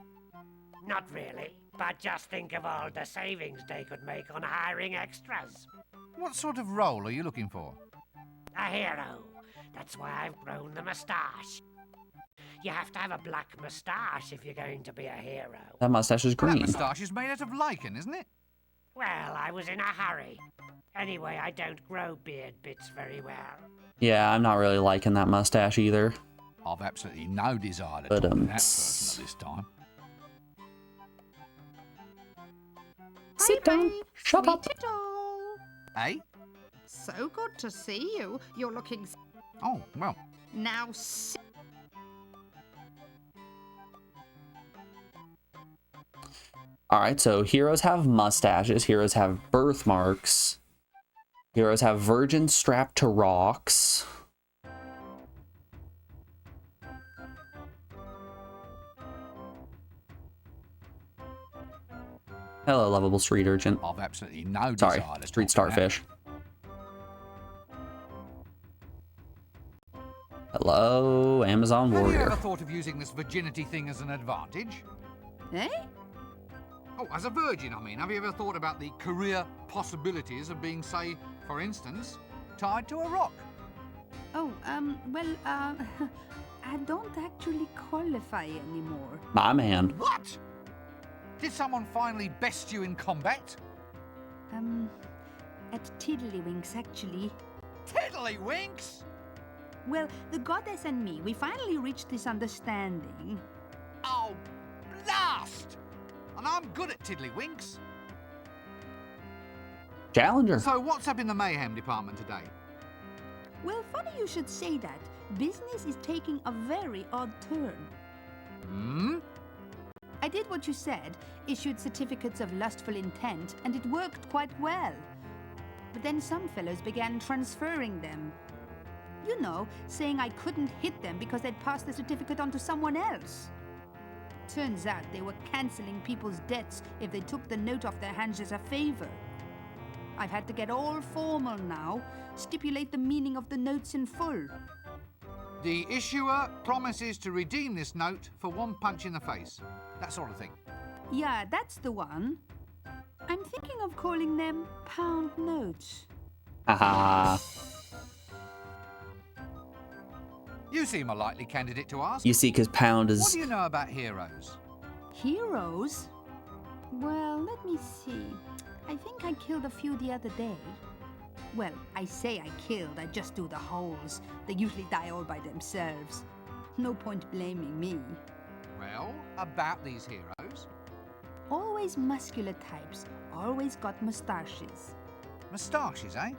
Not really, but just think of all the savings they could make on hiring extras. What sort of role are you looking for? A hero. That's why I've grown the moustache. You have to have a black moustache if you're going to be a hero. That mustache is That green. moustache is made out of lichen, isn't it? Well, I was in a hurry. Anyway, I don't grow beard bits very well. Yeah, I'm not really liking that mustache either. I've absolutely no desire to But, talk to that person at this time. Sit down. Shut up. Sweetie doll. Eh? So good to see you. You're looking... Oh, well. Now sit... Alright, so heroes have mustaches, heroes have birthmarks, heroes have virgins strapped to rocks. Hello, lovable street urchin. I've absolutely no Sorry, desire to street talk to that. starfish. Hello, Amazon Have you warrior. ever thought of using this virginity thing as an advantage? Eh? Oh, as a virgin, I mean. Have you ever thought about the career possibilities of being, say, for instance, tied to a rock? Oh, I don't actually qualify anymore. My man. What? Did someone finally best you in combat? At Tiddlywinks, actually. Tiddlywinks? Well, the goddess and me, we finally reached this understanding. Oh, blast! And I'm good at tiddlywinks. Challenger. So what's up in the mayhem department today? Well, funny you should say that. Business is taking a very odd turn. Hmm? I did what you said, issued certificates of lustful intent, and it worked quite well. But then some fellows began transferring them. You know, saying I couldn't hit them because they'd passed the certificate on to someone else. Turns out they were cancelling people's debts if they took the note off their hands as a favor. I've had to get all formal now. Stipulate the meaning of the notes in full. The issuer promises to redeem this note for 1 punch in the face. That sort of thing. Yeah, that's the one. I'm thinking of calling them pound notes. Haha. You seem a likely candidate to ask. You see, because pound What is... do you know about heroes? Heroes? Well, let me see. I think I killed a few the other day. Well, I say I killed, I just do the holes. They usually die all by themselves. No point blaming me. Well, about these heroes. Always muscular types, always got moustaches. Moustaches, eh?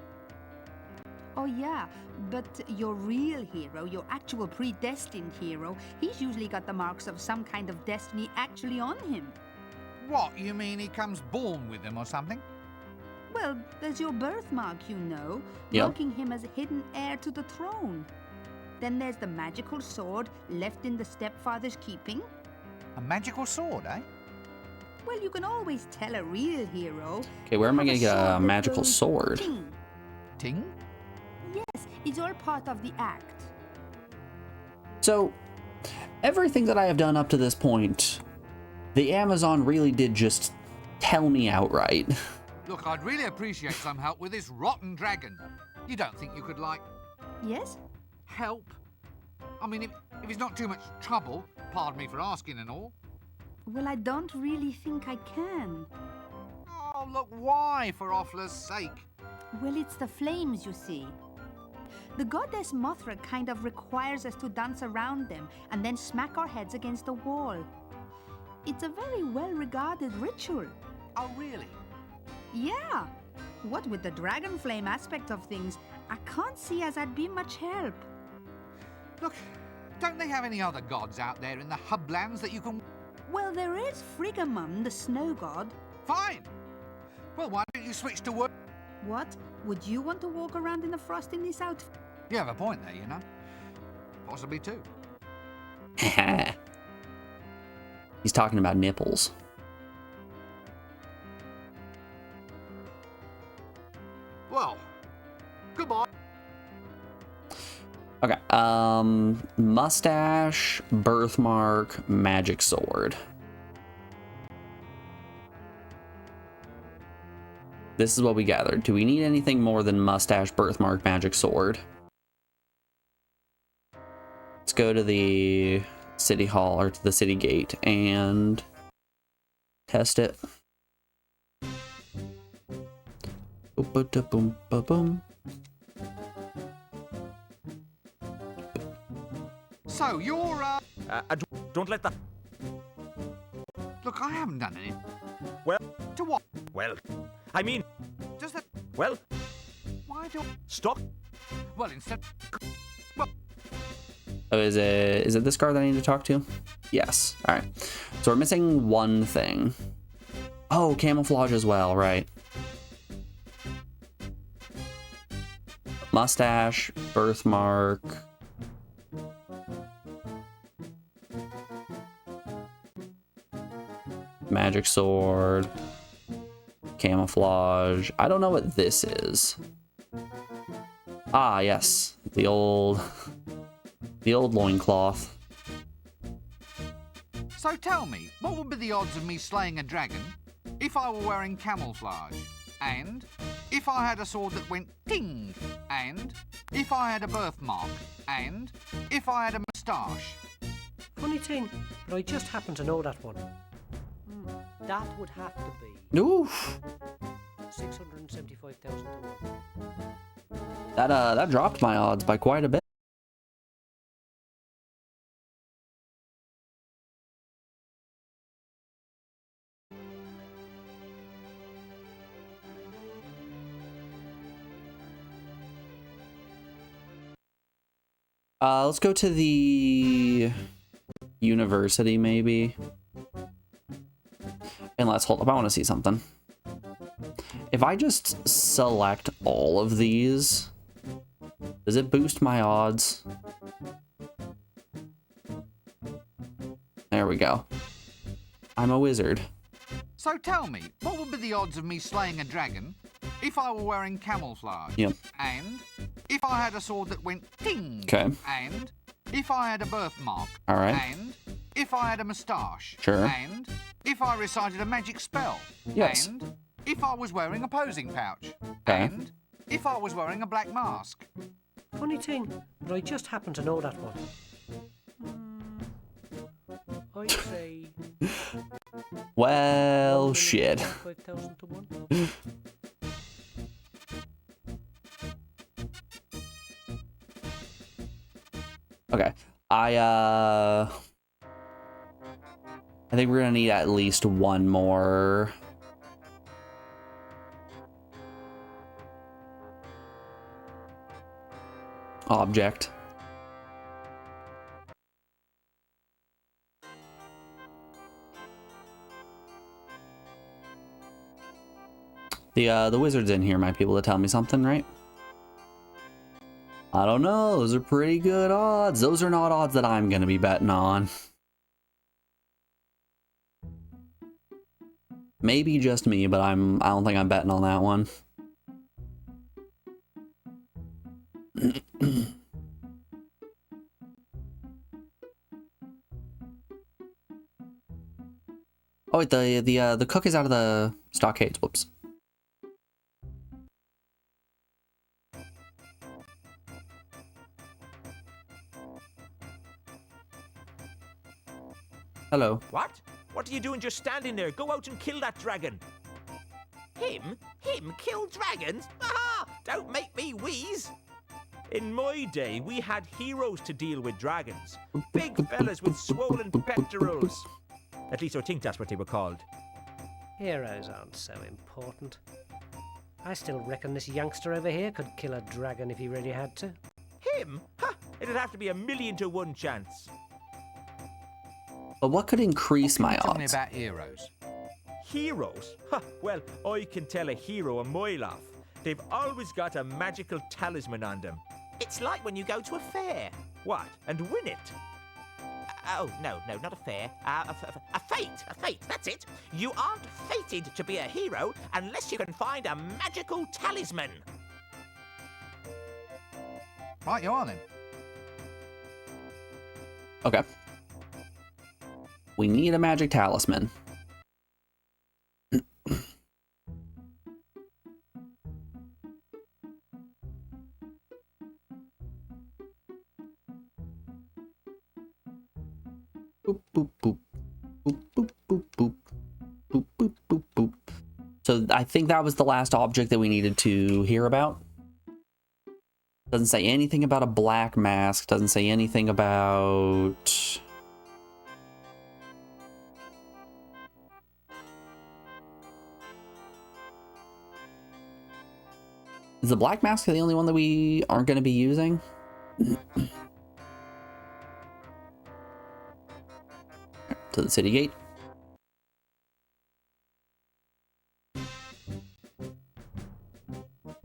Oh yeah, but your real hero, your actual predestined hero, he's usually got the marks of some kind of destiny actually on him. What, you mean he comes born with them or something? Well, there's your birthmark, you know, Yep. marking him as a hidden heir to the throne. Then there's the magical sword left in the stepfather's keeping. A magical sword, eh? Well, you can always tell a real hero. Okay, where am I Have going to get sword a that magical goes sword? ting. Ting? Yes, it's all part of the act. So, everything that I have done up to this point, the Amazon really did just tell me outright. Look, I'd really appreciate some help with this rotten dragon. You don't think you could, like, Yes? help? I mean, if it's not too much trouble, pardon me for asking and all. Well, I don't really think I can. Oh, look, why, for Offler's sake? Well, it's the flames, you see. The goddess Mothra kind of requires us to dance around them and then smack our heads against the wall. It's a very well-regarded ritual. Oh, really? Yeah. What with the dragon flame aspect of things, I can't see as I'd be much help. Look, don't they have any other gods out there in the hublands that you can... Well, there is Friggamon, the snow god. Fine. Well, why don't you switch to work? What? Would you want to walk around in the frost in this outfit? You have a point there, you know. Possibly two. He's talking about nipples. Well, goodbye. Okay, mustache, birthmark, magic sword. This is what we gathered. Do we need anything more than mustache, birthmark, magic sword? Let's go to the city hall, or to the city gate, and test it. Boom, boom, boom. So, you're, Don't let that. Look, I haven't done anything. Well, To what? well, I mean, Just that... well, Why do... stop. Well, instead... Oh, is it this guard that I need to talk to? Yes. All right. So we're missing one thing. Oh, camouflage as well, right? Mustache, birthmark. Magic sword. Camouflage. I don't know what this is. Ah, yes. The old loincloth. So tell me, what would be the odds of me slaying a dragon if I were wearing camouflage? And if I had a sword that went ting? And if I had a birthmark? And if I had a moustache? Funny thing, but I just happen to know that one. That would have to be Oof. 675,000 to 1. That dropped my odds by quite a bit. Let's go to the university, maybe. And let's hold up. I want to see something. If I just select all of these, does it boost my odds? There we go. I'm a wizard. So tell me, what would be the odds of me slaying a dragon if I were wearing camouflage. Yep. And if I had a sword that went ting. Okay. And if I had a birthmark. All right. And if I had a moustache. Sure. And if I recited a magic spell. Yes. And if I was wearing a posing pouch. Okay. And if I was wearing a black mask. Funny thing, but I just happen to know that one. I'd say Well, shit. 5,000 to 1. Okay. I think we're gonna need at least one more. Object. The wizards in here might be able to tell me something, right? I don't know. Those are pretty good odds. Those are not odds that I'm gonna be betting on. Maybe just me, but I don't think I'm betting on that one. Oh wait, the cook is out of the stockades. Whoops. Hello. What? What are you doing just standing there? Go out and kill that dragon. Him? Him kill dragons? Aha! Don't make me wheeze. In my day, we had heroes to deal with dragons. Big fellas with swollen pectorals. At least I think that's what they were called. Heroes aren't so important. I still reckon this youngster over here could kill a dragon if he really had to. Him? Ha! It'd have to be 1,000,000 to 1 chance. But what could increase my Tell me odds? about heroes. Heroes? Ha! Well, I can tell a hero a mile off. They've always got a magical talisman on them. It's like when you go to a fair. What? And win it? Oh, no, not a fair. A fate, that's it. You aren't fated to be a hero unless you can find a magical talisman. Right, you are then. Okay. We need a magic talisman. Boop, boop, boop. Boop, boop, boop, boop. Boop, boop, boop, boop. So I think that was the last object that we needed to hear about. Doesn't say anything about a black mask. Doesn't say anything about... Is the black mask the only one that we aren't going to be using? To the city gate.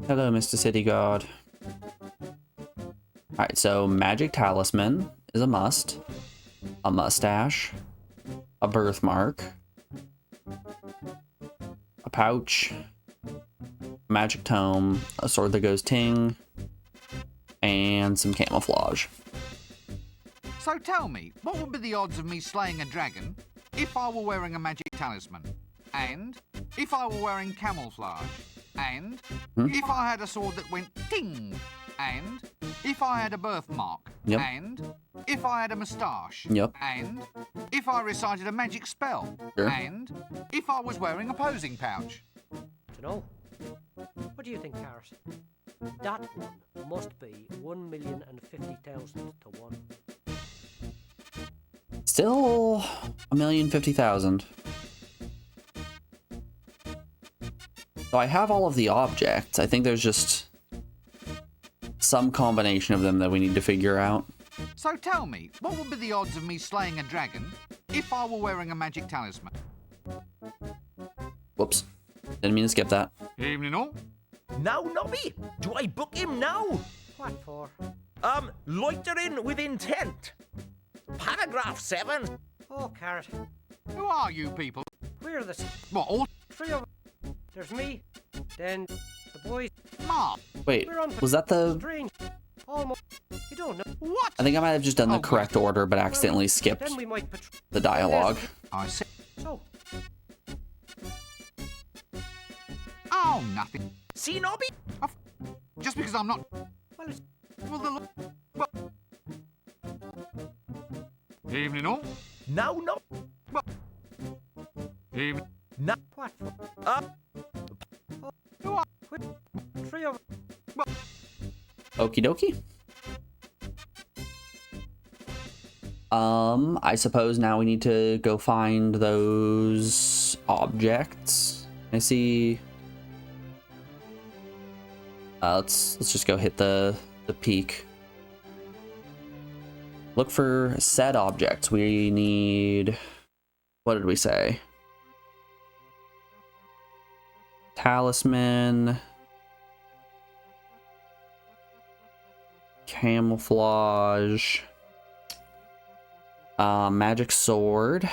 Hello, Mr. City Guard. Alright, so magic talisman is a must. A mustache. A birthmark. A pouch. A magic tome. A sword that goes ting. And some camouflage. So tell me, what would be the odds of me slaying a dragon if I were wearing a magic talisman? And if I were wearing camouflage? And if I had a sword that went ting? And if I had a birthmark? Yep. And if I had a moustache? Yep. And if I recited a magic spell? Sure. And if I was wearing a posing pouch? Dunno. What do you think, Carrot? That one must be 1,050,000 to 1. Still 1,050,000. So I have all of the objects. I think there's just some combination of them that we need to figure out. So tell me, what would be the odds of me slaying a dragon if I were wearing a magic talisman? Whoops. Didn't mean to skip that. Evening all. Now, Nobby, do I book him now? What for? Loitering with intent. Paragraph 7. Oh, Carrot. Who are you people? We're the What, all? 3 of us. There's me, then boys. Mark, Wait, We're on was that the... strange. Almost. You don't know. what? I think I might have just done the Oh, correct order, but accidentally skipped Then we might patrol. the dialogue. I said, So, oh, nothing. See, Nobby? Just because I'm not. well, it's Well, well, evening all. No, no. Evening. No. what? Who are? Three of Okie dokie. I suppose now we need to go find those objects. I see. Let's just go hit the peak. Look for said objects. We need, what did we say? Talisman, camouflage, magic sword,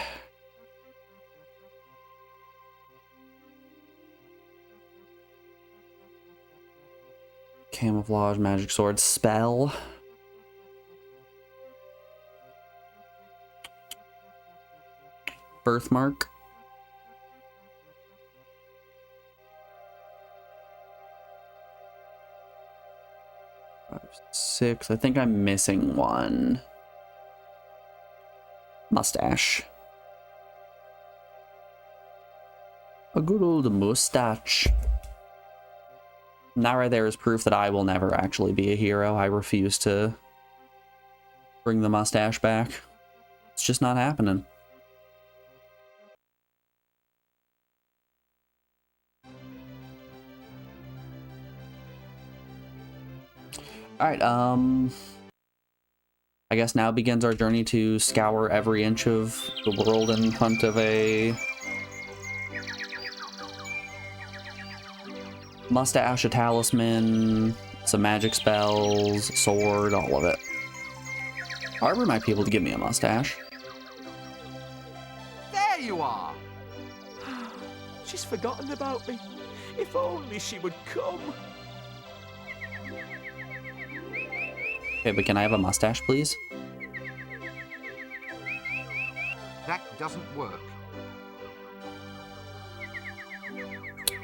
camouflage, magic sword, spell, birthmark, five, six. I think I'm missing one. Mustache. A good old mustache. That right there is proof that I will never actually be a hero. I refuse to bring the mustache back. It's just not happening. Alright, I guess now begins our journey to scour every inch of the world in hunt of a mustache, a talisman, some magic spells, sword, all of it. Arbor might be able to give me a mustache. There you are. She's forgotten about me. If only she would come. Okay, but can I have a mustache, please? That doesn't work.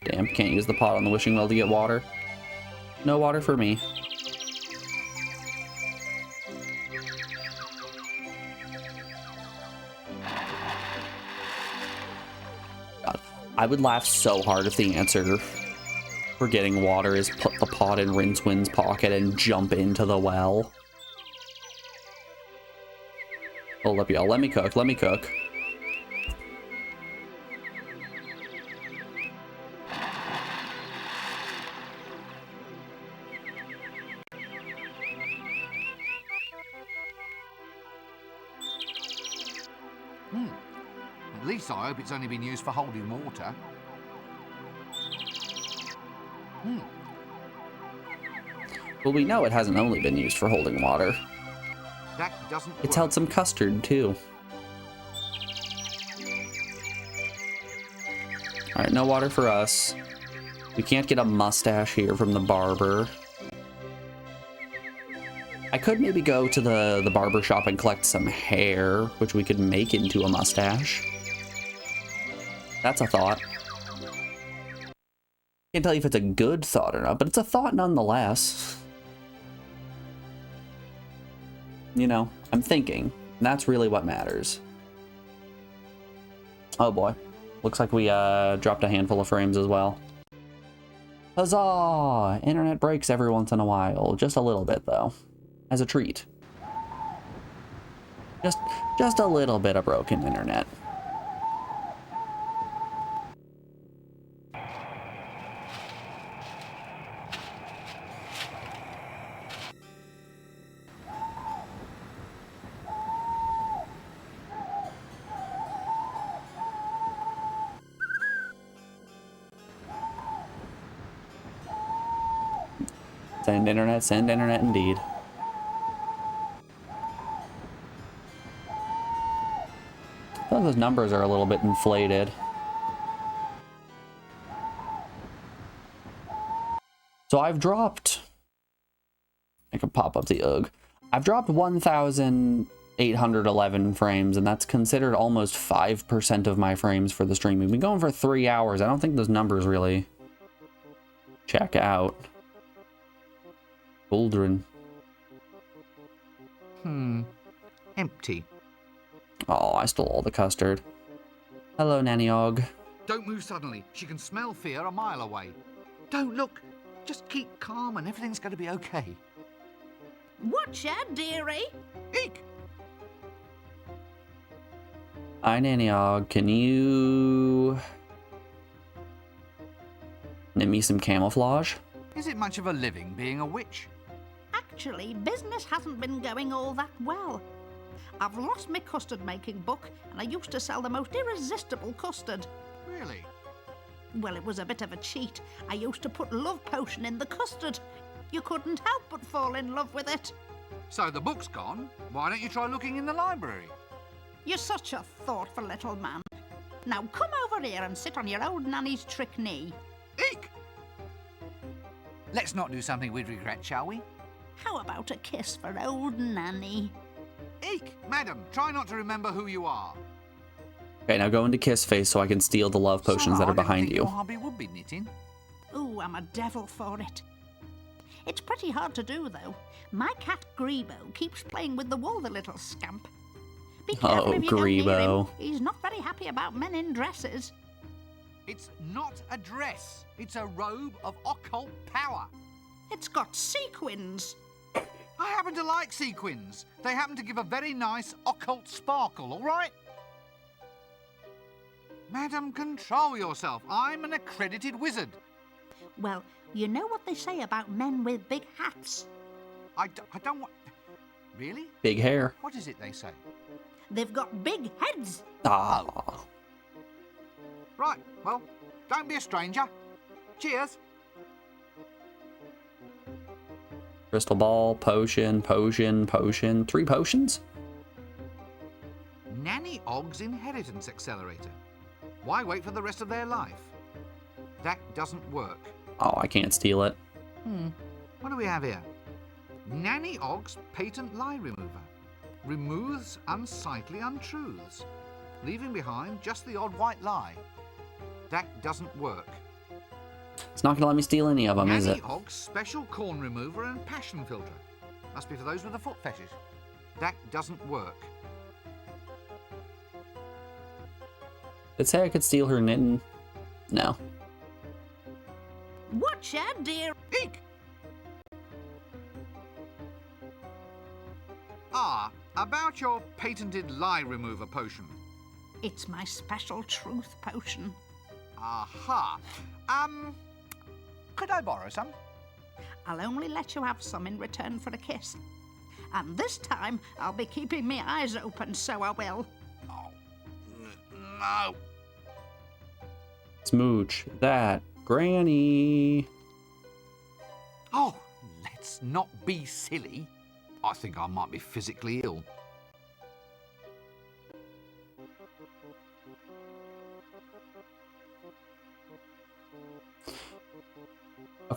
Damn, can't use the pot on the wishing well to get water. No water for me. God, I would laugh so hard if the answer for getting water is put the pot in Rincewind's pocket and jump into the well. Hold up, y'all. Let me cook. Let me cook. At least I hope it's only been used for holding water. Well, we know it hasn't only been used for holding water. That doesn't work. It's held some custard, too. Alright, no water for us. We can't get a mustache here from the barber. I could maybe go to the barber shop and collect some hair, which we could make into a mustache. That's a thought. Can't tell you if it's a good thought or not, but it's a thought nonetheless. You know, I'm thinking. And that's really what matters. Oh boy. Looks like we dropped a handful of frames as well. Huzzah! Internet breaks every once in a while. Just a little bit, though. As a treat. Just a little bit of broken internet. Send internet indeed. I feel like those numbers are a little bit inflated. So I've dropped... I can pop up the UG. I've dropped 1,811 frames, and that's considered almost 5% of my frames for the stream. We've been going for 3 hours. I don't think those numbers really check out. Cauldron. Empty. Oh, I stole all the custard. Hello, Nanny Og. Don't move suddenly. She can smell fear a mile away. Don't look. Just keep calm and everything's going to be okay. Watch out, dearie. Eek! Hi, Nanny Og. Can you... knit me some camouflage? Is it much of a living being a witch? Actually, business hasn't been going all that well. I've lost my custard making book, and I used to sell the most irresistible custard. Really? Well, it was a bit of a cheat. I used to put love potion in the custard. You couldn't help but fall in love with it. So the book's gone. Why don't you try looking in the library? You're such a thoughtful little man. Now come over here and sit on your old nanny's trick knee. Eek! Let's not do something we'd regret, shall we? How about a kiss for old nanny? Eek! Madam, try not to remember who you are. Okay, now go into Kiss Face so I can steal the love potions that are behind you. Your hobby would be knitting. Ooh, I'm a devil for it. It's pretty hard to do, though. My cat Grebo keeps playing with the wool, the little scamp. Be careful if you go near him. Grebo. He's not very happy about men in dresses. It's not a dress. It's a robe of occult power. It's got sequins. I happen to like sequins. They happen to give a very nice occult sparkle, all right? Madam, control yourself. I'm an accredited wizard. Well, you know what they say about men with big hats? I don't want... Really? Big hair. What is it they say? They've got big heads. Ah. Right, well, don't be a stranger. Cheers. Crystal ball, potion, potion, potion. 3 potions? Nanny Og's inheritance accelerator. Why wait for the rest of their life? That doesn't work. Oh, I can't steal it. What do we have here? Nanny Og's patent lie remover. Removes unsightly untruths, leaving behind just the odd white lie. That doesn't work. It's not gonna let me steal any of them, is it? Nanny Og's special corn remover and passion filter. Must be for those with a foot fetish. That doesn't work. Did it say I could steal her knitting? No. Watch out, dear. Eek! Ah, about your patented lie remover potion. It's my special truth potion. Aha. Could I borrow some? I'll only let you have some in return for a kiss. And this time, I'll be keeping my eyes open, so I will. Oh, no. Smooch that. Granny. Oh, let's not be silly. I think I might be physically ill.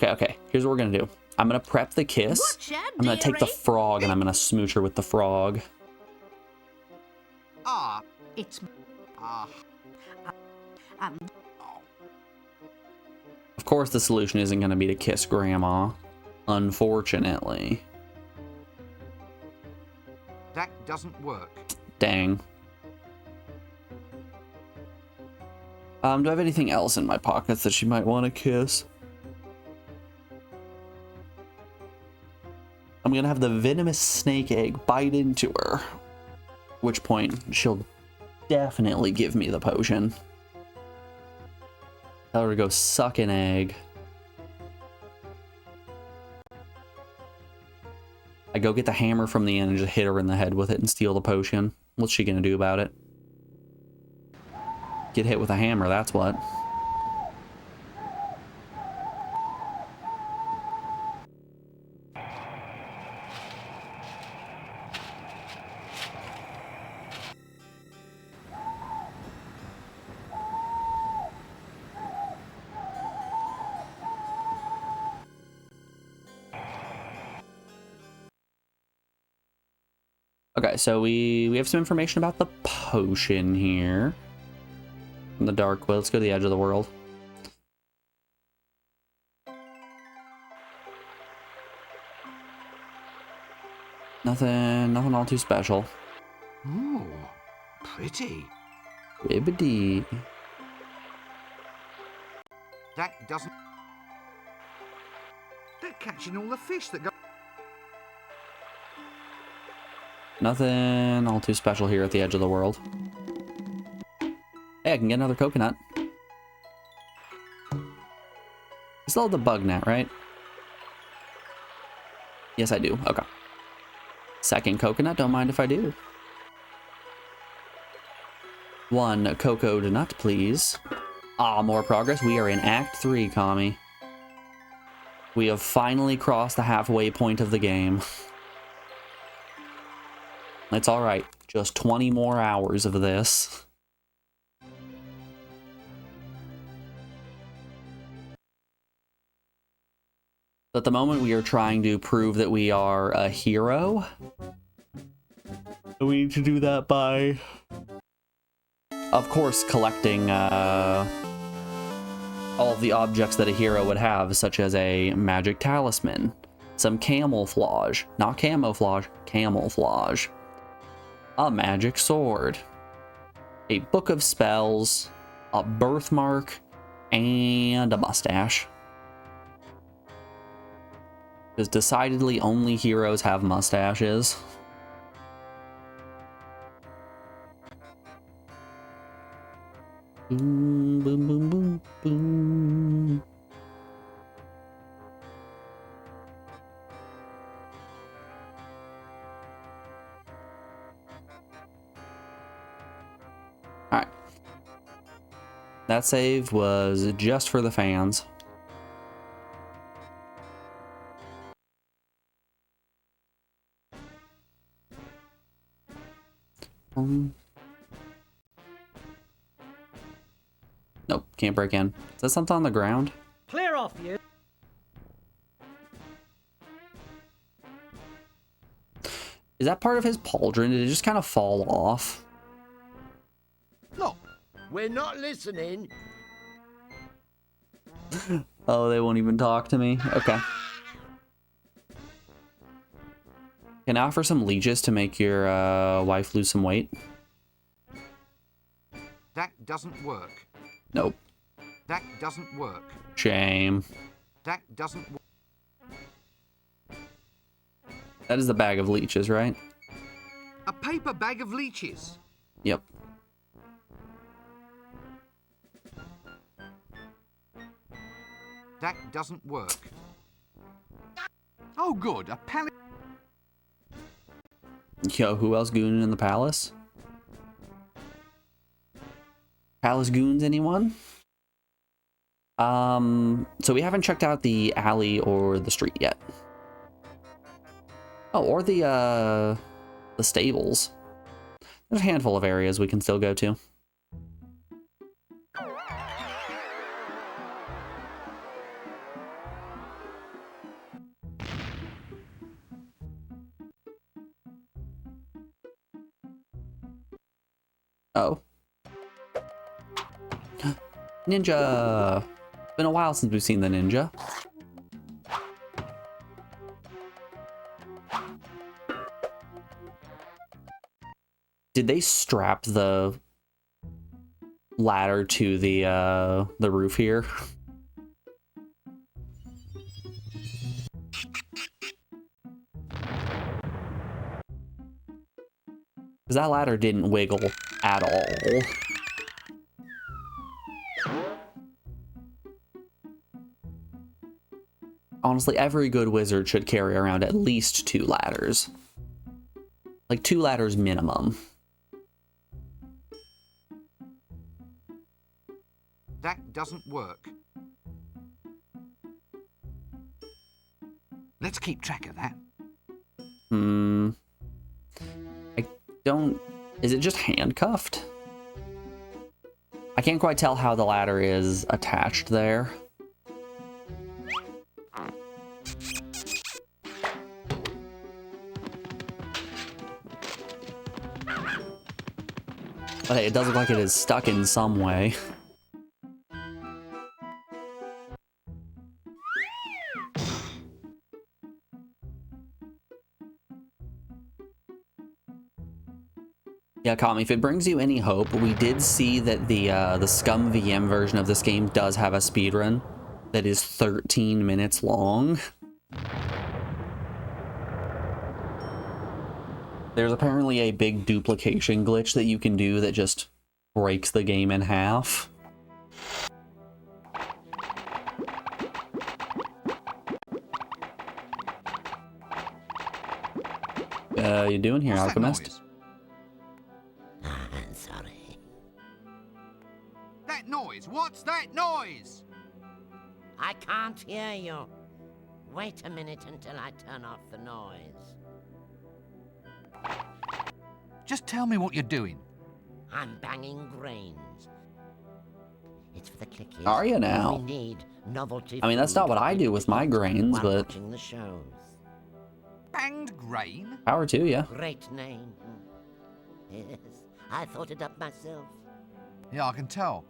Okay. Here's what we're gonna do. I'm gonna prep the kiss. Watch out, I'm gonna take the dearie. frog and I'm gonna smooch her with the frog. Ah, It's... ah. And Of course, the solution isn't gonna be to kiss Grandma. Unfortunately. That doesn't work. Dang. Do I have anything else in my pockets that she might want to kiss? I'm gonna have the venomous snake egg bite into her. At which point, she'll definitely give me the potion. Tell her to go suck an egg. I go get the hammer from the end and just hit her in the head with it and steal the potion. What's she gonna do about it? Get hit with a hammer, that's what. Okay, so we have some information about the potion here. From the Dark Will. Let's go to the edge of the world. Nothing all too special. Ooh, pretty. Bibbidi. That doesn't... They're catching all the fish that go... Nothing all too special here at the edge of the world. Hey, I can get another coconut. I still have the bug net, right? Yes, I do. Okay. Second coconut, don't mind if I do. One cocoa nut, please. Ah, more progress. We are in Act 3, Kami. We have finally crossed the halfway point of the game. It's alright. Just 20 more hours of this. At the moment, we are trying to prove that we are a hero. We need to do that by, of course, collecting all of the objects that a hero would have, such as a magic talisman, some camouflage, not camouflage, camouflage, a magic sword, a book of spells, a birthmark, and a mustache. Because decidedly only heroes have mustaches. Boom, boom, boom, boom, boom. Alright. That save was just for the fans. Nope, can't break in. Is that something on the ground? Clear off, you. Is that part of his pauldron? Did it just kind of fall off? Look, we're not listening. Oh, they won't even talk to me? Okay. Can I offer some leeches to make your wife lose some weight? That doesn't work. Nope. That doesn't work. Shame. That doesn't work. That is the bag of leeches, right? A paper bag of leeches. Yep. That doesn't work. Oh, good. A pallet. Yo, who else gooning in the palace? Palace goons, anyone? So we haven't checked out the alley or the street yet. Oh, or the stables. There's a handful of areas we can still go to. Oh. Ninja! Been a while since we've seen the ninja. Did they strap the ladder to the roof here? Because that ladder didn't wiggle at all. Honestly, every good wizard should carry around at least 2 ladders. Like 2 ladders minimum. That doesn't work. Let's keep track of that. I don't... Is it just handcuffed? I can't quite tell how the ladder is attached there. But hey, it does look like it is stuck in some way. Yeah, Kami, if it brings you any hope, we did see that the Scum VM version of this game does have a speedrun that is 13 minutes long. There's apparently a big duplication glitch that you can do that just breaks the game in half. You doing here, What's Alchemist? I'm sorry. That noise! What's that noise? I can't hear you. Wait a minute until I turn off the noise. Just tell me what you're doing. I'm banging grains. It's for the clickies. Are you now? We need novelty. I mean, that's not what I do with my grains, while but watching the shows. Banged grain? power to you. Great name. Yes, I thought it up myself. Yeah, I can tell.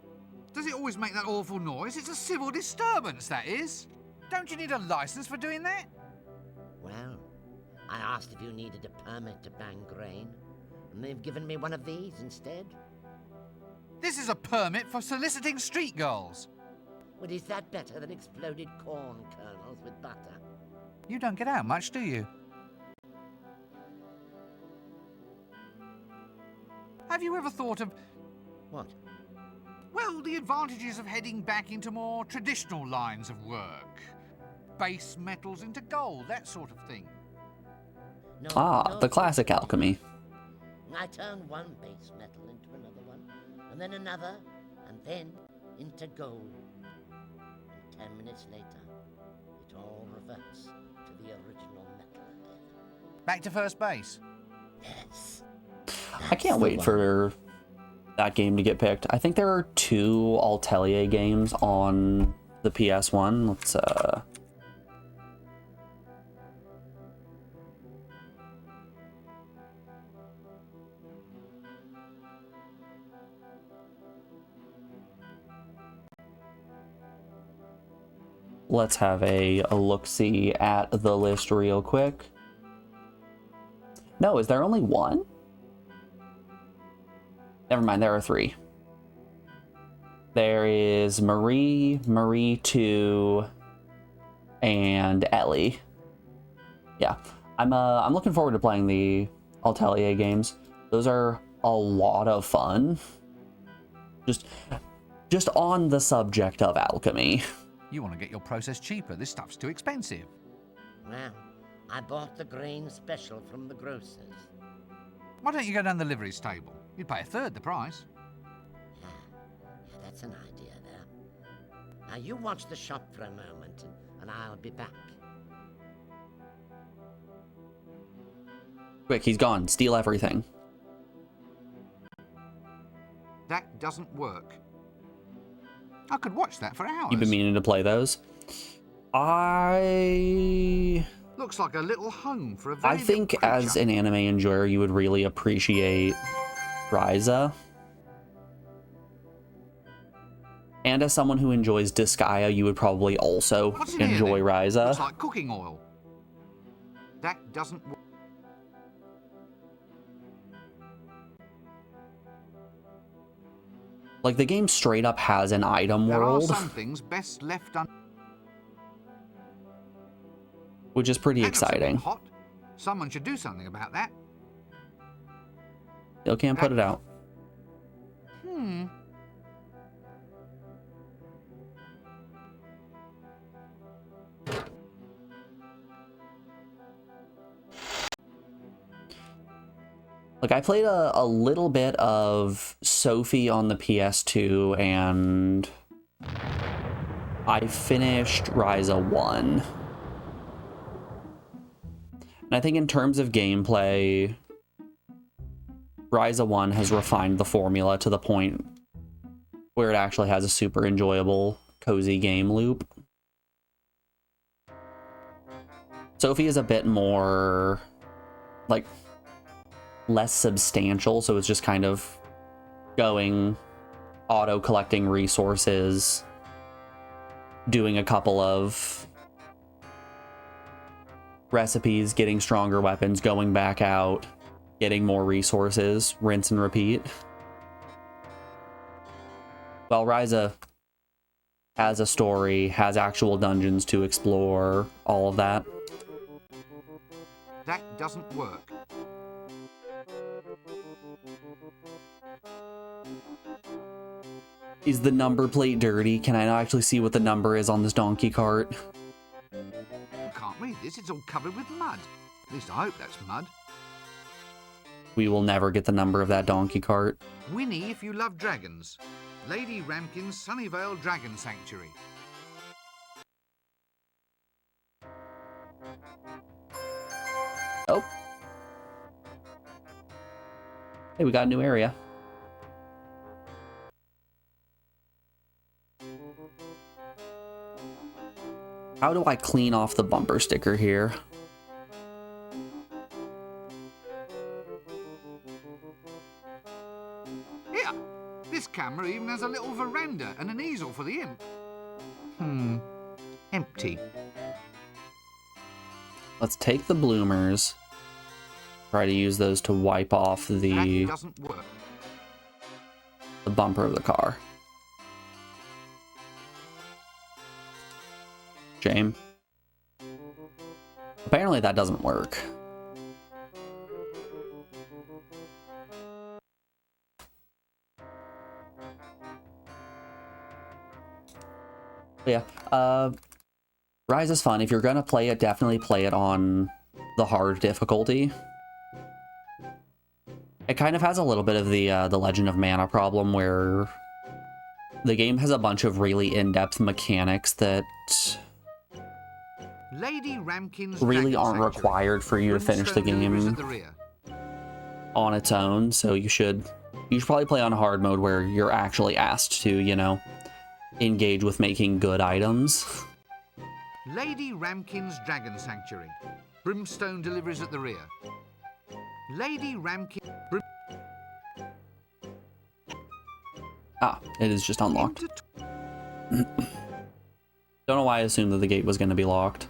Does it always make that awful noise? It's a civil disturbance, that is. Don't you need a license for doing that? Well, I asked if you needed a permit to bang grain, and they've given me one of these instead. This is a permit for soliciting street girls. Well, is that better than exploded corn kernels with butter? You don't get out much, do you? Have you ever thought of, What? well, the advantages of heading back into more traditional lines of work? Base metals into gold, that sort of thing. No, Ah, no. the classic alchemy. I turn one base metal into another one, and then another, and then into gold. And 10 minutes later, it all reverts to the original metal again. Back to first base. Yes. I can't wait for that game to get picked. I think there are 2 Atelier games on the PS1. Let's have a look-see at the list real quick. No, is there only one? Never mind, there are 3. There is Marie, Marie 2, and Ellie. Yeah, I'm looking forward to playing the Atelier games. Those are a lot of fun. Just on the subject of alchemy. You want to get your process cheaper. This stuff's too expensive. Well, I bought the grain special from the grocers. Why don't you go down the livery stable? You'd pay a third the price. Yeah, that's an idea there. Now you watch the shop for a moment, and I'll be back. Quick, he's gone. Steal everything. That doesn't work. I could watch that for hours. You've been meaning to play those. Looks like a little home for a very I think little as creature. an anime enjoyer, you would really appreciate Ryza. And as someone who enjoys Disgaea, you would probably also What's in here, enjoy then? Ryza. Looks like cooking oil. That doesn't work. Like, the game straight up has an item There are world, some things best left which is pretty That looks a bit exciting. hot. Someone should do something about that. Still can't put it out. Like, I played a little bit of Sophie on the PS2, and I finished Ryza 1. And I think in terms of gameplay, Ryza 1 has refined the formula to the point where it actually has a super enjoyable, cozy game loop. Sophie is a bit more, like, less substantial, so it's just kind of going, auto collecting resources, doing a couple of recipes, getting stronger weapons, going back out, getting more resources, rinse and repeat. Well, Ryza has a story, has actual dungeons to explore, all of that. That doesn't work. Is the number plate dirty? Can I not actually see what the number is on this donkey cart? I can't read this, it's all covered with mud. At least I hope that's mud. We will never get the number of that donkey cart. Winnie if you love dragons. Lady Ramkin's Sunnyvale Dragon Sanctuary. Oh. Hey, we got a new area. How do I clean off the bumper sticker here? Here! This camera even has a little veranda and an easel for the imp. Empty. Let's take the bloomers. Try to use those to wipe off That the doesn't work. bumper of the car. Shame. Apparently that doesn't work. Yeah, Rise is fun. If you're gonna play it, definitely play it on the hard difficulty. It kind of has a little bit of the Legend of Mana problem where the game has a bunch of really in-depth mechanics that Lady Ramkin's really Dragon aren't Sanctuary. required for you to finish the Brimstone delivers game at the rear. on its own, so you should probably play on hard mode where you're actually asked to, you know, engage with making good items. Lady Ramkin's Dragon Sanctuary. Brimstone delivers at the rear. Lady Ramkin... Ah, it is just unlocked. Don't know why I assumed that the gate was going to be locked.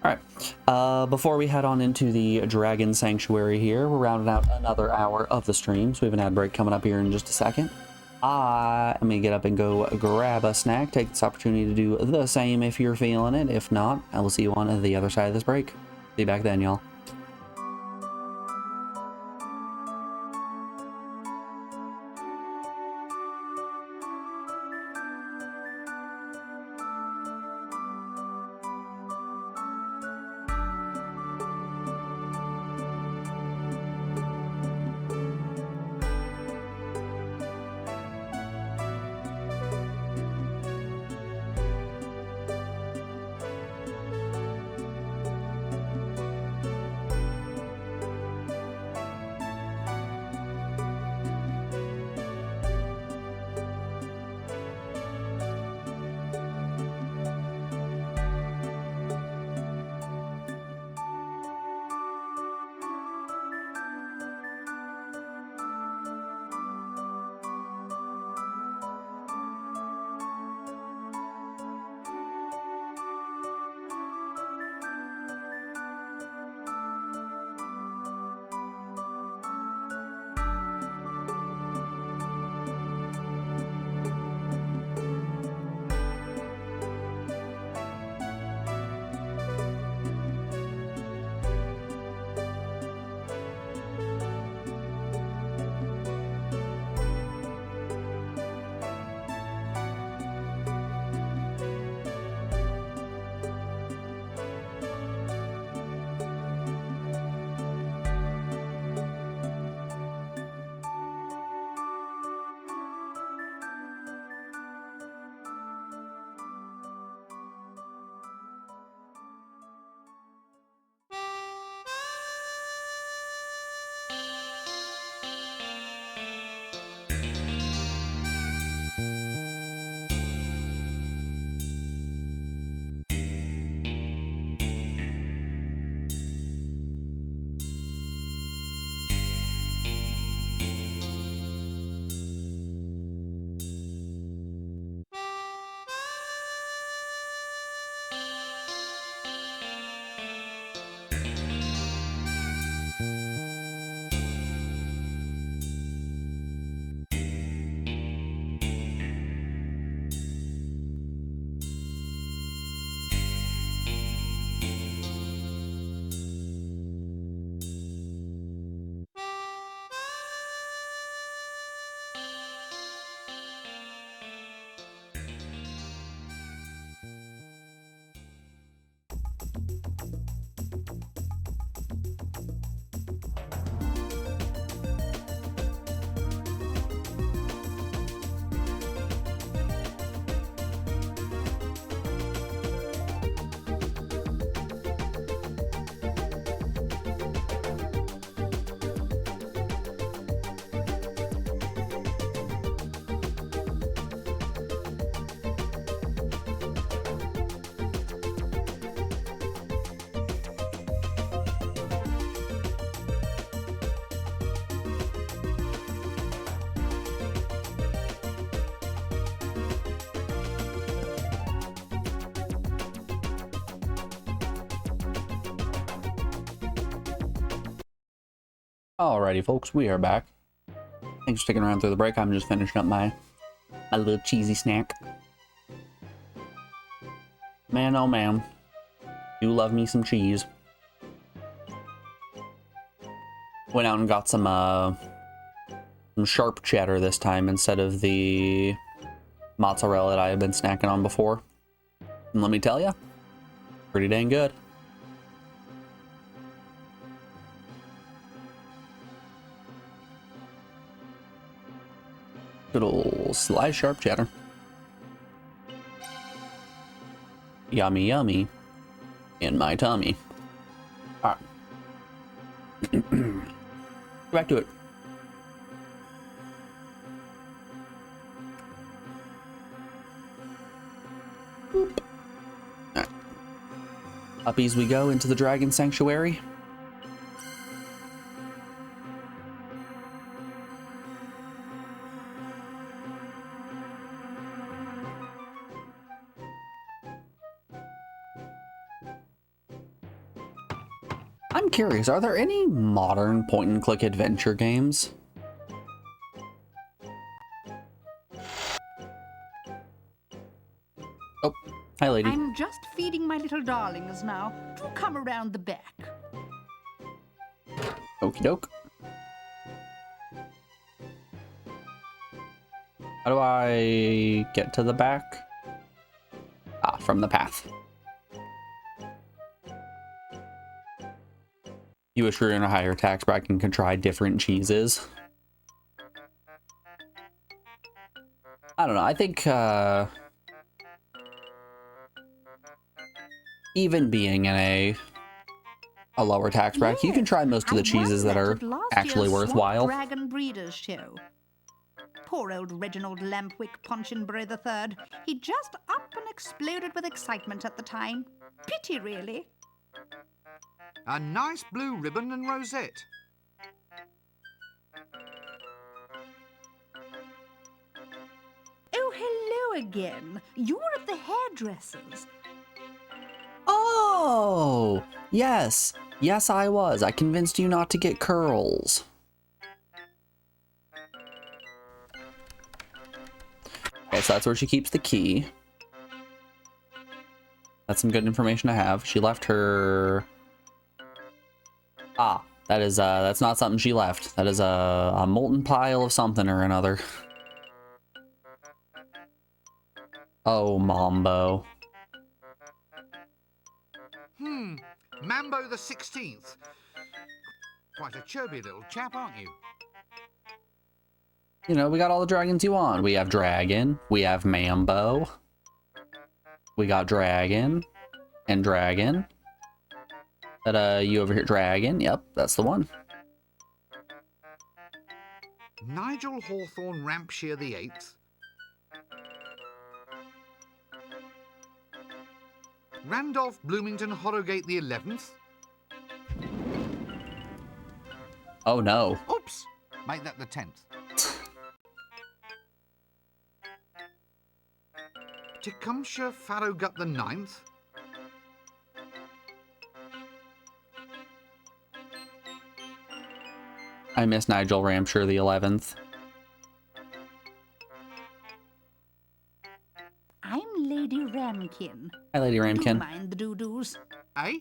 Alright, before we head on into the Dragon Sanctuary here, we're rounding out another hour of the stream, so we have an ad break coming up here in just a second. I'm going to get up and go grab a snack, take this opportunity to do the same if you're feeling it. If not, I will see you on the other side of this break. See you back then, y'all. Alrighty, folks, we are back. Thanks for sticking around through the break. I'm just finishing up my little cheesy snack. Man, oh man, do love me some cheese. Went out and got some sharp cheddar this time instead of the mozzarella that I have been snacking on before. And let me tell you, pretty dang good. Good old sliced sharp cheddar. Yummy, yummy in my tummy. All right. Back to it. Boop. All right. Up as we go into the Dragon Sanctuary. I'm curious, are there any modern point-and-click adventure games? Oh, hi lady. I'm just feeding my little darlings now. Do come around the back. Okie doke. How do I get to the back? Ah, from the path. You wish you were in a higher tax bracket and could try different cheeses. I don't know, I think even being in a lower tax bracket, you can try most of the cheeses that are actually worthwhile. Dragon Breeders Show. Poor old Reginald Lampwick Punchinbury III. He just up and exploded with excitement at the time. Pity, really. A nice blue ribbon and rosette. Oh, hello again. You were at the hairdresser's. Oh, yes. Yes, I was. I convinced you not to get curls. Okay, so that's where she keeps the key. That's some good information to have. She left her... Ah, that is, that's not something she left. That is a molten pile of something or another. Oh, Mambo. Mambo the 16th. Quite a chubby little chap, aren't you? You know, we got all the dragons you want. We have Dragon, we have Mambo. We got Dragon and Dragon. That, you over here, Dragon. Yep, that's the one. Nigel Hawthorne Rampshire the 8th. Randolph Bloomington Horrogate the 11th. Oh no. Oops! Make that the 10th. Tecumseh Farrowgut the 9th. I miss Nigel Ramshire the 11th. I'm Lady Ramkin. Hi, Lady Don't Ramkin. mind the doo-doos. Eh?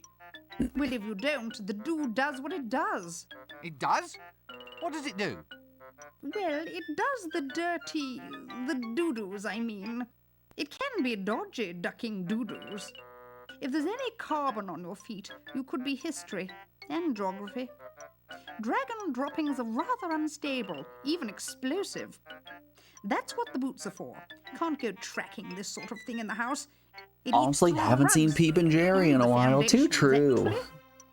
Well, if you don't, the do does what it does. It does? What does it do? Well, it does the doo-doos, I mean. It can be dodgy ducking doo-doos. If there's any carbon on your feet, you could be history and geography. Dragon droppings are rather unstable, even explosive. That's what the boots are for. Can't go tracking this sort of thing in the house. It Honestly, eats raw haven't seen rugs. Peep and Jerry in a The while. Too foundations, true. actually.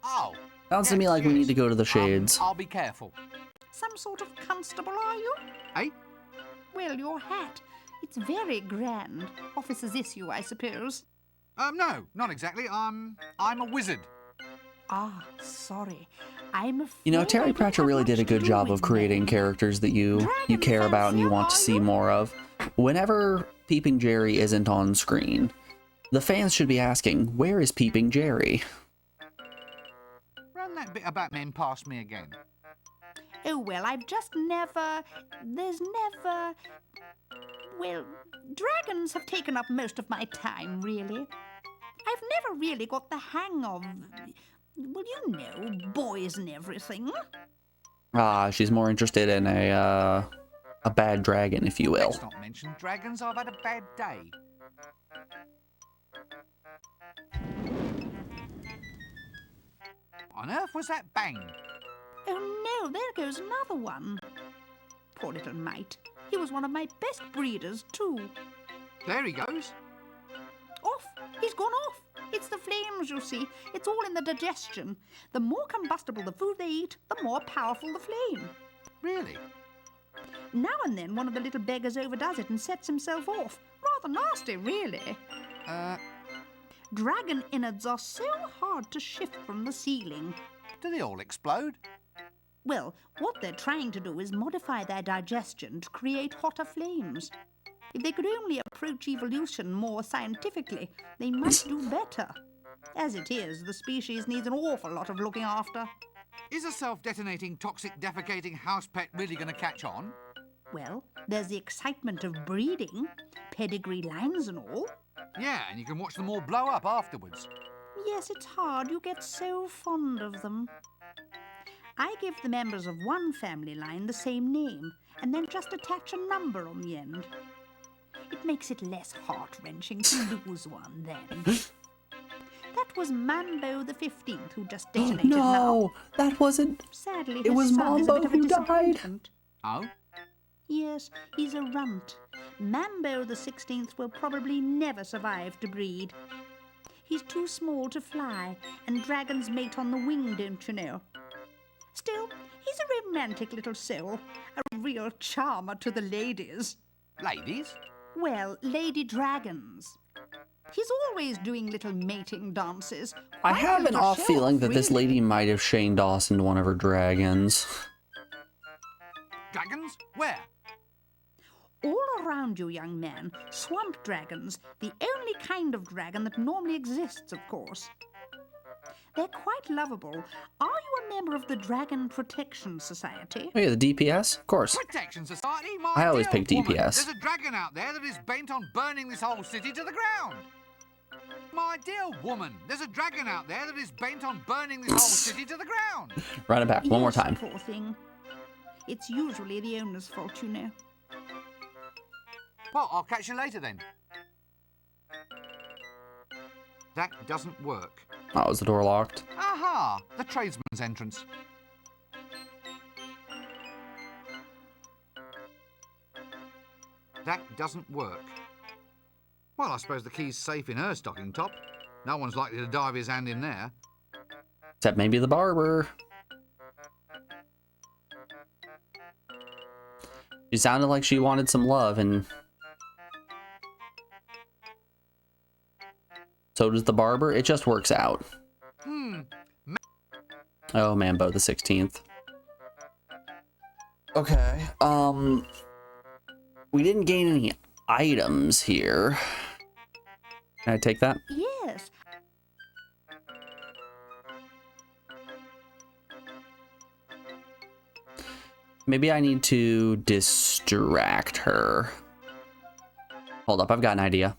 Oh. Sounds to me like we need to go to the Shades. I'll be careful. Some sort of constable, are you? Eh? Well, your hat. It's very grand. Officer's issue, I suppose. No, not exactly. I'm a wizard. Ah, sorry. I'm afraid You know, I Terry don't Pratchett have really much did a to good do job with of creating men. characters that you care about and you want to see more of. Whenever Peeping Jerry isn't on screen, the fans should be asking, where is Peeping Jerry? Run that bit about men past me again. Oh, well, I've just never... There's never... Well, dragons have taken up most of my time, really. I've never really got the hang of... Well, you know, boys and everything. Ah, she's more interested in a bad dragon, if you will. Let's not mention dragons. I've had a bad day. What on earth was that bang? Oh, no, there goes another one. Poor little mite. He was one of my best breeders, too. There he goes. Off! He's gone off! It's the flames, you see. It's all in the digestion. The more combustible the food they eat, the more powerful the flame. Really? Now and then one of the little beggars overdoes it and sets himself off. Rather nasty, really. Dragon innards are so hard to shift from the ceiling. Do they all explode? Well, what they're trying to do is modify their digestion to create hotter flames. If they could only approach evolution more scientifically, they might do better. As it is, the species needs an awful lot of looking after. Is a self-detonating, toxic, defecating house pet really going to catch on? Well, there's the excitement of breeding, pedigree lines and all. Yeah, and you can watch them all blow up afterwards. Yes, it's hard. You get so fond of them. I give the members of one family line the same name, and then just attach a number on the end. It makes it less heart-wrenching to lose one then. That was Mambo the 15th who just detonated now. No, that wasn't... Sadly, It his was son is a Mambo bit of a who died. disappointment. Oh? Yes, he's a runt. Mambo the 16th will probably never survive to breed. He's too small to fly, and dragons mate on the wing, don't you know? Still, he's a romantic little soul, a real charmer to the ladies. Ladies? Well, lady dragons. He's always doing little mating dances. I Quite have a an little off show feeling off, that this really. lady might have Shane Dawsoned one of her dragons. Dragons? Where? All around you, young man, swamp dragons, the only kind of dragon that normally exists, of course. They're quite lovable. Are you a member of the Dragon Protection Society? Oh yeah, the DPS? Of course. Protection Society? My I always dear pick woman, DPS. There's a dragon out there that is bent on burning this whole city to the ground. My dear woman, there's a dragon out there that is bent on burning this whole city to the ground. Run it back one more Yes, time. Poor thing. It's usually the owner's fault, you know. Well, I'll catch you later then. That doesn't work. Oh, is the door locked? Aha! The tradesman's entrance. That doesn't work. Well, I suppose the key's safe in her stocking top. No one's likely to dive his hand in there. Except maybe the barber. She sounded like she wanted some love, and so does the barber. It just works out. Oh, Mambo the 16th. Okay, we didn't gain any items here. Can I take that? Yes. Maybe I need to distract her. Hold up, I've got an idea.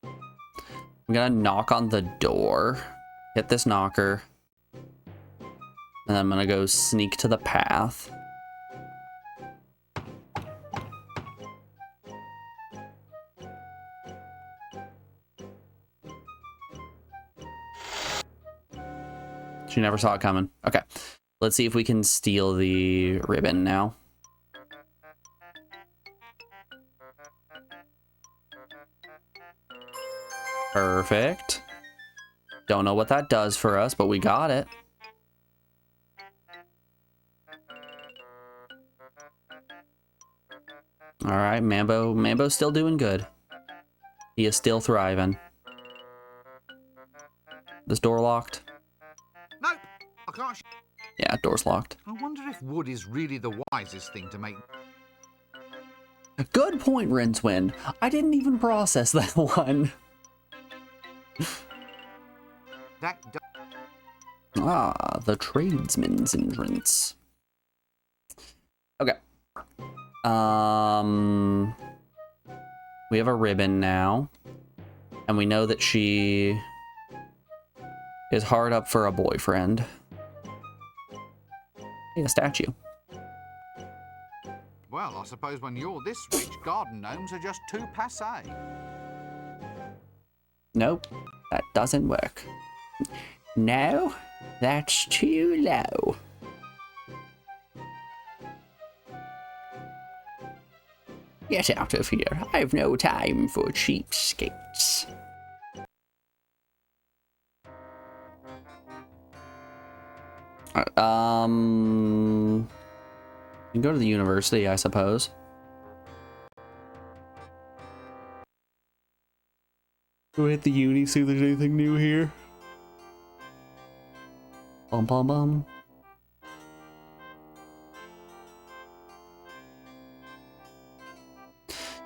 I'm gonna knock on the door, hit this knocker, and I'm gonna go sneak to the path. She never saw it coming. Okay. Let's see if we can steal the ribbon now. Perfect. Don't know what that does for us, but we got it. All right, Mambo's still doing good. He is still thriving. This door locked? Nope, I can't. Yeah, door's locked. I wonder if wood is really the wisest thing to make. Good point, Rincewind. I didn't even process that one. That Ah, the tradesman's entrance. Okay. We have a ribbon now. And we know that she is hard up for a boyfriend. Hey, a statue. Well, I suppose when you're this rich, garden gnomes are just too passé. Nope, that doesn't work. No, that's too low. Get out of here. I've no time for cheapskates. You can go to the university, I suppose. Go hit the uni, see if there's anything new here. Bum bum bum.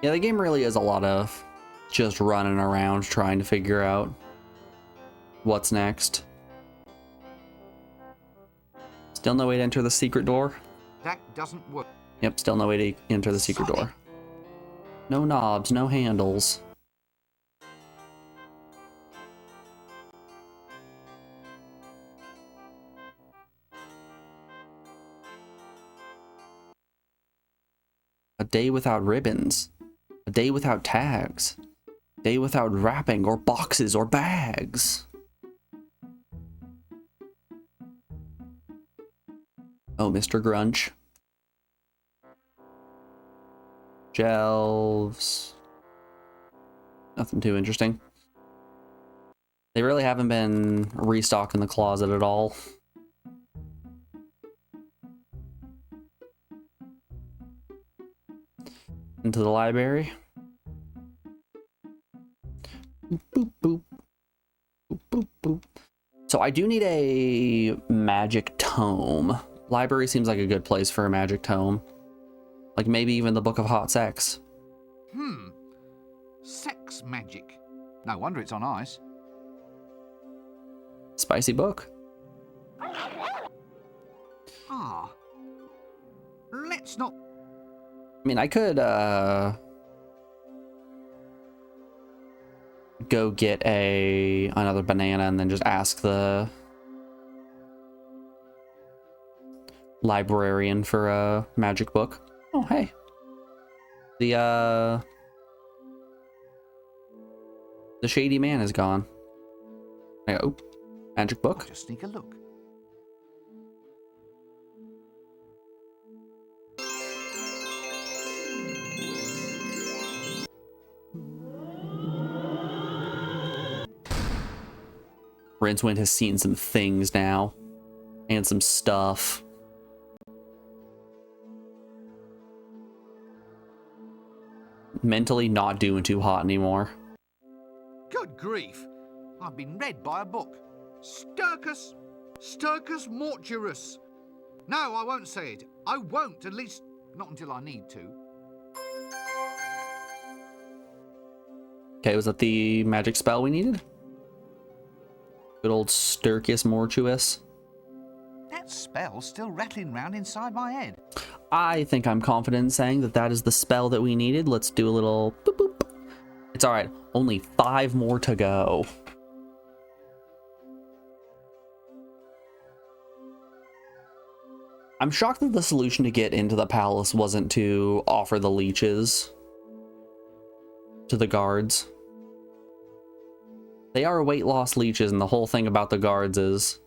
Yeah, the game really is a lot of just running around trying to figure out what's next. Still no way to enter the secret door? That doesn't work. Yep, still no way to enter the secret door. No knobs, no handles. A day without ribbons. A day without tags. A day without wrapping or boxes or bags. Oh, Mr. Grunch. Shelves. Nothing too interesting. They really haven't been restocking the closet at all. Into the library. Boop, boop, boop. Boop, boop, boop. So I do need a magic tome. Library seems like a good place for a magic tome. Like maybe even the Book of Hot Sex. Sex magic. No wonder it's on ice. Spicy book. Ah. Let's not... I mean, I could go get another banana and then just ask the librarian for a magic book. Oh, hey. The shady man is gone. Oh, magic book. I'll just sneak a look. Rincewind has seen some things now. And some stuff. Mentally not doing too hot anymore. Good grief. I've been read by a book. Sturcus Mortuus. No, I won't say it. I won't, at least not until I need to. Okay, was that the magic spell we needed? Good old Sturcus Mortuus. That spell's still rattling round inside my head. I think I'm confident in saying that that is the spell that we needed. Let's do a little boop boop. It's all right. Only 5 more to go. I'm shocked that the solution to get into the palace wasn't to offer the leeches to the guards. They are weight loss leeches, and the whole thing about the guards is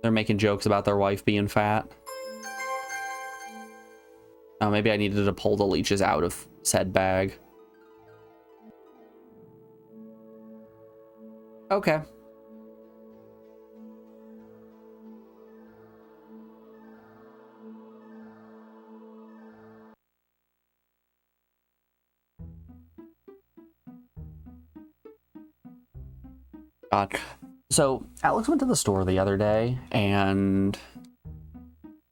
they're making jokes about their wife being fat. Oh, maybe I needed to pull the leeches out of said bag. Okay. God. So Alex went to the store the other day and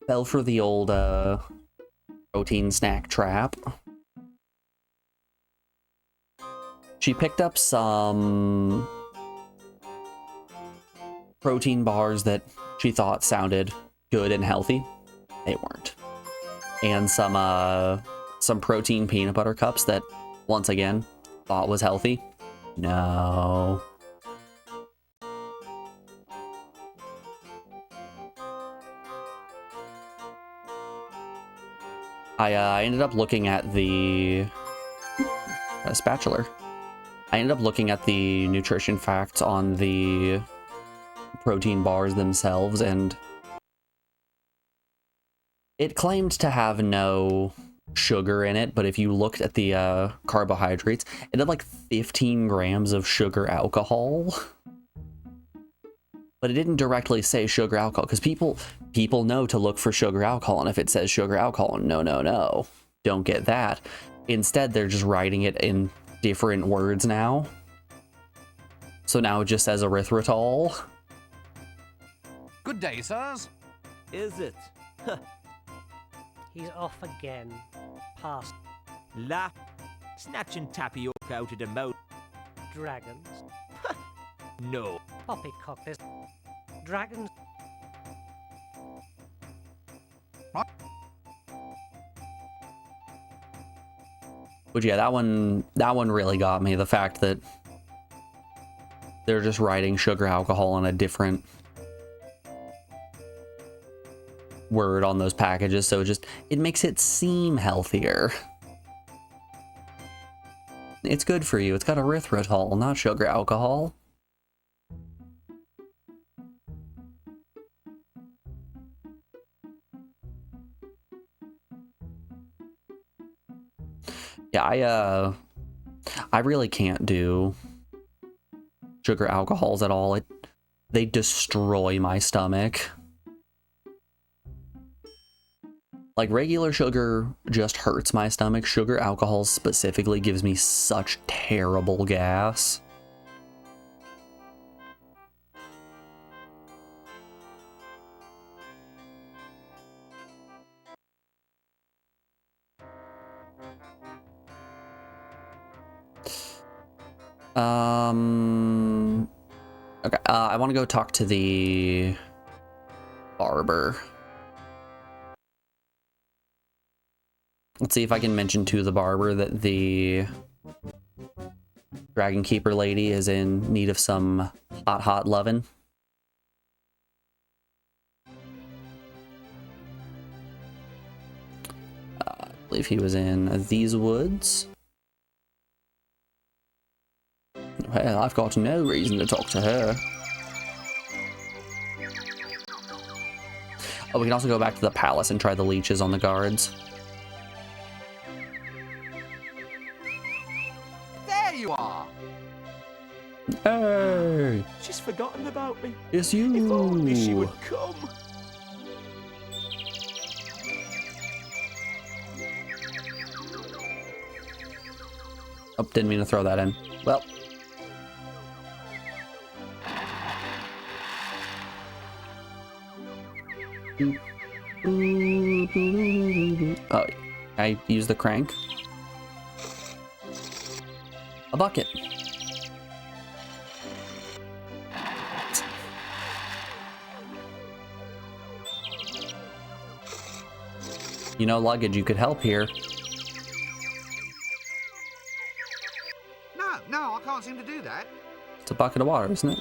fell for the old protein snack trap. She picked up some protein bars that she thought sounded good and healthy. They weren't. And some protein peanut butter cups that, once again, thought was healthy. No. I ended up looking at the spatula. I ended up looking at the nutrition facts on the protein bars themselves, and it claimed to have no sugar in it, but if you looked at the carbohydrates, it had like 15 grams of sugar alcohol. But it didn't directly say sugar alcohol, because people know to look for sugar alcohol, and if it says sugar alcohol, no, don't get that. Instead, they're just writing it in different words now. So now it just says erythritol. Good day, sirs. Is it? He's off again. Past La. Snatching tapioca out of the mouth. dragons. No. Poppycock, there's dragons. But yeah, that one really got me. The fact that they're just writing sugar alcohol on a different word on those packages, so it makes it seem healthier. It's good for you. It's got erythritol, not sugar alcohol. Yeah, I really can't do sugar alcohols at all. They destroy my stomach. Like, regular sugar just hurts my stomach. Sugar alcohol specifically gives me such terrible gas. Okay, I want to go talk to the barber. Let's see if I can mention to the barber that the Dragon Keeper lady is in need of some hot lovin'. I believe he was in these woods. Well, I've got no reason to talk to her. Oh, we can also go back to the palace and try the leeches on the guards. There you are. Hey! She's forgotten about me. It's you! If only she would come. Oh, didn't mean to throw that in. Well. Oh, I use the crank. A bucket. You know, luggage, you could help here. No, I can't seem to do that. It's a bucket of water, isn't it?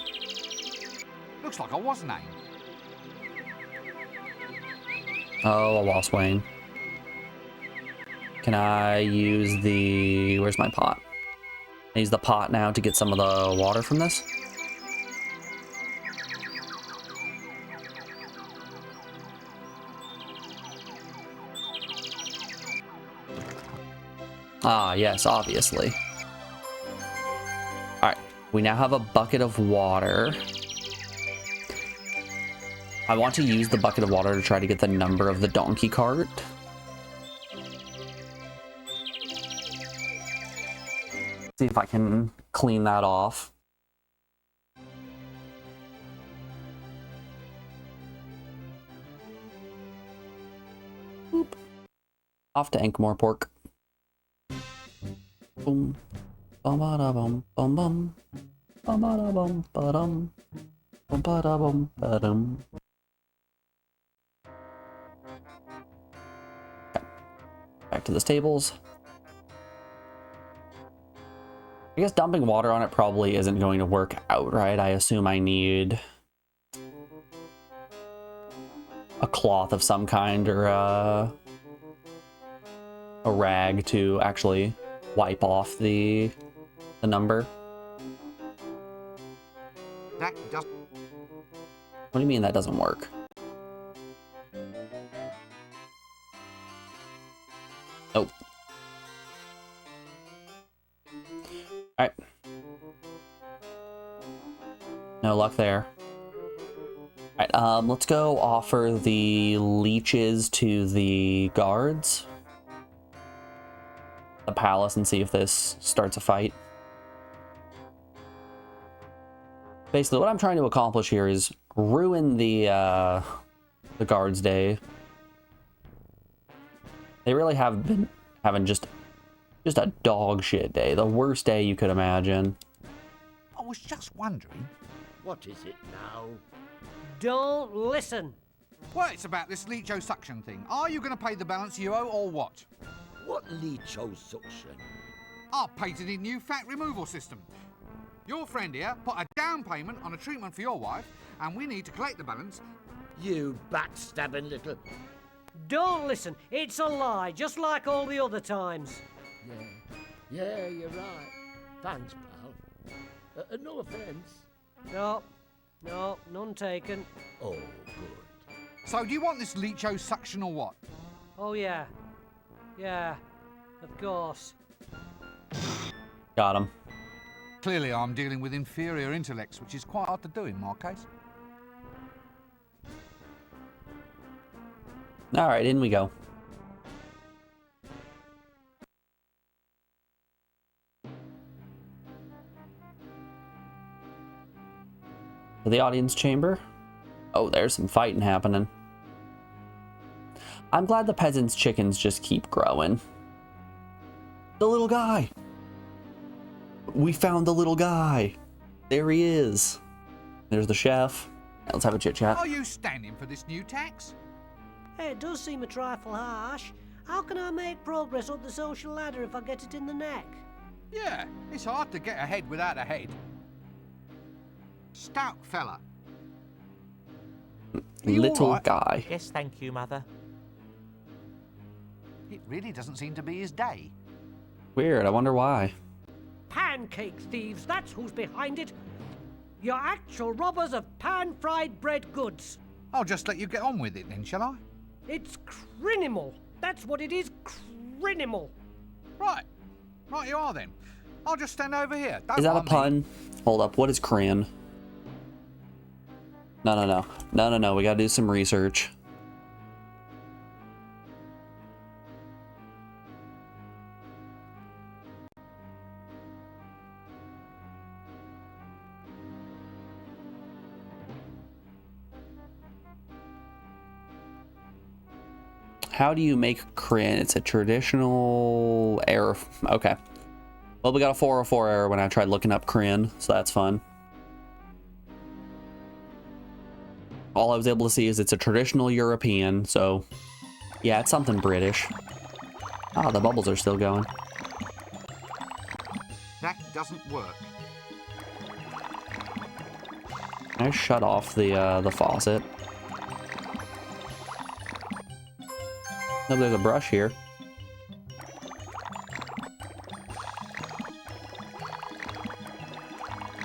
Looks like I was named. Oh, a wall swain. Can I use the... Where's my pot? I use the pot now to get some of the water from this. Ah, yes, obviously. Alright, we now have a bucket of water. I want to use the bucket of water to try to get the number of the donkey cart. See if I can clean that off. Boop. Off to Ankmore Pork. Boom. Bum ba da bum bum bum. Bum ba da bum ba dum. Bum-ba-da-bum, ba-dum. Okay. Back to the stables. I guess dumping water on it probably isn't going to work out, right? I assume I need a cloth of some kind or a rag to actually wipe off the number. That does. What do you mean that doesn't work? Oh. Alright. No luck there. Alright, let's go offer the leeches to the guards. The palace, and see if this starts a fight. Basically, what I'm trying to accomplish here is ruin the guards' day. They really have been having just a dog shit day, the worst day you could imagine. I was just wondering. What is it now? Don't listen. Well, it's about this leecho-suction thing. Are you going to pay the balance you owe, or what? What leecho-suction? Our patented new fat removal system. Your friend here put a down payment on a treatment for your wife, and we need to collect the balance. You backstabbing little... Don't listen. It's a lie, just like all the other times. Yeah, you're right. Thanks, pal. No offence. No, none taken. Oh, good. So do you want this leecho-suction or what? Oh, yeah. Yeah, of course. Got him. Clearly I'm dealing with inferior intellects, which is quite hard to do in my case. Alright, in we go. To the audience chamber. Oh, there's some fighting happening. I'm glad the peasants' chickens just keep growing. The little guy! We found the little guy! There he is. There's the chef. Let's have a chit chat. Are you standing for this new tax? It does seem a trifle harsh. How can I make progress up the social ladder if I get it in the neck? Yeah, it's hard to get ahead without a head. Stout fella. Are you Little all right? guy. Yes, thank you, Mother. It really doesn't seem to be his day. Weird, I wonder why. Pancake thieves, that's who's behind it. You're actual robbers of pan-fried bread goods. I'll just let you get on with it then, shall I? It's criminal. That's what it is, criminal. Right. Right you are then. I'll just stand over here. Don't Is that a mind me. pun? Hold up, what is crin? No, we gotta do some research. How do you make crin? It's a traditional error. Okay. Well, we got a 404 error when I tried looking up crin, so that's fun. All I was able to see is it's a traditional European, so yeah, it's something British. Ah, the bubbles are still going. That doesn't work. Can I shut off the faucet? No, there's a brush here.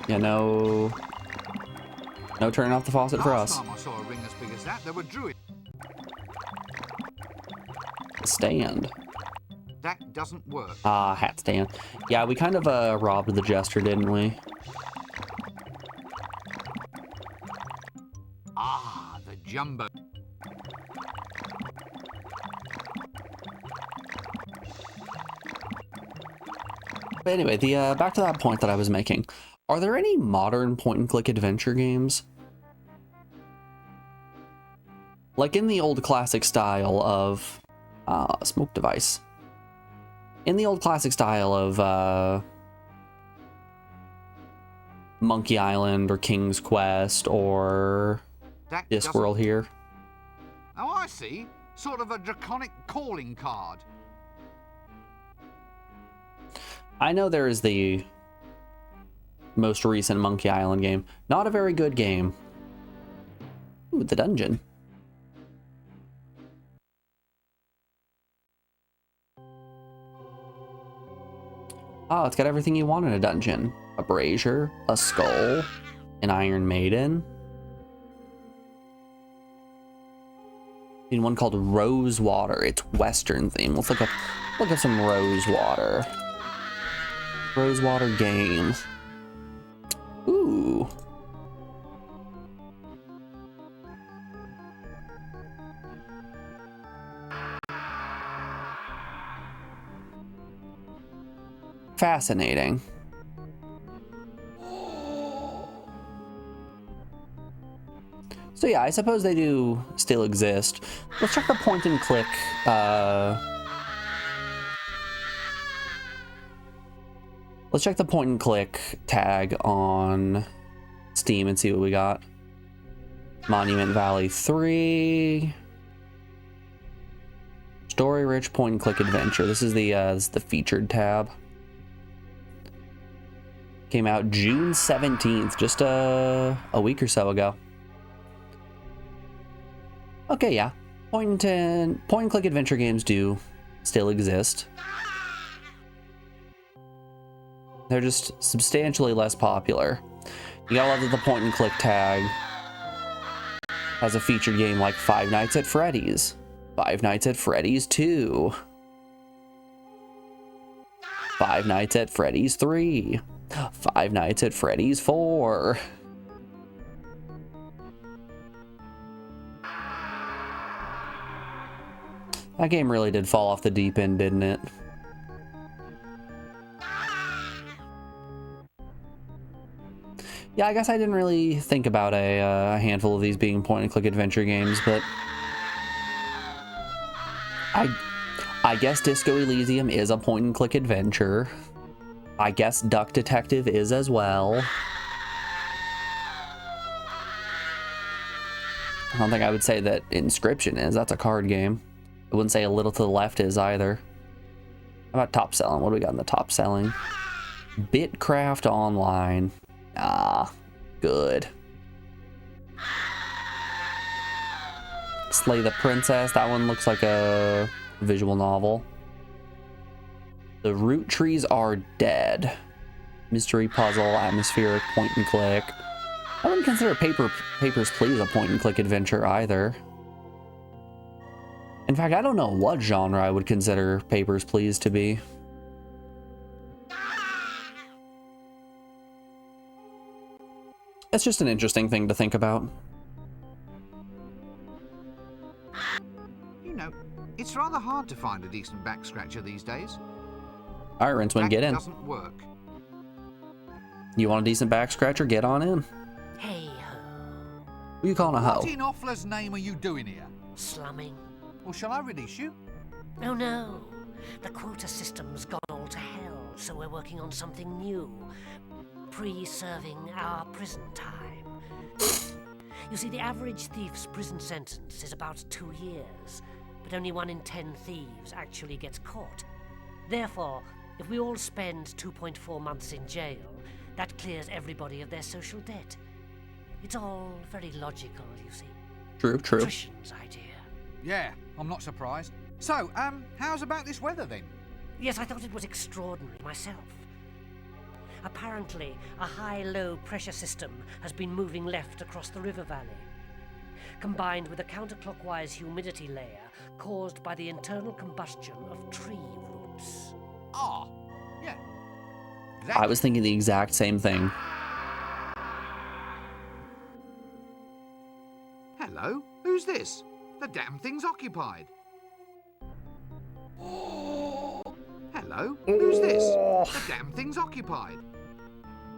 Yeah, no turning off the faucet for us. Last time I saw a ring as big as that, there were druids. Stand. That doesn't work. Ah, hat stand. Yeah, we kind of robbed the jester, didn't we? Ah, the jumbo. But anyway, the back to that point that I was making. Are there any modern point-and-click adventure games? Like in the old classic style of smoke device. In the old classic style of Monkey Island or King's Quest or That doesn't- Discworld here. Oh, I see. Sort of a draconic calling card. I know there is the most recent Monkey Island game. Not a very good game. Ooh, the dungeon. Oh, it's got everything you want in a dungeon. A brazier, a skull, an Iron Maiden. In one called Rosewater. It's Western theme. Let's look up some Rosewater. Rosewater games. Ooh. Fascinating. So yeah, I suppose they do still exist. Let's check the point and click. Let's check the point and click tag on Steam and see what we got. Monument Valley 3. Story rich point and click adventure. This is the featured tab. Came out June 17th, just a week or so ago. Okay, yeah. Point and click adventure games do still exist. They're just substantially less popular. You gotta love that the point and click tag has a featured game like Five Nights at Freddy's, Five Nights at Freddy's 2, Five Nights at Freddy's 3, Five Nights at Freddy's 4. That game really did fall off the deep end, didn't it? Yeah, I guess I didn't really think about a handful of these being point-and-click adventure games, but I guess Disco Elysium is a point-and-click adventure. I guess Duck Detective is as well. I don't think I would say that Inscription is. That's a card game. I wouldn't say A Little to the Left is either. How about top selling? What do we got in the top selling? Bitcraft Online. Ah, good. Slay the Princess. That one looks like a visual novel. The Root Trees Are Dead. Mystery puzzle, atmospheric, point and click. I wouldn't consider Papers, Please a point and click adventure either. In fact, I don't know what genre I would consider Papers, Please to be. It's just an interesting thing to think about. You know, it's rather hard to find a decent back scratcher these days. All right, Rinceman, get in. Doesn't work. You want a decent back scratcher? Get on in. Hey ho. Who are you calling a hoe? What in Offler's name are you doing here? Slumming. Or shall I release you? Oh no. The quota system's gone all to hell, so we're working on something new. Pre-serving our prison time. You see, the average thief's prison sentence is about 2 years, but only 1 in 10 thieves actually gets caught. Therefore, if we all spend 2.4 months in jail, that clears everybody of their social debt. It's all very logical, you see. True. Patrician's idea. Yeah, I'm not surprised. So, how's about this weather then? Yes, I thought it was extraordinary myself. Apparently, a high-low pressure system has been moving left across the river valley, combined with a counterclockwise humidity layer caused by the internal combustion of tree roots. Ah, yeah. I was thinking the exact same thing. Hello? Who's this? The damn thing's occupied. Hello? Who's this? The damn thing's occupied.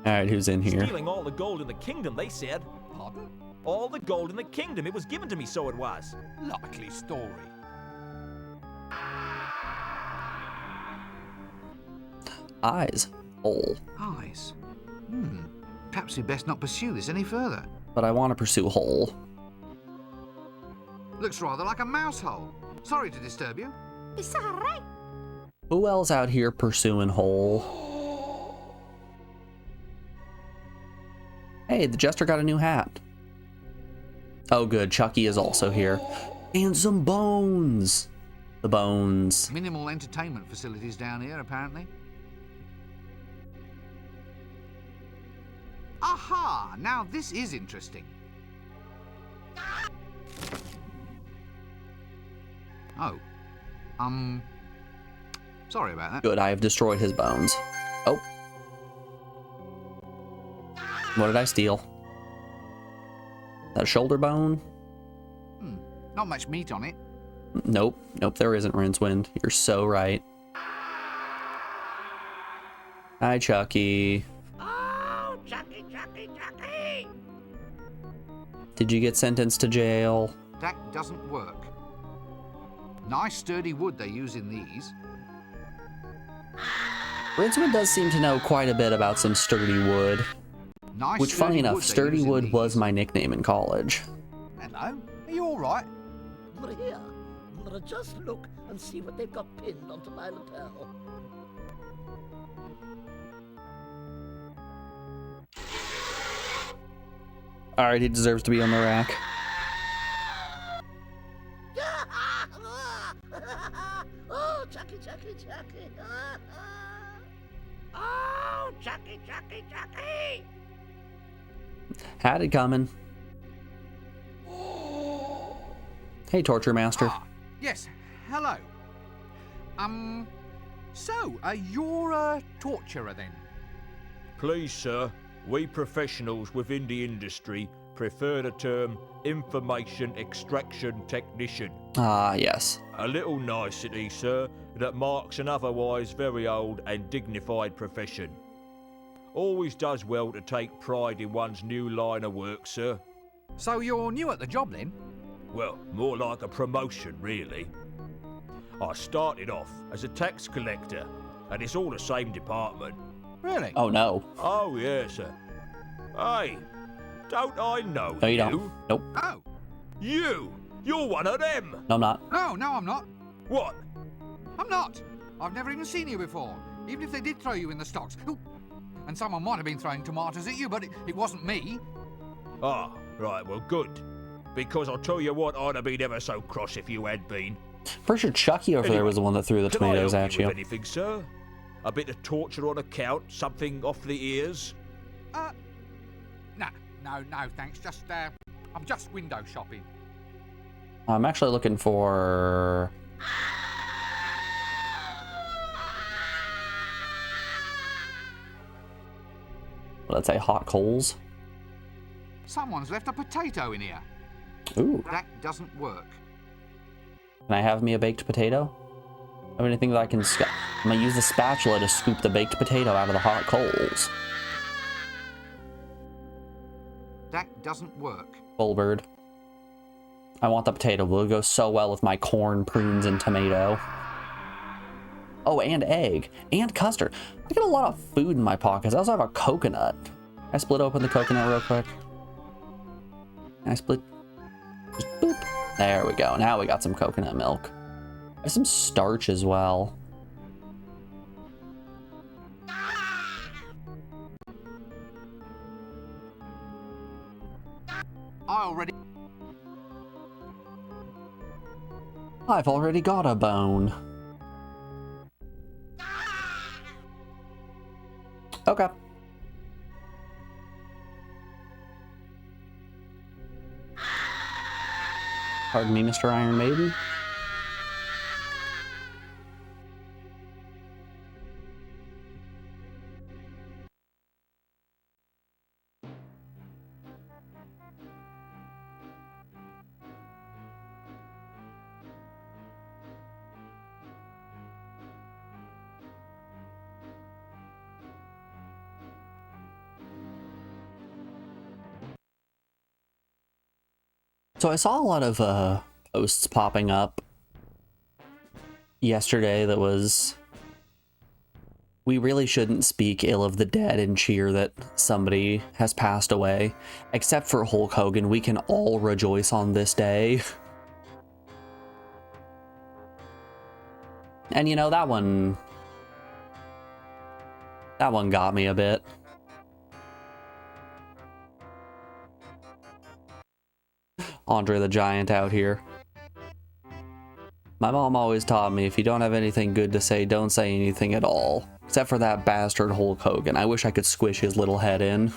All right, who's in here? Stealing all the gold in the kingdom, they said. Pardon? All the gold in the kingdom. It was given to me, so it was. Likely story. Eyes. Oh. Eyes. Perhaps we'd best not pursue this any further. But I want to pursue Hole. Looks rather like a mouse hole. Sorry to disturb you. It's all right. Who else out here pursuing Hole? Hey, the Jester got a new hat. Oh good, Chucky is also here. And some bones. The bones. Minimal entertainment facilities down here, apparently. Aha! Now this is interesting. Oh. Sorry about that. Good, I have destroyed his bones. Oh. What did I steal? That shoulder bone? Not much meat on it. Nope. Nope, there isn't, Rincewind. You're so right. Hi, Chucky. Oh, Chucky, Chucky, Chucky! Did you get sentenced to jail? That doesn't work. Nice sturdy wood they use in these. Rincewind does seem to know quite a bit about some sturdy wood. Nice Which, funny enough, wood they sturdy use in wood was these. my nickname in college. Hello? Are you alright? Here, just look and see what they've got pinned onto my lapel. Alright, he deserves to be on the rack. Oh, Chucky, Chucky, Chucky. Oh, Chucky, Chucky, Chucky! Had it coming. Hey, Torture Master. Ah, yes, hello. You're a torturer then? Please, sir, we professionals within the industry prefer the term information extraction technician. Ah, yes. A little nicety, sir, that marks an otherwise very old and dignified profession. Always does well to take pride in one's new line of work, sir. So you're new at the job then? Well, more like a promotion, really. I started off as a tax collector, and it's all the same department. Really? Oh, no. Oh, yes, sir. Hey, don't I know No, you don't. Nope. Oh. You're one of them! No, I'm not. No, I'm not. What? I'm not. I've never even seen you before, even if they did throw you in the stocks. Ooh. And someone might have been throwing tomatoes at you, but it wasn't me. Ah, right, well, good. Because I'll tell you what, I'd have been ever so cross if you had been. Pretty sure Chucky over there Anyway, was the one that threw the Can I tomatoes help at you you. with anything, sir? A bit of torture on account? Something off the ears? No, thanks. I'm just window shopping. I'm actually looking for... Let's say hot coals. Someone's left a potato in here. Ooh. That doesn't work. Can I have me a baked potato? Have anything that I can... I'm gonna use the spatula to scoop the baked potato out of the hot coals. That doesn't work. Bullbird. I want the potato. Will go so well with my corn, prunes, and tomato. Oh, and egg. And custard. I got a lot of food in my pockets. I also have a coconut. I split open the coconut real quick. I split... Just boop. There we go. Now we got some coconut milk. There's some starch as well. I've already got a bone. Okay. Pardon me, Mr. Iron Maiden. So I saw a lot of posts popping up yesterday that was, We really shouldn't speak ill of the dead and cheer that somebody has passed away. Except for Hulk Hogan, we can all rejoice on this day. And you know, that one got me a bit. Andre the Giant out here. My mom always taught me, if you don't have anything good to say, don't say anything at all. Except for that bastard Hulk Hogan. I wish I could squish his little head in.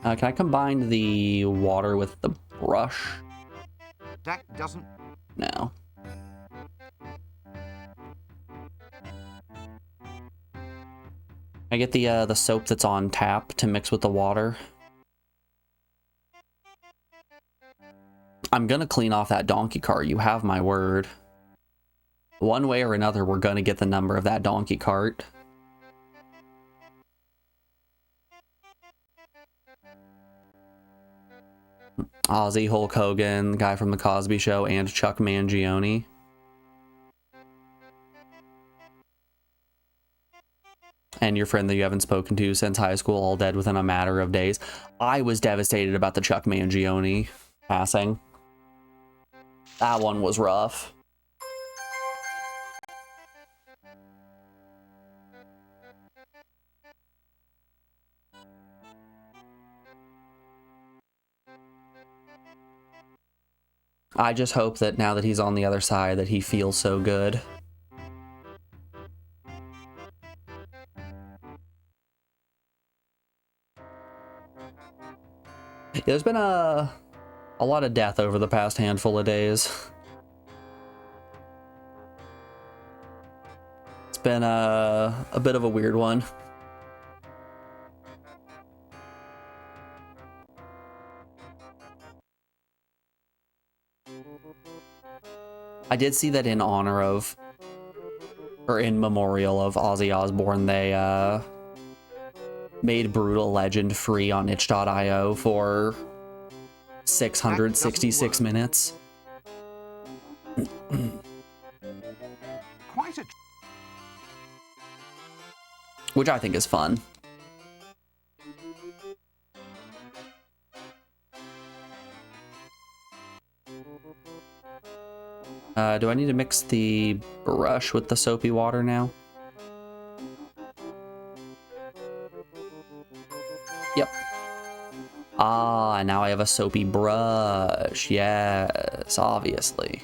Can I combine the water with the brush? That doesn't... No. I get the soap that's on tap to mix with the water. I'm gonna clean off that donkey cart, you have my word. One way or another, we're gonna get the number of that donkey cart. Ozzy, Hulk Hogan, the guy from The Cosby Show, and Chuck Mangione. And your friend that you haven't spoken to since high school, all dead within a matter of days. I was devastated about the Chuck Mangione passing. That one was rough. I just hope that now that he's on the other side that he feels so good. Yeah, there's been a lot of death over the past handful of days. It's been a bit of a weird one. I did see that in honor of, or in memorial of Ozzy Osbourne, they made Brutal Legend free on itch.io for 666 minutes. Quite a... Which I think is fun. Do I need to mix the brush with the soapy water now? Yep. Ah, now I have a soapy brush. Yes, obviously.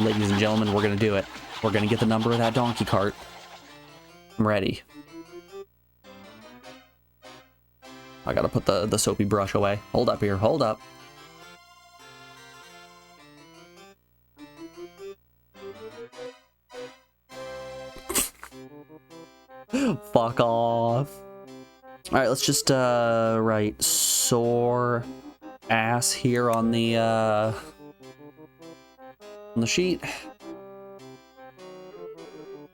Ladies and gentlemen, we're gonna do it. We're gonna get the number of that donkey cart. I'm ready. I gotta put the soapy brush away. Hold up here, hold up. Fuck off. Alright, let's just write sore ass here on the sheet.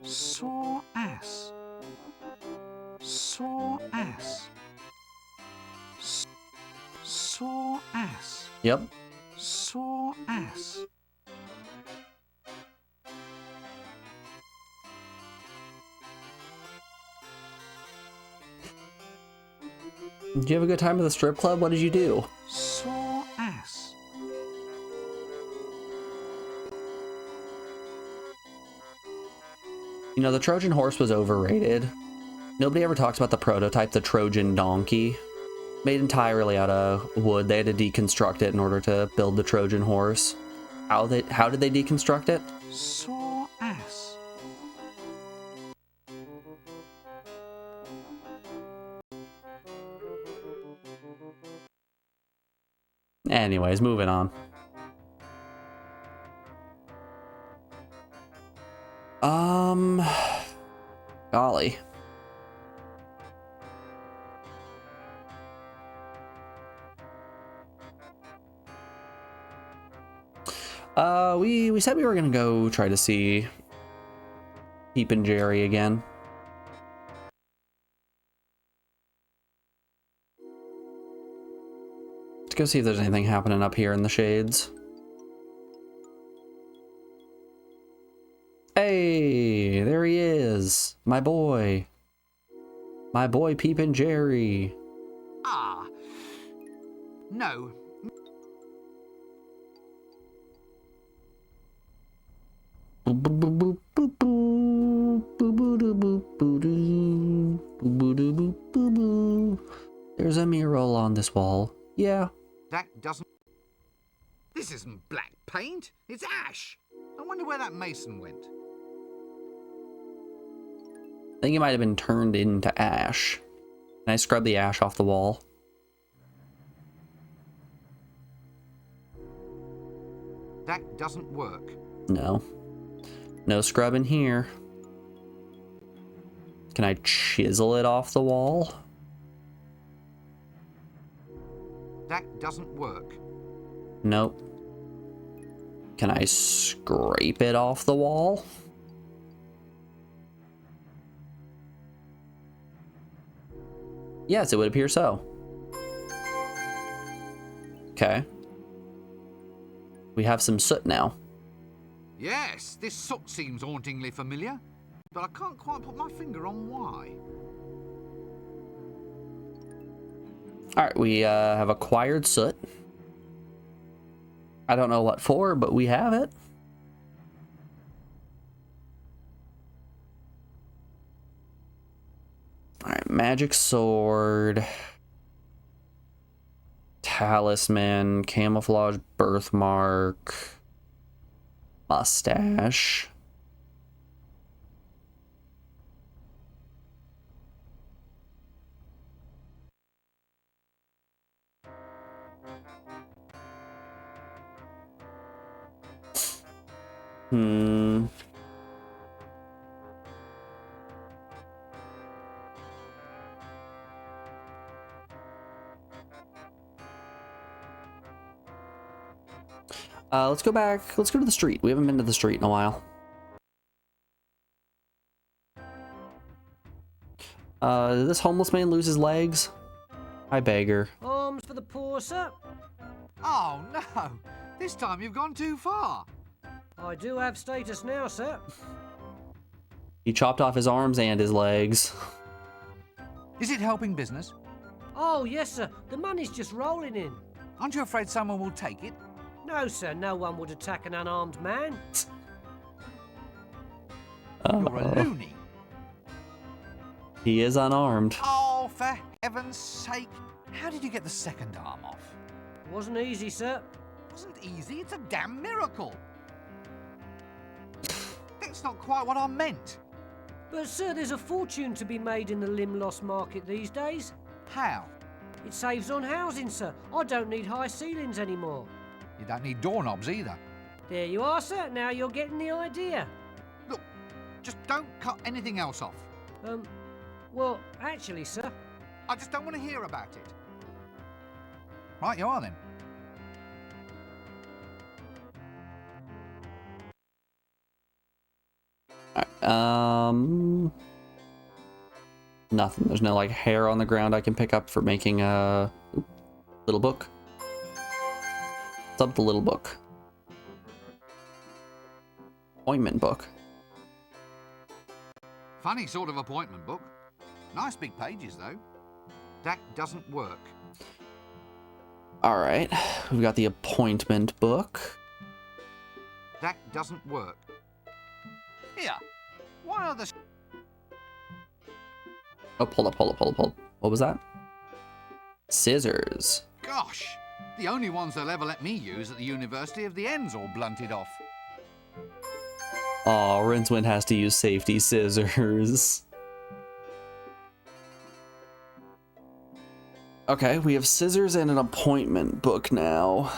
Sore ass. Sore ass. Sore ass. Yep. Sore ass. Did you have a good time at the strip club? What did you do? Sore ass. You know, the Trojan horse was overrated. Nobody ever talks about the prototype, the Trojan donkey. Made entirely out of wood. They had to deconstruct it in order to build the Trojan horse. How did they deconstruct it? Sore ass. Anyways, moving on. Golly. We said we were gonna go try to see Peep and Jerry again. Let's go see if there's anything happening up here in the shades. Hey, there he is. My boy. My boy Peepin' Jerry. Ah. No. There's a mural on this wall. Yeah. That doesn't... This isn't black paint. It's ash. I wonder where that mason went. I think it might have been turned into ash. Can I scrub the ash off the wall? That doesn't work. No. No scrubbing here. Can I chisel it off the wall? That doesn't work. Nope. Can I scrape it off the wall? Yes, it would appear so. Okay. We have some soot now. Yes, this soot seems hauntingly familiar, but I can't quite put my finger on why. Alright, we have acquired soot. I don't know what for, but we have it. Alright, magic sword. Talisman, camouflage birthmark. Mustache. Let's go back. Let's go to the street. We haven't been to the street in a while. Did this homeless man lose his legs? Hi, beggar. Arms for the poor, sir. Oh, no. This time you've gone too far. I do have status now, sir. He chopped off his arms and his legs. Is it helping business? Oh, yes, sir. The money's just rolling in. Aren't you afraid someone will take it? No, sir. No one would attack an unarmed man. You're a loony. He is unarmed. Oh, for heaven's sake. How did you get the second arm off? It wasn't easy, sir. It wasn't easy. It's a damn miracle. That's not quite what I meant. But, sir, there's a fortune to be made in the limb loss market these days. How? It saves on housing, sir. I don't need high ceilings anymore. You don't need doorknobs either. There you are, sir. Now you're getting the idea. Look, just don't cut anything else off. Well, actually, sir. I just don't want to hear about it. Right, you are then. Nothing. There's no like hair on the ground I can pick up for making a little book. What's up with the little book? Appointment book. Funny sort of appointment book. Nice big pages, though. That doesn't work. All right, we've got the appointment book. That doesn't work. Here, why are the... Oh, hold up. What was that? Scissors. Gosh, the only ones they'll ever let me use at the university have the ends all blunted off. Aw, Rincewind has to use safety scissors. Okay, we have scissors and an appointment book now.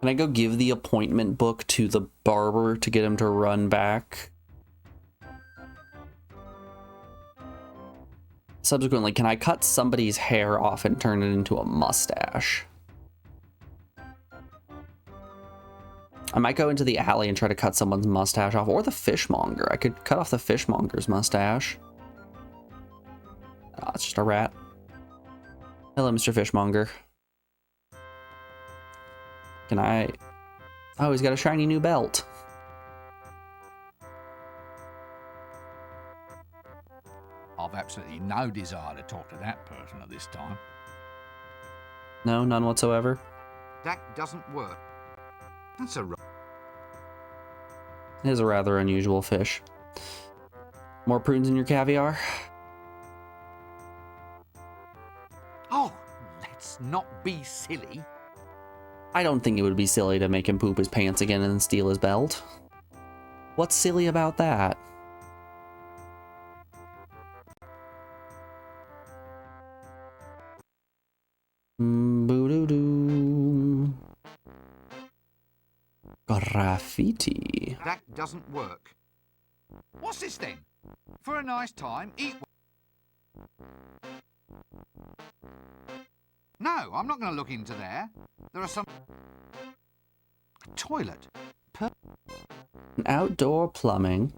Can I go give the appointment book to the barber to get him to run back? Subsequently, can I cut somebody's hair off and turn it into a mustache? I might go into the alley and try to cut someone's mustache off, or the fishmonger. I could cut off the fishmonger's mustache. Oh, it's just a rat. Hello, Mr. Fishmonger. Can I... Oh, he's got a shiny new belt. absolutely no desire to talk to that person at this time. No, none whatsoever. That doesn't work. That's a... It is a rather unusual fish. More prunes in your caviar? Oh, let's not be silly. I don't think it would be silly to make him poop his pants again and steal his belt. What's silly about that? Boo-doo-doo. Graffiti. That doesn't work. What's this then? For a nice time, eat... No, I'm not going to look into there. There are some... A toilet. Outdoor plumbing.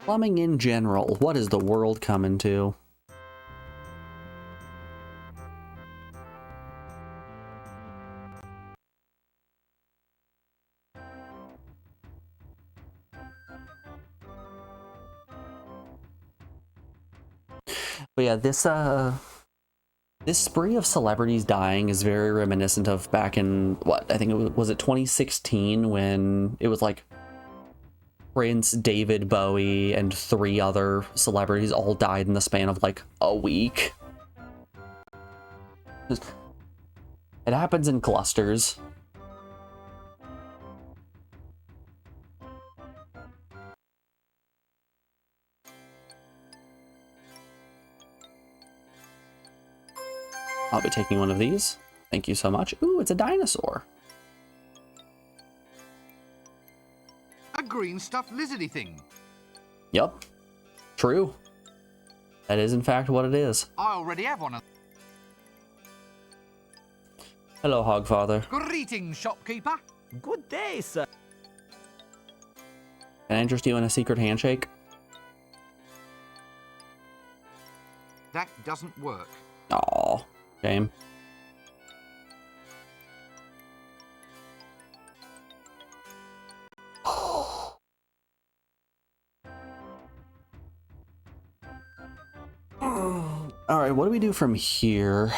Plumbing in general. What is the world coming to? But yeah, this spree of celebrities dying is very reminiscent of back in, what, I think it was it 2016 when it was like Prince, David Bowie, and 3 other celebrities all died in the span of like a week. It happens in clusters. I'll be taking one of these. Thank you so much. Ooh, it's a dinosaur. A green stuffed lizardy thing. Yup. True. That is in fact what it is. I already have one of... Hello, Hogfather. Greetings, shopkeeper. Good day, sir. Can I interest you in a secret handshake? That doesn't work. Aw, shame. Alright, what do we do from here?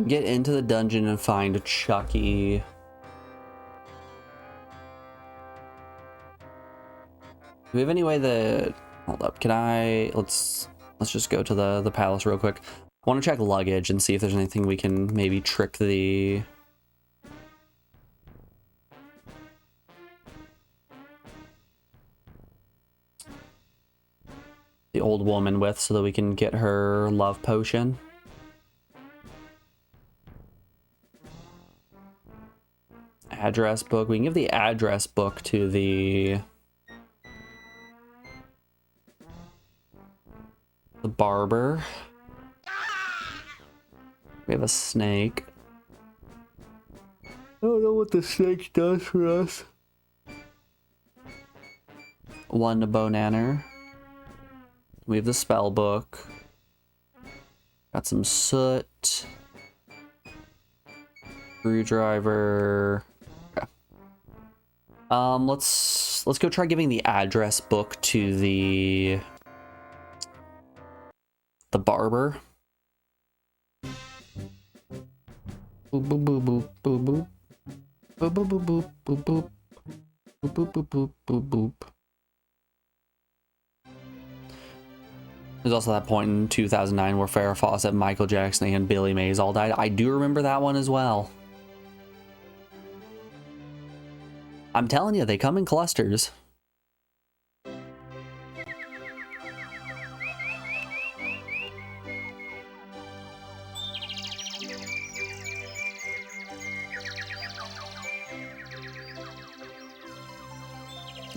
Get into the dungeon and find Chucky. Do we have any way that... Hold up, can I... Let's just go to the palace real quick. I want to check luggage and see if there's anything we can maybe trick the... the old woman with, so that we can get her love potion. Address book. We can give the address book to the barber. We have a snake. I don't know what the snake does for us. One bonaner. We have the spell book. Got some soot. Screwdriver. Okay. Let's go try giving the address book to the barber. Boop boop boop boop boop boop boop boop boop boop boop boop boop boop boop boop boop. There's also that point in 2009 where Farrah Fawcett, Michael Jackson, and Billy Mays all died. I do remember that one as well. I'm telling you, they come in clusters.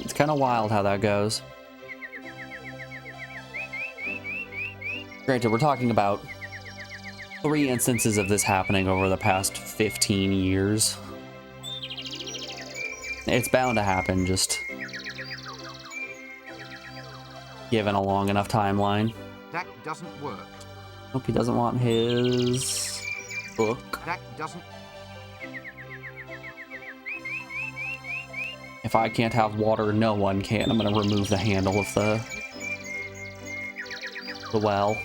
It's kind of wild how that goes. Granted, we're talking about 3 instances of this happening over the past 15 years. It's bound to happen, just... given a long enough timeline. That doesn't work. Hope he doesn't want his book. That doesn't... If I can't have water, no one can. I'm gonna remove the handle of the well.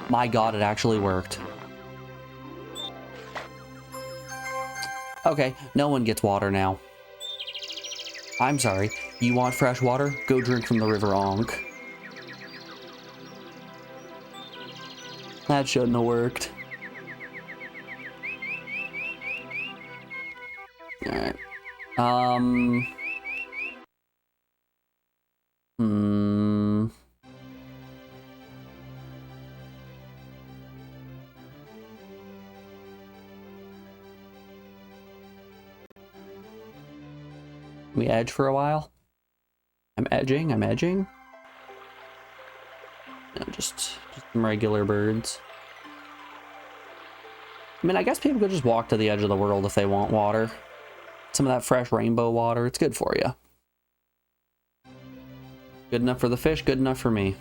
My god, it actually worked. Okay, no one gets water now. I'm sorry. You want fresh water? Go drink from the River Ankh. That shouldn't have worked. Alright. We edge for a while? I'm edging. No, just some regular birds. I mean, I guess people could just walk to the edge of the world if they want water. Some of that fresh rainbow water, it's good for you. Good enough for the fish, good enough for me.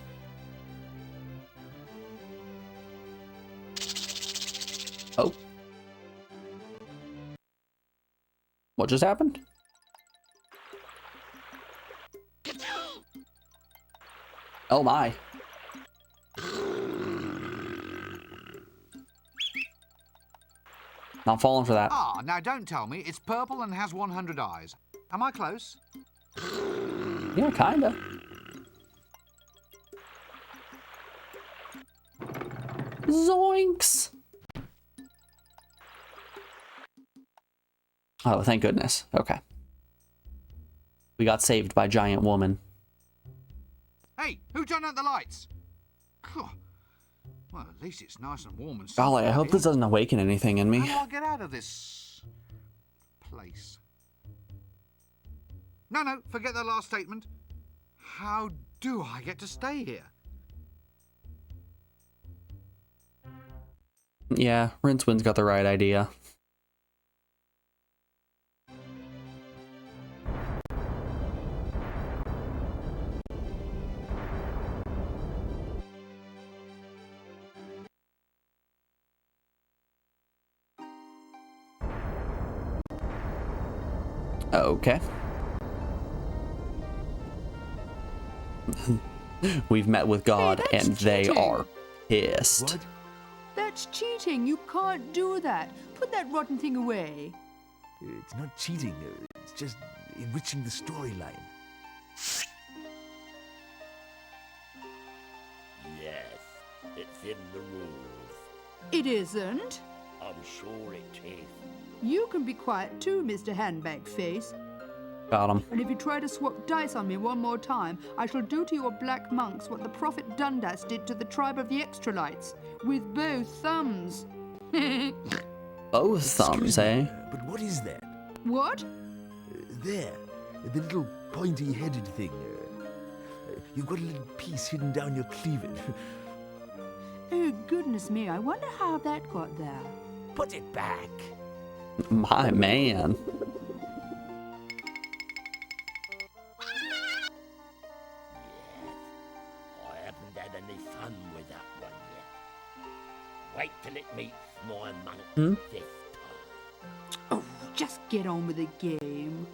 Oh. What just happened? Oh my. Not falling for that. Ah, now don't tell me. It's purple and has 100 eyes. Am I close? Yeah, kinda. Zoinks! Oh, thank goodness. Okay. We got saved by giant woman. Hey, who turned out the lights? Phew. Well, at least it's nice and warm and sunny. Golly, I hope this doesn't awaken anything in me. How do I get out of this place? No, forget that last statement. How do I get to stay here? Yeah, Rincewind's got the right idea. Okay. We've met with God, Hey, that's and they cheating. are pissed. What? That's cheating. You can't do that. Put that rotten thing away. It's not cheating. It's just enriching the storyline. Yes, it's in the rules. It isn't. I'm sure it is. You can be quiet too, Mr. Handbag Face. Got him. And if you try to swap dice on me one more time, I shall do to your black monks what the Prophet Dundas did to the tribe of the Extralites, with both thumbs. Both thumbs, eh? But what is that? What? There, the little pointy-headed thing. You've got a little piece hidden down your cleavage. Oh, goodness me, I wonder how that got there. Put it back. My man. I haven't had any fun with that one yet. Wait till it meets my monk this time. Oh, just get on with the game.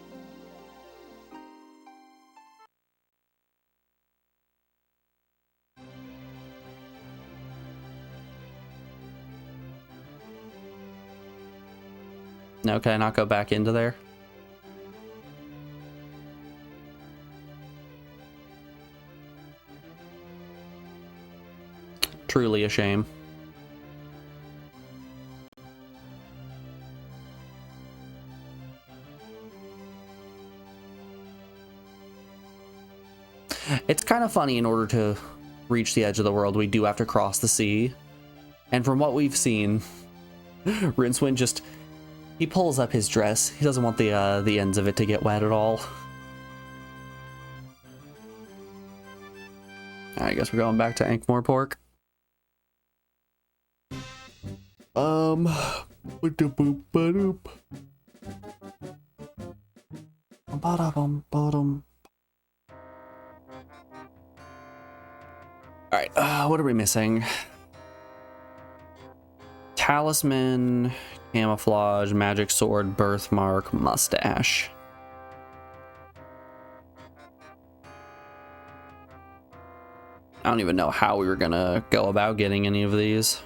No, can I not go back into there? Truly a shame. It's kind of funny, in order to reach the edge of the world, we do have to cross the sea. And from what we've seen, Rincewind just... he pulls up his dress. He doesn't want the ends of it to get wet at all. I guess we're going back to Ankmore Pork. All right, what are we missing? Talisman, camouflage, magic sword, birthmark, mustache. I don't even know how we were gonna go about getting any of these.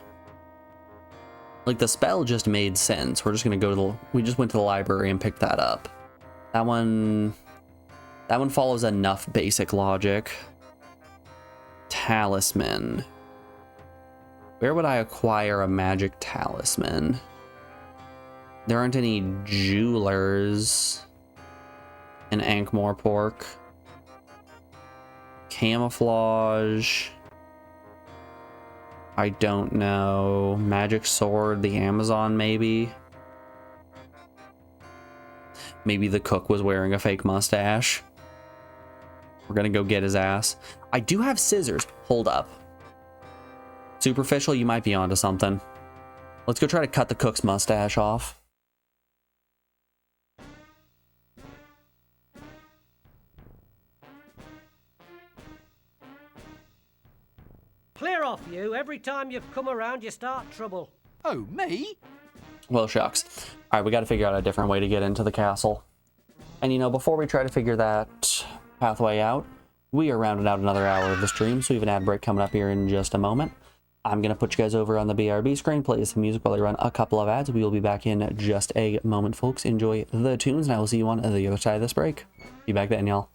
Like, the spell just made sense. We're just gonna go to the, we just went to the library and picked that up. That one follows enough basic logic. Talisman. Where would I acquire a magic talisman? There aren't any jewelers in Ankh-Morpork. Camouflage. I don't know. Magic sword, the Amazon, maybe. Maybe the cook was wearing a fake mustache. We're gonna go get his ass. I do have scissors. Hold up. Superficial, you might be onto something. Let's go try to cut the cook's mustache off. Clear off, you. Every time you come around, you start trouble. Oh, me? Well, shucks. All right, we got to figure out a different way to get into the castle. And you know, before we try to figure that pathway out, we are rounding out another hour of the stream, so we have an ad break coming up here in just a moment. I'm going to put you guys over on the BRB screen, play some music while I run a couple of ads. We will be back in just a moment, folks. Enjoy the tunes, and I will see you on the other side of this break. Be back then, y'all.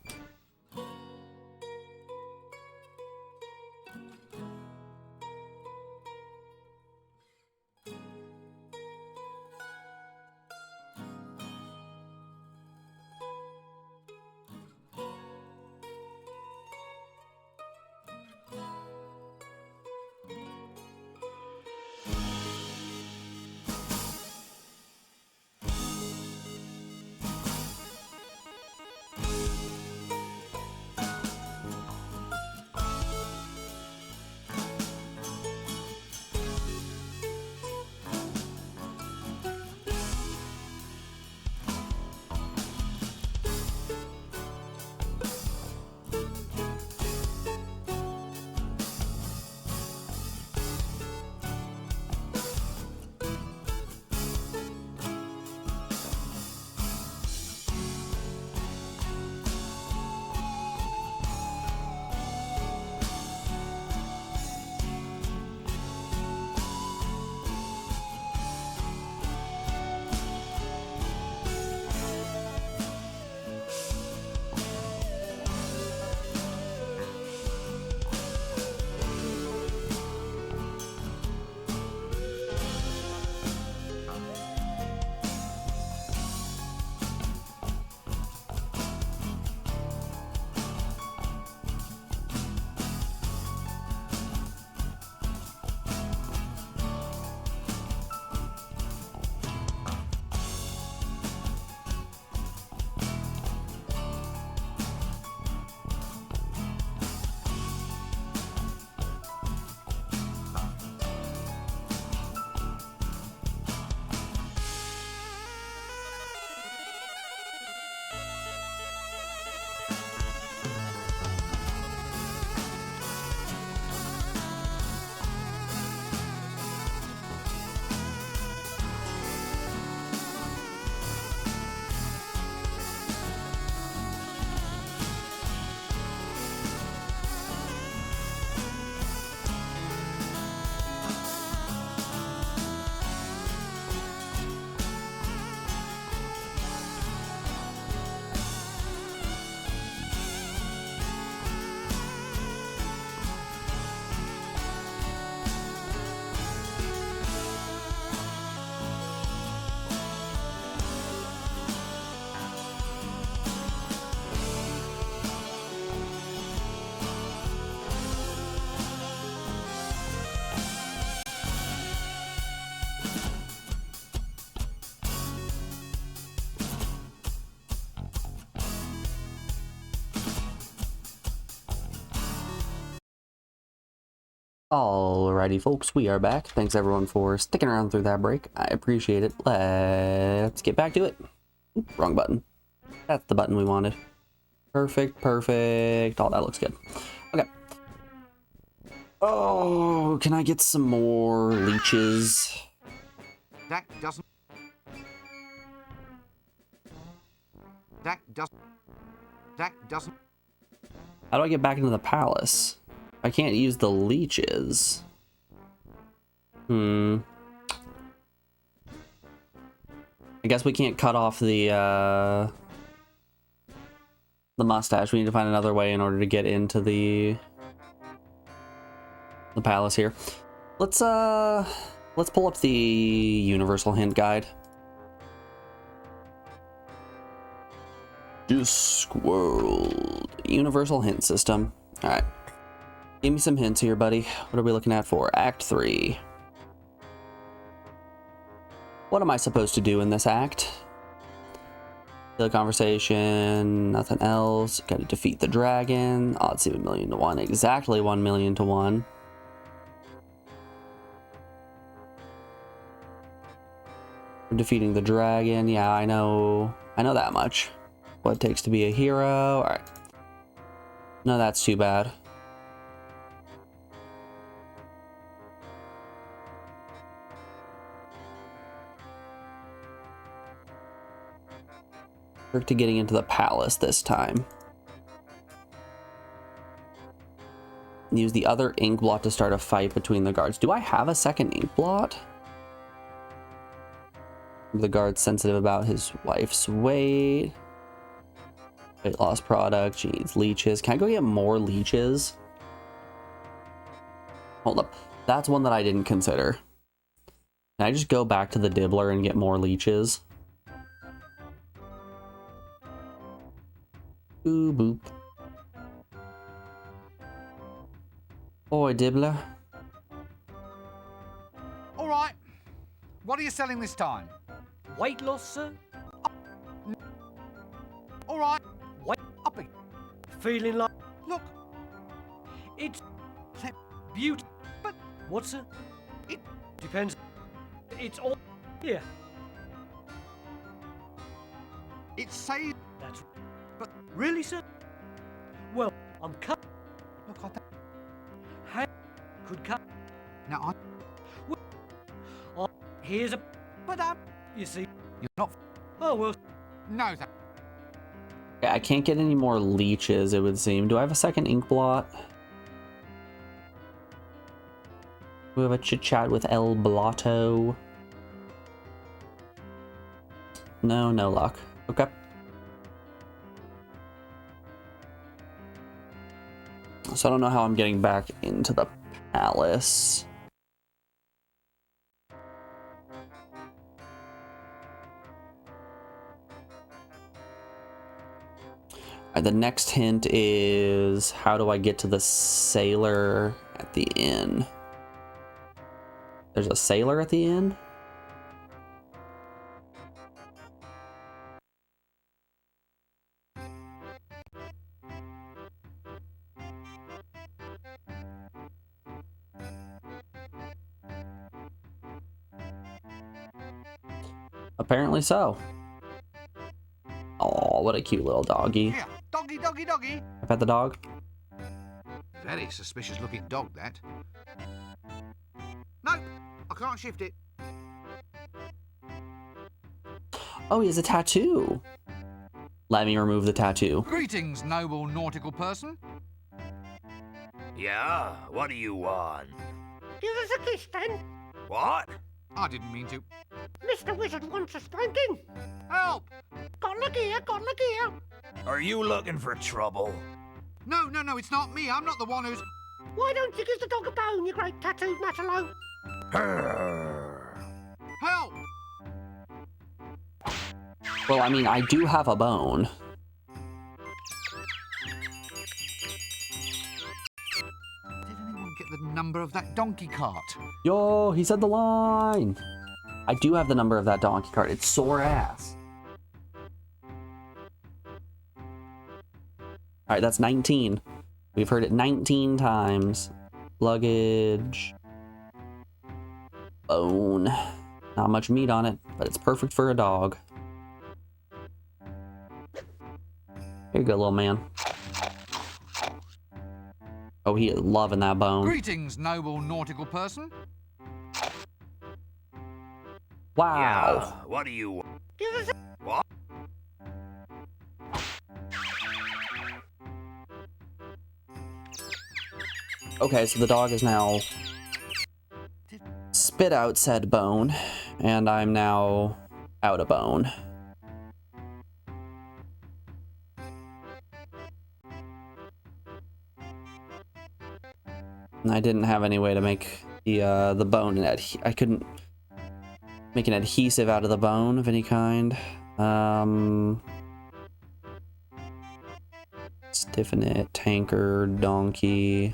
Alrighty, folks, we are back. Thanks everyone for sticking around through that break. I appreciate it. Let's get back to it. Oop, wrong button. That's the button we wanted. Perfect, perfect. Oh, that looks good. Okay. Oh, can I get some more leeches? That doesn't. That doesn't. That doesn't. How do I get back into the palace? I can't use the leeches. I guess we can't cut off the mustache. We need to find another way in order to get into the palace here. Let's pull up the universal hint guide. Discworld universal hint system. All right, give me some hints here, buddy. What are we looking at for Act 3? What am I supposed to do in this act? The conversation, nothing else. Got to defeat the dragon. Odds 7 million to 1. Exactly 1 million to 1. Defeating the dragon. Yeah, I know that much. What it takes to be a hero. All right. No, that's too bad. Work to getting into the palace this time. Use the other ink blot to start a fight between the guards. Do I have a second ink blot? The guard's sensitive about his wife's weight. Weight loss product. She needs leeches. Can I go get more leeches? Hold up. That's one that I didn't consider. Can I just go back to the dibbler and get more leeches? Ooh, boop. Boy, dibbler. All right. What are you selling this time? Weight loss, sir? All right. Weight Uppy. feeling like Look. it's beauty. But What, sir? It Depends. It's all here. it says. That's But really, sir? Well, I'm cut. look, I don't. How could cut? Now Here's a. but You see? you're not. Oh well. No, that. Yeah, I can't get any more leeches, it would seem. Do I have a second ink blot? We have a chit chat with El Blotto. No, no luck. Okay. So I don't know how I'm getting back into the palace. Alright, the next hint is how do I get to the sailor at the inn? There's a sailor at the inn? Apparently so. Oh, what a cute little doggy. Here, doggy, doggy, doggy. I pet the dog. Very suspicious looking dog, that. No, I can't shift it. Oh, he has a tattoo. Let me remove the tattoo. Greetings, noble nautical person. Yeah, what do you want? Give us a kiss then. What? I didn't mean to. Mr. Wizard wants a spanking. Help! Got the gear, got the gear. Are you looking for trouble? No, no, no, it's not me. I'm not the one who's. Why don't you give the dog a bone, you great tattooed matalo? Help! Well, I mean, I do have a bone. Did anyone get the number of that donkey cart? Yo, he said the line. I do have the number of that donkey cart. It's sore ass. All right, that's 19. We've heard it 19 times. Luggage. Bone. Not much meat on it, but it's perfect for a dog. Here you go, little man. Oh, he is loving that bone. Greetings, noble nautical person. Wow. What do you want? Okay, so the dog is now spit out said bone, and I'm now out of bone. And I didn't have any way to make the bone I couldn't make an adhesive out of the bone of any kind. Stiffen it, tankard, donkey,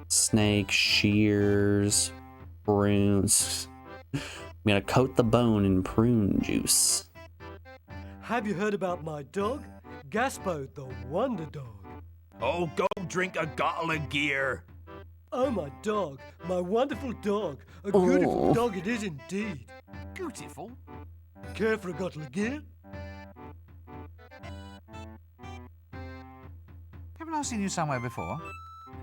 snake, shears, prunes. I'm gonna coat the bone in prune juice. Have you heard about my dog? Gaspo, the wonder dog. Oh, go drink a bottle of gear. Oh, my dog. My wonderful dog. A beautiful Oh. dog it is indeed. Beautiful. Care for a bottle of gear? Haven't I seen you somewhere before?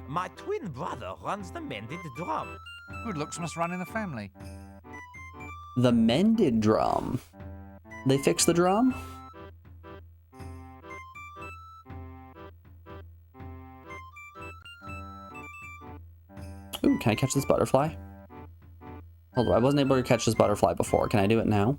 My twin brother runs the Mended Drum. Good looks must run in the family. The mended drum. They fixed the drum? Ooh, can I catch this butterfly? Hold on, I wasn't able to catch this butterfly before. Can I do it now?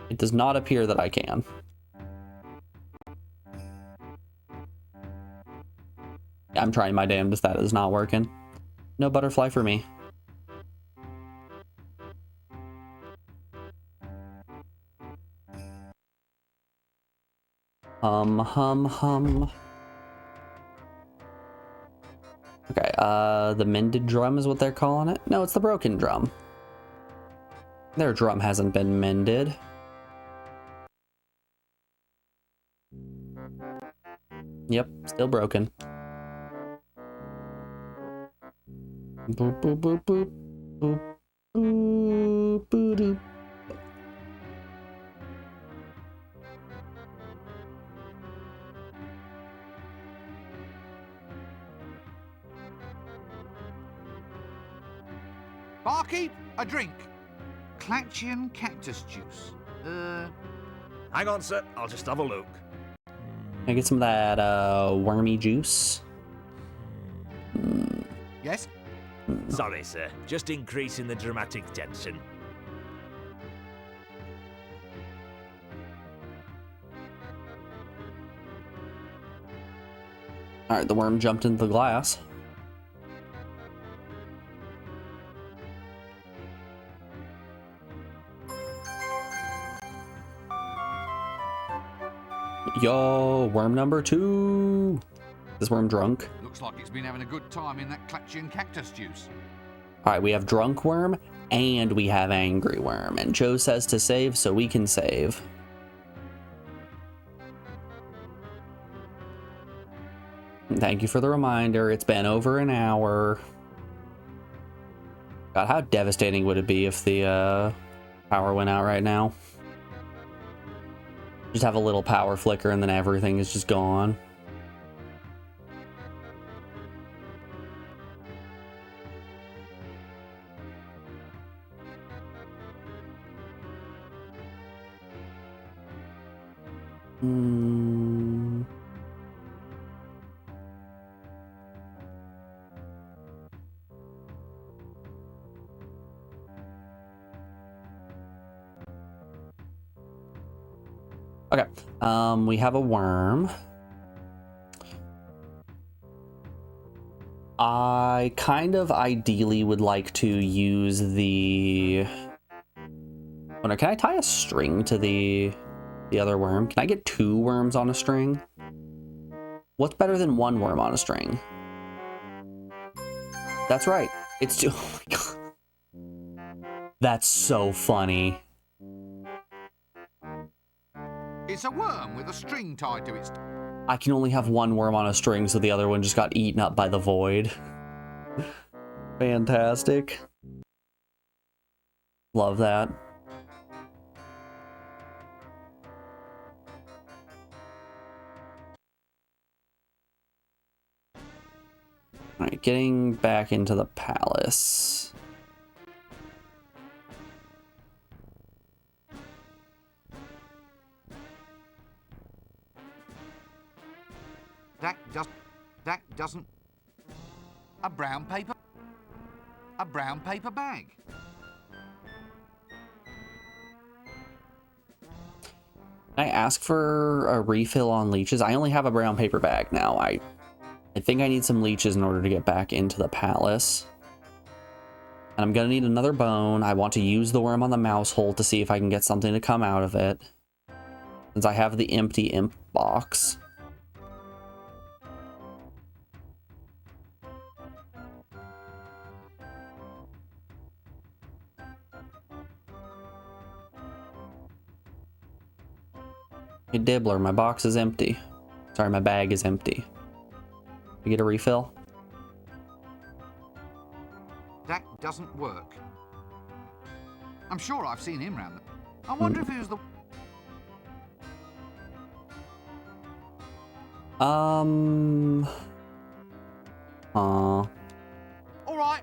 It does not appear that I can. I'm trying my damnedest. That is not working. No butterfly for me. Hum. Okay, the mended drum is what they're calling it? No, it's the broken drum. Their drum hasn't been mended. Yep, still broken. Boop, boop, boop, boop. Boop, boop, boop, boop. Barkeep, a drink. Clatchian cactus juice. Hang on, sir. I'll just have a look. Can I get some of that wormy juice? Yes? Sorry, sir. Just increasing the dramatic tension. Alright, the worm jumped into the glass. Yo, worm number 2. Is this worm drunk? Looks like it's been having a good time in that Clatchian cactus juice. Alright, we have drunk worm and we have angry worm. And Joe says to save, so we can save. Thank you for the reminder. It's been over an hour. God, how devastating would it be if the power went out right now? Just have a little power flicker and then everything is just gone. Okay, we have a worm. I kind of ideally would like to use the... Oh no, can I tie a string to the other worm? Can I get 2 worms on a string? What's better than 1 worm on a string? That's right. It's 2. Oh my god. That's so funny. It's a worm with a string tied to its... I can only have one worm on a string, so the other one just got eaten up by the void. Fantastic. Love that. Alright, getting back into the palace. That doesn't... A brown paper bag. Can I ask for a refill on leeches? I only have a brown paper bag now. I think I need some leeches in order to get back into the palace. And I'm gonna need another bone. I want to use the worm on the mouse hole to see if I can get something to come out of it, since I have the empty imp box. Hey Dibbler, my box is empty. Sorry, my bag is empty. You get a refill? That doesn't work. I'm sure I've seen him round there. I wonder if he was the... Aw. All right.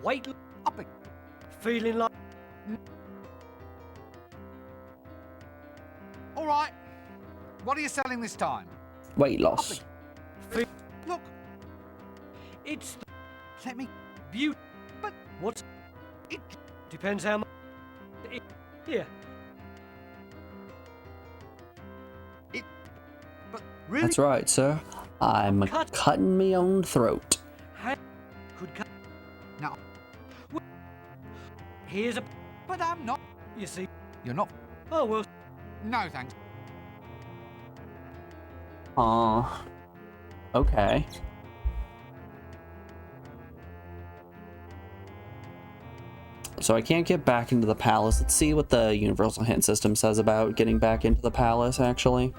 Wait, Up it. feeling like... All right. What are you selling this time? Weight loss. Look, It's the let me... beauty. But What's... it... Depends how much... Here. But Really? That's right, sir. I'm cutting me own throat. Could cut... No. Here's a... But I'm not... You see... You're not... Oh, well... No, thanks. Aw. Okay. So I can't get back into the palace. Let's see what the universal hint system says about getting back into the palace, actually.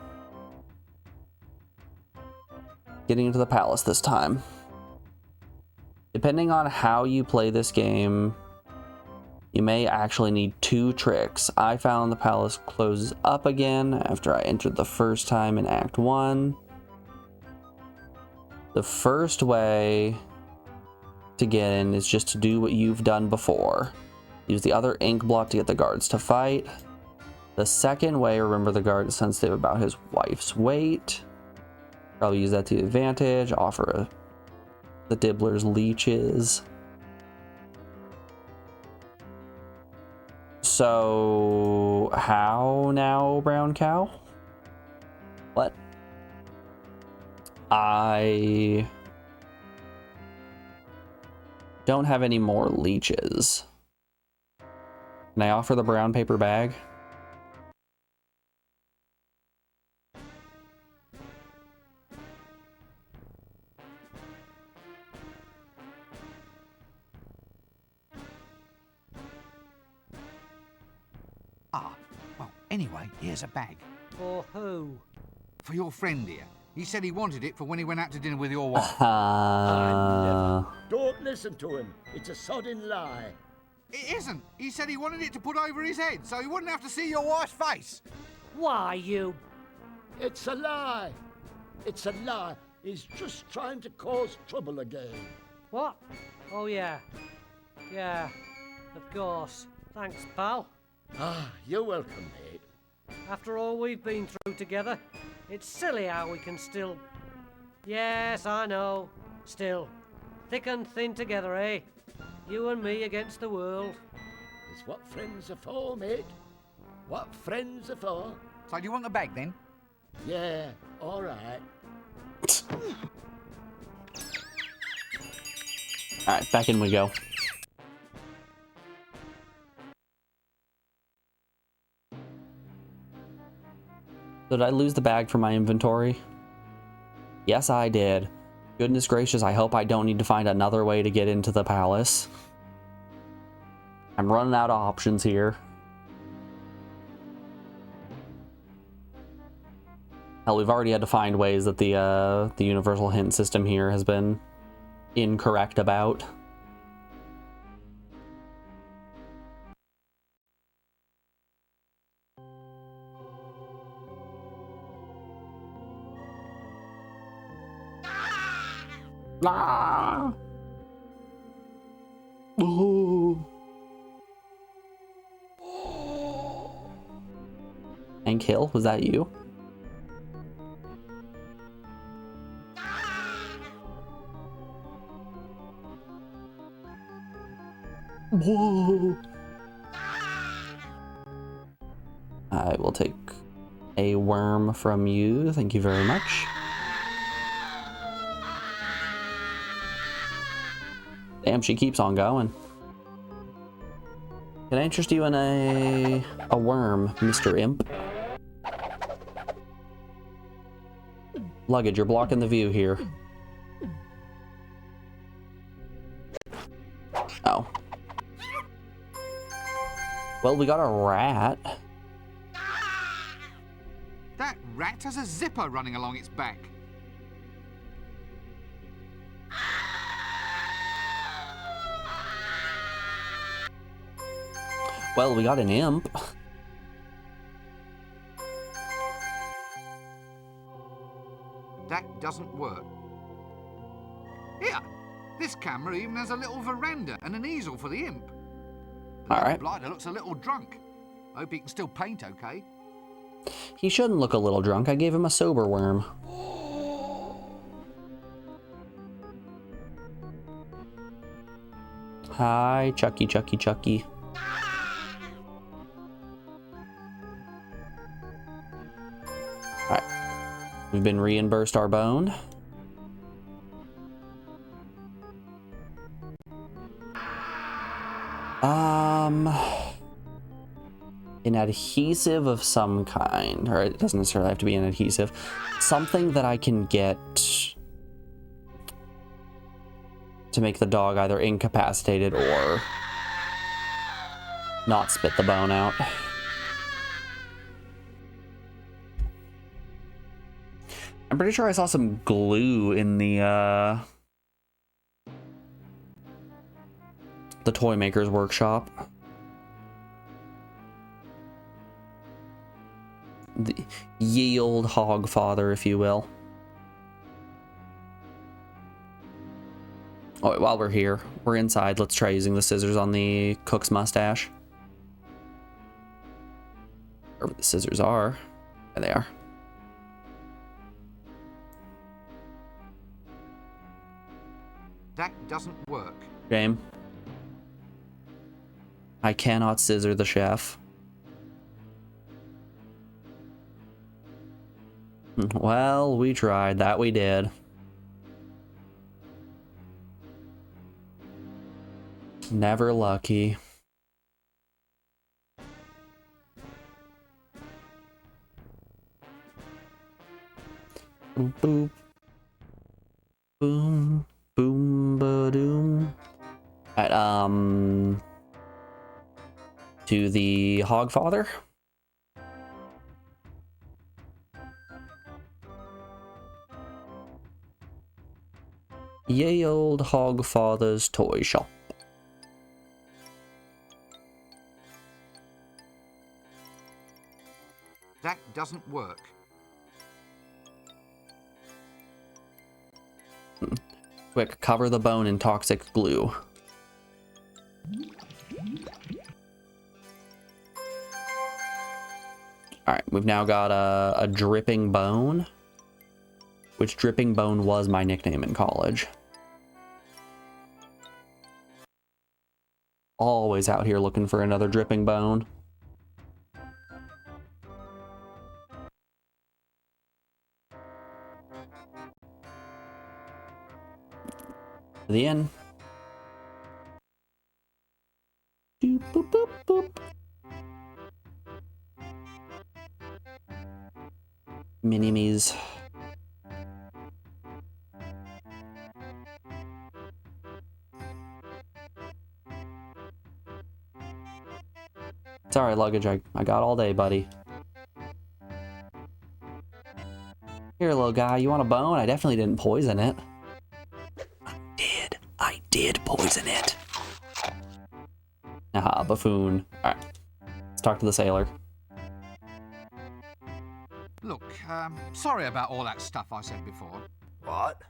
Getting into the palace this time. Depending on how you play this game, you may actually need 2 tricks. I found the palace closes up again after I entered the first time in Act 1. The first way to get in is just to do what you've done before. Use the other ink block to get the guards to fight. The second way, remember the guard is sensitive about his wife's weight. Probably use that to your advantage. Offer the Dibbler's leeches. So, how now, brown cow? What? I don't have any more leeches. Can I offer the brown paper bag? Well, anyway, here's a bag. For who? For your friend here. He said he wanted it for when he went out to dinner with your wife. Don't listen to him. It's a sodding lie. It isn't. He said he wanted it to put over his head so he wouldn't have to see your wife's face. Why, you... It's a lie. It's a lie. He's just trying to cause trouble again. What? Oh, yeah. Yeah, of course. Thanks, pal. Ah, you're welcome, mate. After all we've been through together, it's silly how we can still... Yes, I know. Still. Thick and thin together, eh? You and me against the world. It's what friends are for, mate. What friends are for. So do you want the bag then? Yeah, all right. Alright, back in we go. So did I lose the bag from my inventory? Yes, I did. Goodness gracious, I hope I don't need to find another way to get into the palace. I'm running out of options here. Hell, we've already had to find ways that the universal hint system here has been incorrect about. Ah! Ooh. And Kill, was that you? Whoa. I will take a worm from you. Thank you very much. Damn, she keeps on going. Can I interest you in a worm, Mr. Imp? Luggage, you're blocking the view here. Oh. Well, we got a rat. That rat has a zipper running along its back. Well, we got an imp. That doesn't work. Here, this camera even has a little veranda and an easel for the imp. The All right. blinder looks a little drunk. Hope he can still paint okay. He shouldn't look a little drunk. I gave him a sober worm. Hi, Chucky, Chucky, Chucky. Alright. We've been reimbursed our bone. An adhesive of some kind, or it doesn't necessarily have to be an adhesive. Something that I can get to make the dog either incapacitated or not spit the bone out. I'm pretty sure I saw some glue in the toy maker's workshop. The ye old hog father, if you will. Oh, wait, while we're here, we're inside. Let's try using the scissors on the cook's mustache. Wherever the scissors are. There they are. That doesn't work. Shame. I cannot scissor the chef. Well, we tried. That we did. Never lucky. Boop, boop. Boom. Boom, ba-doom. Alright, to the Hogfather. Yay old Hogfather's toy shop. That doesn't work. Quick, cover the bone in toxic glue. Alright, we've now got a dripping bone. Which dripping bone was my nickname in college. Always out here looking for another dripping bone. The end. Boop, boop, boop, boop. Mini-me's. Sorry, luggage. I got all day, buddy. Here, little guy, you want a bone? I definitely didn't poison it. I did poison it. Aha, buffoon. Alright. Let's talk to the sailor. Look, sorry about all that stuff I said before. What?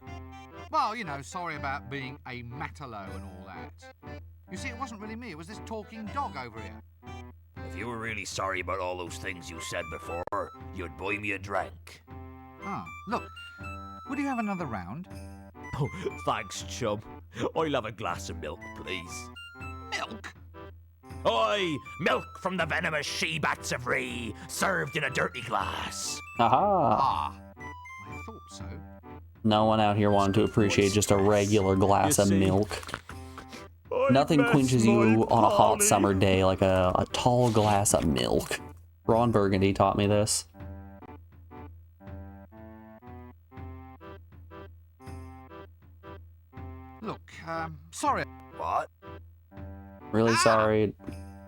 Well, you know, sorry about being a matalo and all that. You see, it wasn't really me, it was this talking dog over here. If you were really sorry about all those things you said before, you'd buy me a drink. Ah, look, would you have another round? Oh, thanks, chum. I'll have a glass of milk, please. Milk? Oi! Milk from the venomous she-bats of Ree, served in a dirty glass. Aha! Ah, I thought so. No one out here wanted to appreciate just a regular glass of milk. Nothing quenches you on a hot summer day like a tall glass of milk. Ron Burgundy taught me this. Look, sorry. What? Really sorry.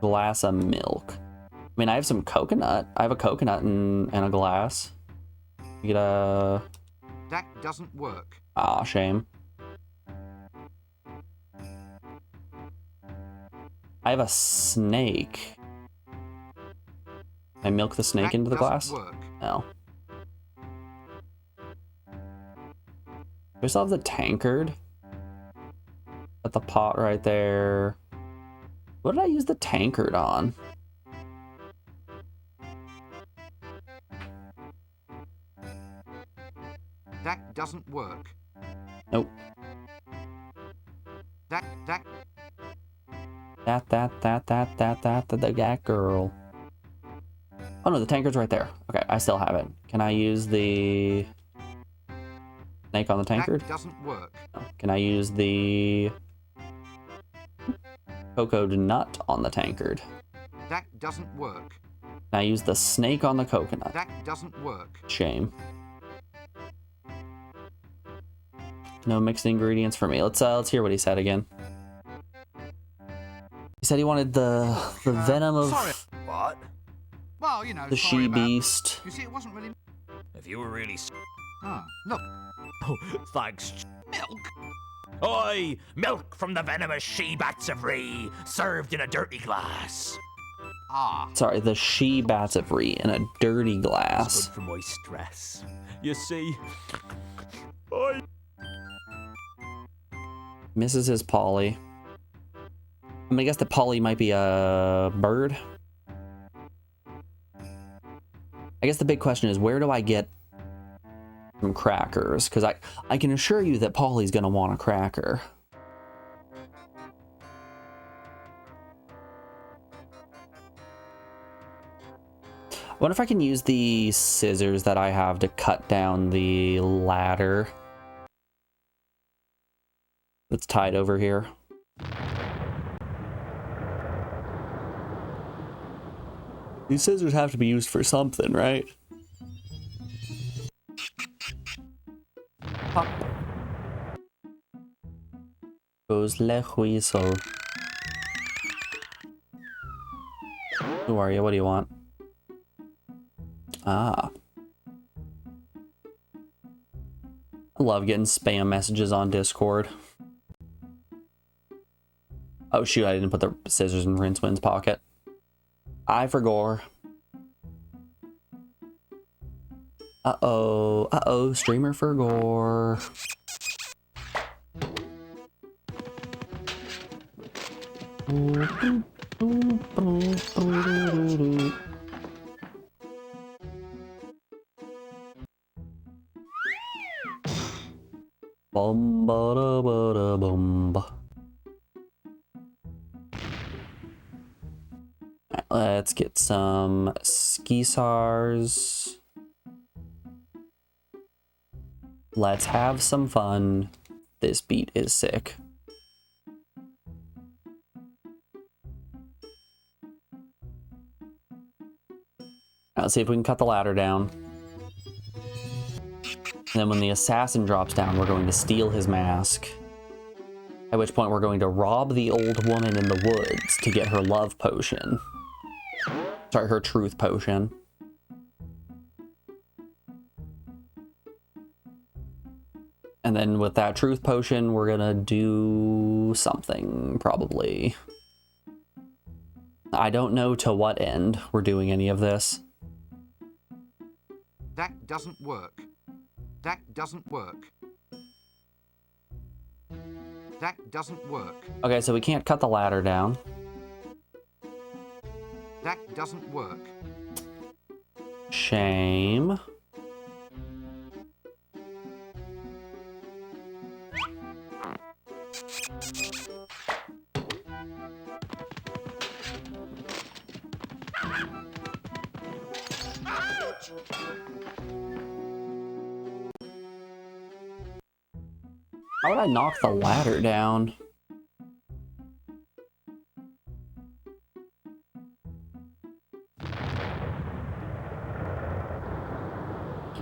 Glass of milk. I mean, I have some coconut. I have a coconut and a glass. You get a... That doesn't work. Ah, shame. I have a snake. Can I milk the snake That into the glass? doesn't work. No. We still have the tankard. At the pot right there. What did I use the tankard on? That doesn't work. Nope. That girl. Oh no, the tankard's right there. Okay, I still have it. Can I use the snake on the tankard? That doesn't work. No. Can I use the cocoa nut on the tankard? That doesn't work. Can I use the snake on the coconut? That doesn't work. Shame. No mixed ingredients for me. Let's Uh, hear what he said again. He said he wanted the venom of sorry. What? Well, you know, the sorry about... she-beast. You see, it wasn't really... If you were really Ah, look, Oh, thanks. milk. Oi! Milk from the venomous she-bats of Ree, served in a dirty glass. Ah, Sorry, the she-bats of Ree in a dirty It's glass. good for my stress. You see, I Misses his Polly. I mean, I guess the Polly might be a bird. I guess the big question is, where do I get some crackers? Because I can assure you that Polly's gonna want a cracker. I wonder if I can use the scissors that I have to cut down the ladder that's tied over here. These scissors have to be used for something, right? Pop. Goes Le Whistle. Who are you? What do you want? Ah. I love getting spam messages on Discord. Oh shoot, I didn't put the scissors in Rincewind's pocket. I forgot. Uh-oh, streamer forgot. Bum-ba-da-ba-da-bum-ba. Let's get some Skeesars. Let's have some fun. This beat is sick. Now let's see if we can cut the ladder down. And then when the assassin drops down, we're going to steal his mask. At which point we're going to rob the old woman in the woods to get her love potion. Sorry, her truth potion. then with that truth potion, we're gonna do something, probably. I don't know to what end we're doing any of this. That doesn't work. That doesn't work. That doesn't work. Okay, so we can't cut the ladder down. That doesn't work. Shame. How would I knock the ladder down?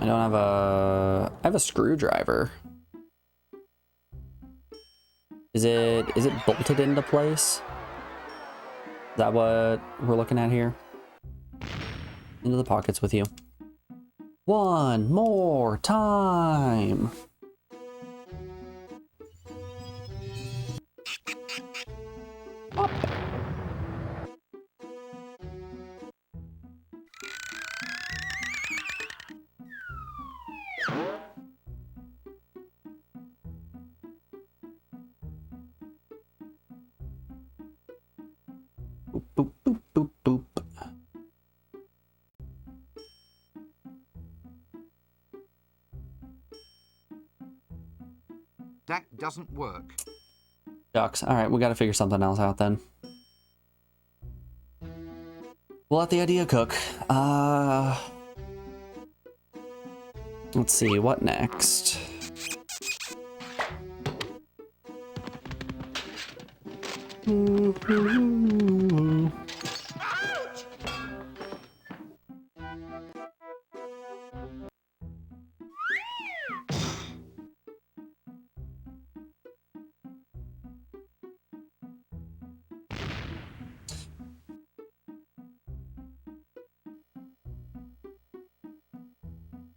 I don't have a... I have a screwdriver. Is it bolted into place? Is that what we're looking at here? Into the pockets with you. One more time. Up. Boop, boop, boop, boop, boop. That doesn't work. Ducks. All right, we got to figure something else out then. We'll let the idea cook. Let's see, what next?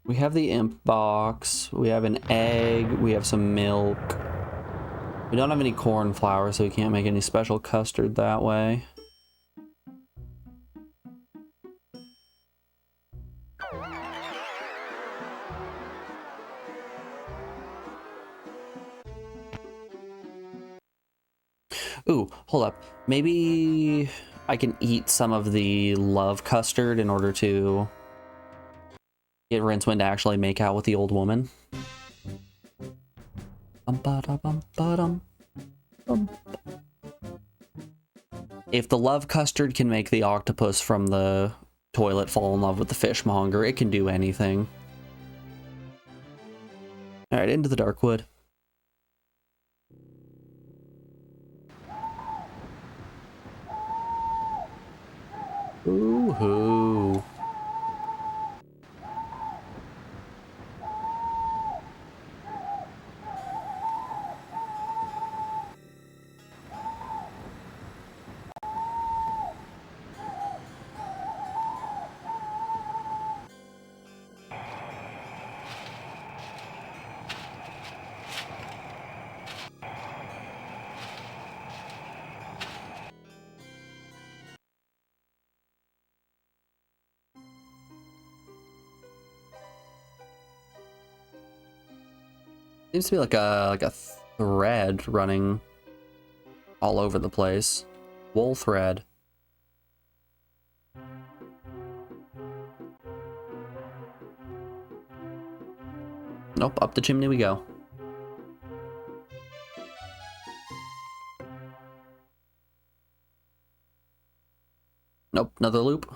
We have the imp box, we have an egg, we have some milk. We don't have any corn flour, so we can't make any special custard that way. Ooh, hold up. Maybe I can eat some of the love custard in order to get Rincewind to actually make out with the old woman. If the love custard can make the octopus from the toilet fall in love with the fishmonger, it can do anything. Alright, into the Darkwood. Ooh-hoo. Seems to be like a thread running all over the place. Wool thread. Nope, up the chimney we go. Nope, another loop.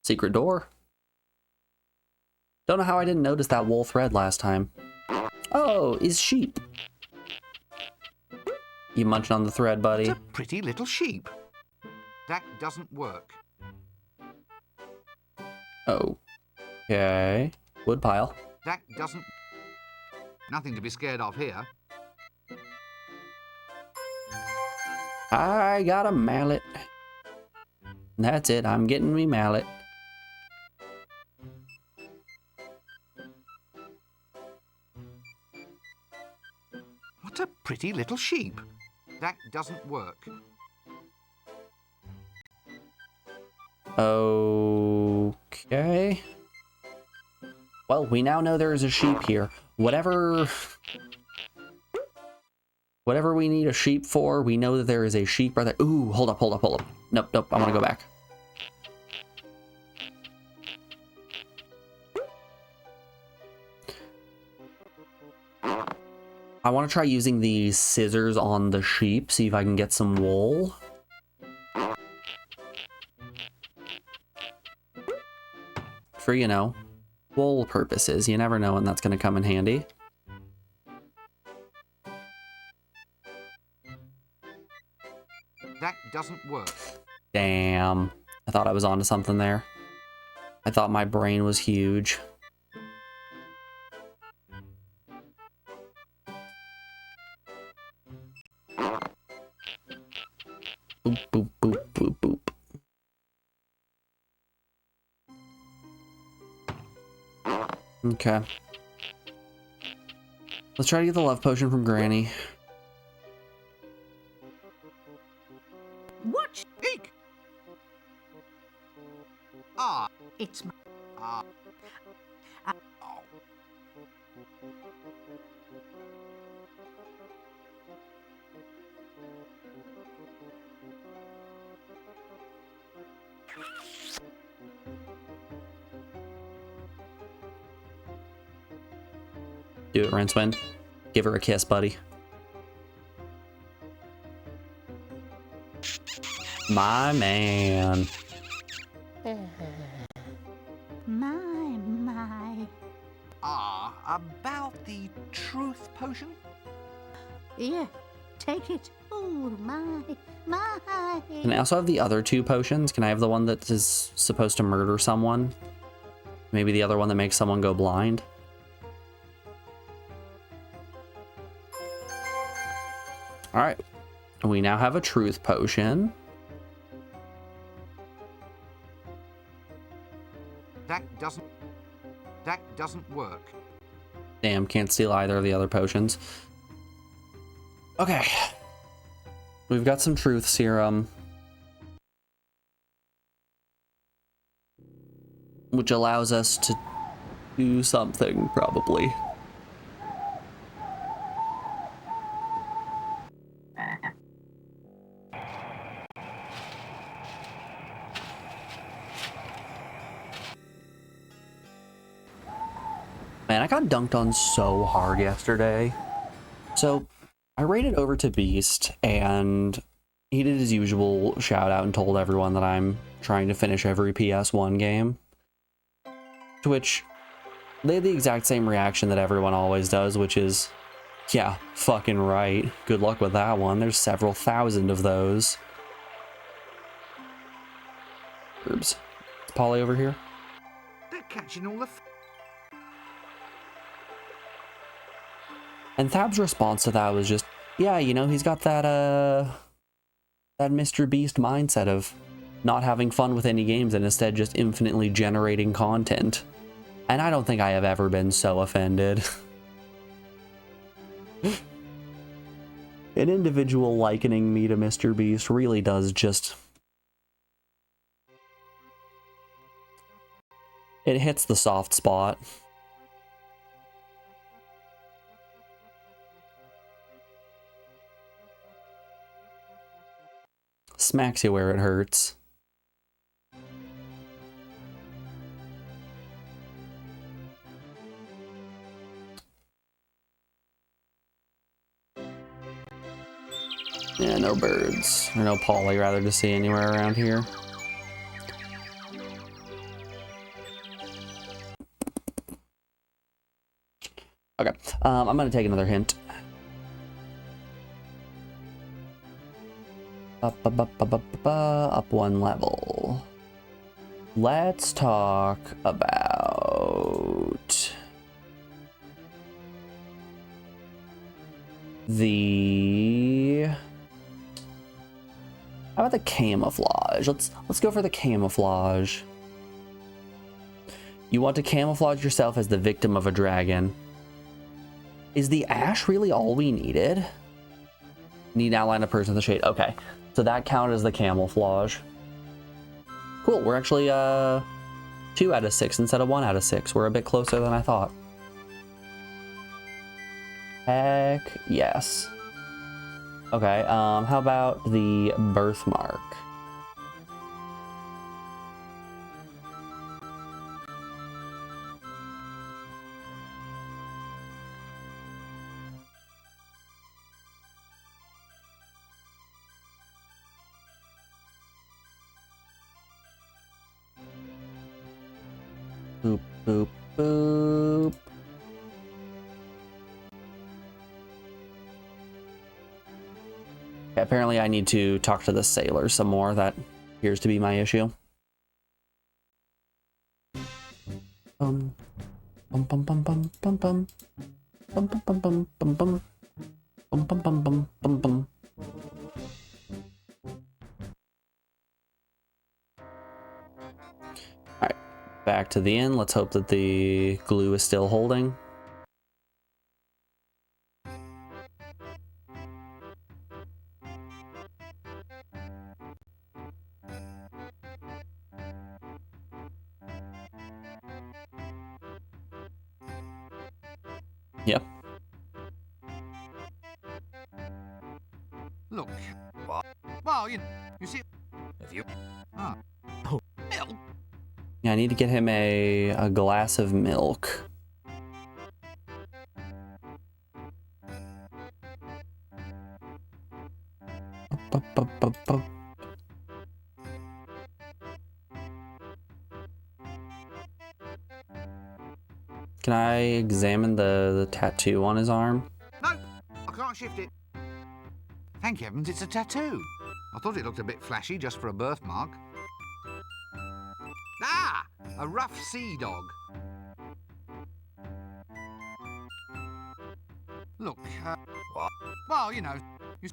Secret door. Don't know how I didn't notice that wool thread last time. Oh, is sheep. You munching on the thread, buddy? It's a pretty little sheep. That doesn't work. Okay. Wood pile. That doesn't... Nothing to be scared of here. I got a mallet. That's it, I'm getting me mallet. What a pretty little sheep. That doesn't work. Okay. Well, we now know there is a sheep here. Whatever we need a sheep for, we know that there is a sheep right there. Ooh, hold up. Nope, I want to go back. I want to try using the scissors on the sheep, see if I can get some wool. For, you know, wool purposes. You never know when that's going to come in handy. That doesn't work. Damn. I thought I was onto something there. I thought my brain was huge. Boop, boop, boop, boop, boop. Okay. Let's try to get the love potion from Granny. What? Eek! Ah. It's my... Ah. Oh. Do it, Rincewind. Give her a kiss, buddy. My man. My. Ah, about the truth potion? Here, take it. Oh, my. Can I also have the other two potions? Can I have the one that is supposed to murder someone? Maybe the other one that makes someone go blind? Alright. We now have a truth potion. That doesn't work. Damn, can't steal either of the other potions. Okay. We've got some truth serum, which allows us to do something, probably. Man, I got dunked on so hard yesterday. So, I raided over to Beast, and he did his usual shout out and told everyone that I'm trying to finish every PS1 game. To which, they had the exact same reaction that everyone always does, which is, yeah, fucking right. Good luck with that one. There's several thousand of those. Herbs. Is Polly over here? They're catching all the... And Thab's response to that was just, yeah, you know, he's got that Mr. Beast mindset of not having fun with any games and instead just infinitely generating content. And I don't think I have ever been so offended. An individual likening me to Mr. Beast really does just... It hits the soft spot. Smacks you where it hurts. Yeah, no birds. Or no Polly, rather, to see anywhere around here. Okay, I'm gonna take another hint. Up one level. Let's talk about the... How about the camouflage? Let's go for the camouflage. You want to camouflage yourself as the victim of a dragon. Is the ash really all we needed? Need outline a person in the shade. Okay, so that counted as the camouflage. Cool, we're actually 2 out of 6 instead of 1 out of 6. We're a bit closer than I thought. Heck yes. Okay, how about the birthmark? Boop, boop, boop. Okay, apparently I need to talk to the sailor some more. That appears to be my issue. Bum, bum, bum, bum, bum, bum, bum. Bum, bum, bum, bum, bum, bum. Bum, bum, bum, bum, bum, bum. Alright, back to the inn. Let's hope that the glue is still holding. Yep. Look. What? Well, you see. If you. Ah. Oh. Milk? Yeah, I need to get him a glass of milk. Bup, bup, bup, bup. Can I examine the tattoo on his arm? No, I can't shift it. Thank heavens it's a tattoo. I thought it looked a bit flashy just for a birthmark. Ah! A rough sea dog. Look, what? Well, you know. Can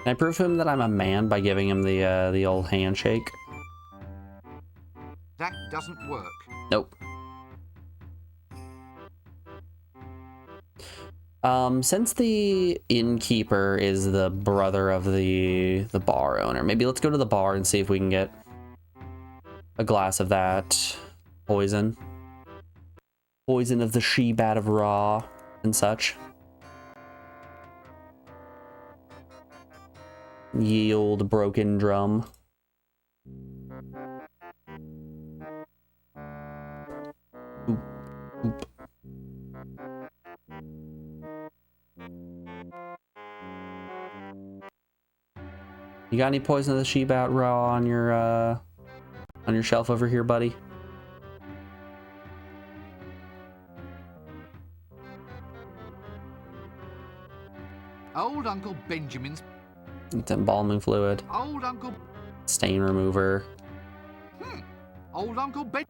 I prove to him that I'm a man by giving him the old handshake? That doesn't work. Nope. Since the innkeeper is the brother of the bar owner, maybe let's go to the bar and see if we can get a glass of that poison. Poison of the she-bat of Ra and such. Yield broken drum. Oop, oop. You got any poison of the she-bat Raw on your shelf over here, buddy? Old Uncle Benjamin's. It's embalming fluid. Old Uncle. Stain remover. Old Uncle Ben.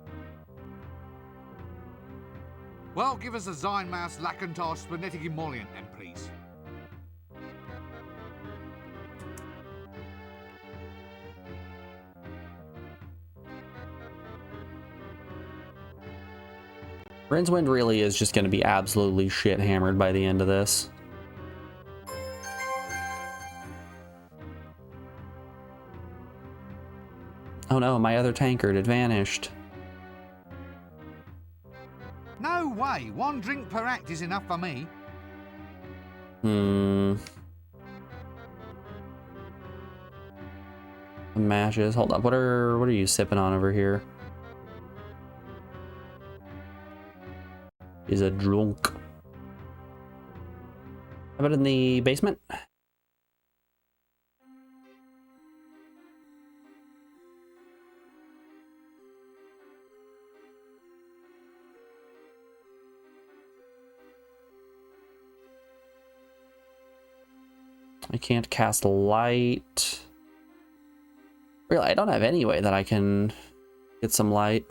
Well, give us a Zynmouse Lacantage splenetic emollient then, please. Rincewind really is just going to be absolutely shit hammered by the end of this. Oh no, my other tankard had vanished. No way. 1 drink per act is enough for me. Mashes. Hold up. What are you sipping on over here? Is a drunk. How about in the basement? I can't cast light. Really, I don't have any way that I can get some light.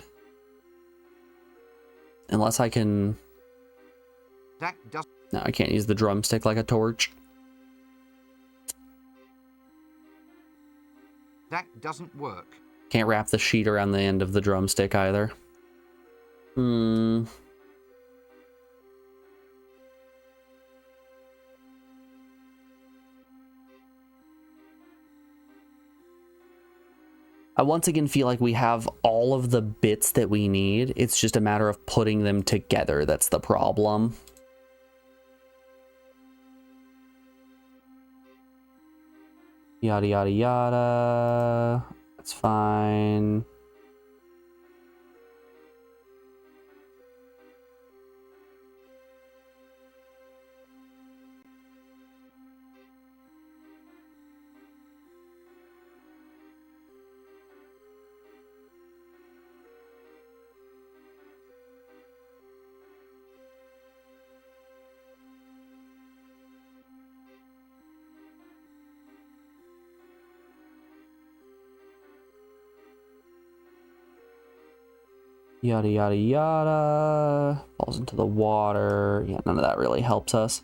Unless I can... That does. No, I can't use the drumstick like a torch. That doesn't work. Can't wrap the sheet around the end of the drumstick either. I once again feel like we have all of the bits that we need. It's just a matter of putting them together that's the problem. Yada, yada, yada. That's fine. Yada, yada, yada. Falls into the water. Yeah, none of that really helps us.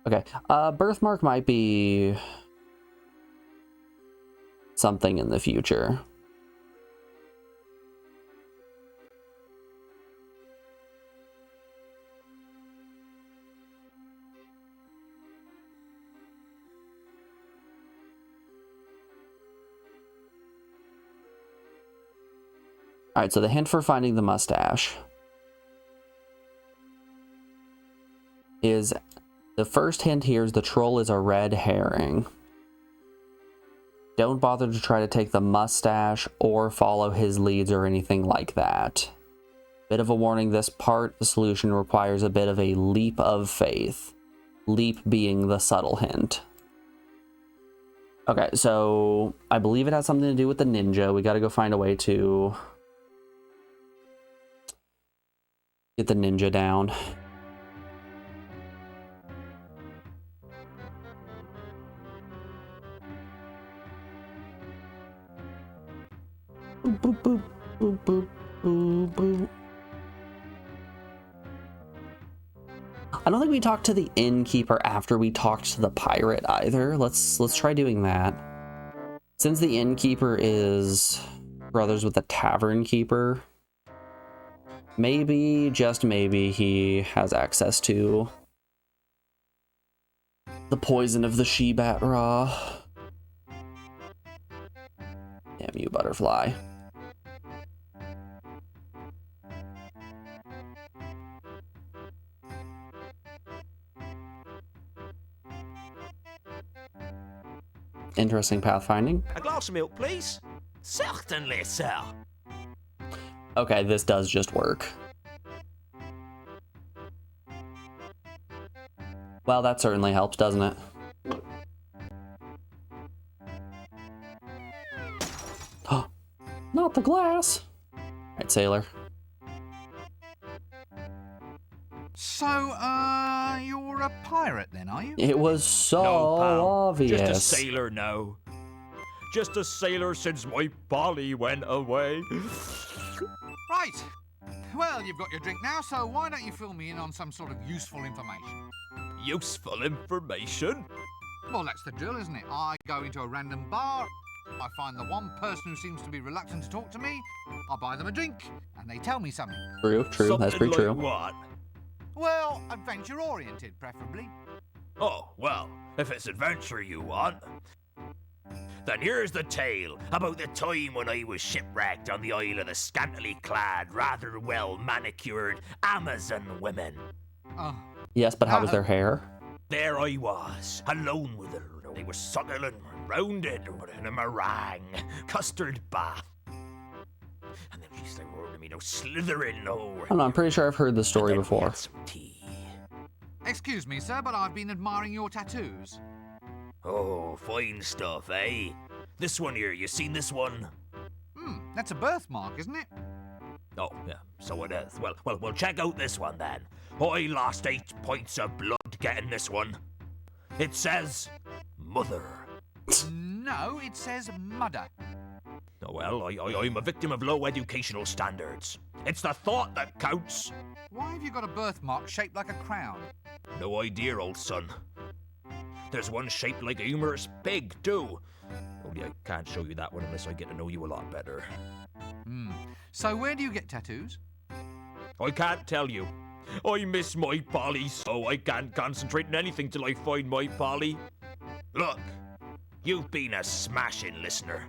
Okay, birthmark might be something in the future. All right, so the hint for finding the mustache is, the first hint here is the troll is a red herring. Don't bother to try to take the mustache or follow his leads or anything like that. Bit of a warning, this part, the solution requires a bit of a leap of faith. Leap being the subtle hint. Okay, so I believe it has something to do with the ninja. We gotta go find a way to get the ninja down. Boop, boop, boop, boop, boop, boop, boop. I don't think we talked to the innkeeper after we talked to the pirate either. Let's try doing that. Since the innkeeper is brothers with the tavern keeper, maybe, just maybe, he has access to the poison of the she-bat raw. Damn you, butterfly. Interesting pathfinding. A glass of milk, please. Certainly, sir. Okay, this does just work. Well, that certainly helps, doesn't it? Not the glass. All right, sailor. So, you're a pirate then, are you? It was so No, pal. obvious. Just a sailor now. Just a sailor since my Polly went away. Right. Well, you've got your drink now, so why don't you fill me in on some sort of useful information? Useful information? Well, that's the drill, isn't it? I go into a random bar, I find the one person who seems to be reluctant to talk to me, I buy them a drink, and they tell me something. True, that's pretty true. Like what? Well, adventure-oriented, preferably. Oh, well, if it's adventure you want, then here's the tale about the time when I was shipwrecked on the Isle of the scantily clad, rather well-manicured Amazon women. Oh, Yes, but how was their hair? There I was, alone with her. They were suckling, rounded in a meringue, custard bath. And then she started over to me, slithering over. I don't know, I'm pretty sure I've heard this story And then we before. had some tea. excuse me, sir, but I've been admiring your tattoos. Oh, fine stuff, eh? This one here, you seen this one? That's a birthmark, isn't it? Oh, yeah, so it is. Well, check out this one then. I lost 8 points of blood getting this one. It says, Mother. No, it says mudder. Oh, well, I'm a victim of low educational standards. It's the thought that counts. Why have you got a birthmark shaped like a crown? No idea, old son. There's one shaped like a humorous pig, too. Only I can't show you that one unless I get to know you a lot better. So where do you get tattoos? I can't tell you. I miss my Polly, so I can't concentrate on anything till I find my Polly. Look, you've been a smashing listener.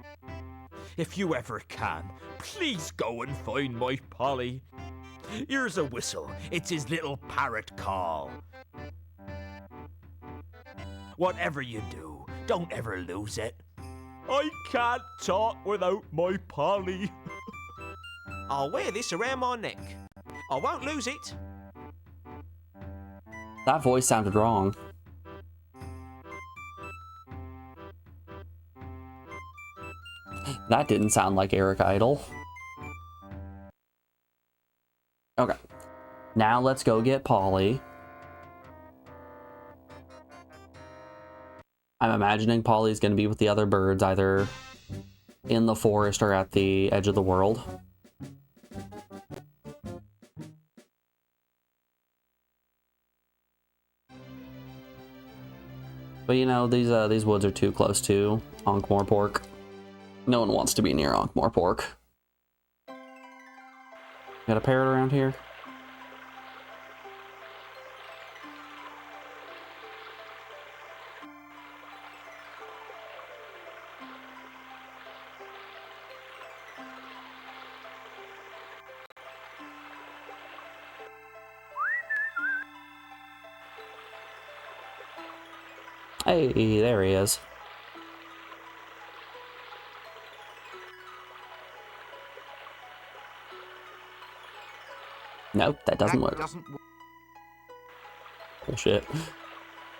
if you ever can, please go and find my Polly. Here's a whistle. It's his little parrot call. Whatever you do, don't ever lose it. I can't talk without my Polly. I'll wear this around my neck. I won't lose it. That voice sounded wrong. That didn't sound like Eric Idle. Okay. Now let's go get Polly. I'm imagining Polly's going to be with the other birds, either in the forest or at the edge of the world. But you know, these woods are too close to Ankh-Morpork. No one wants to be near Ankh-Morpork. Got a parrot around here? Hey, there he is. Nope, that doesn't work. Bullshit.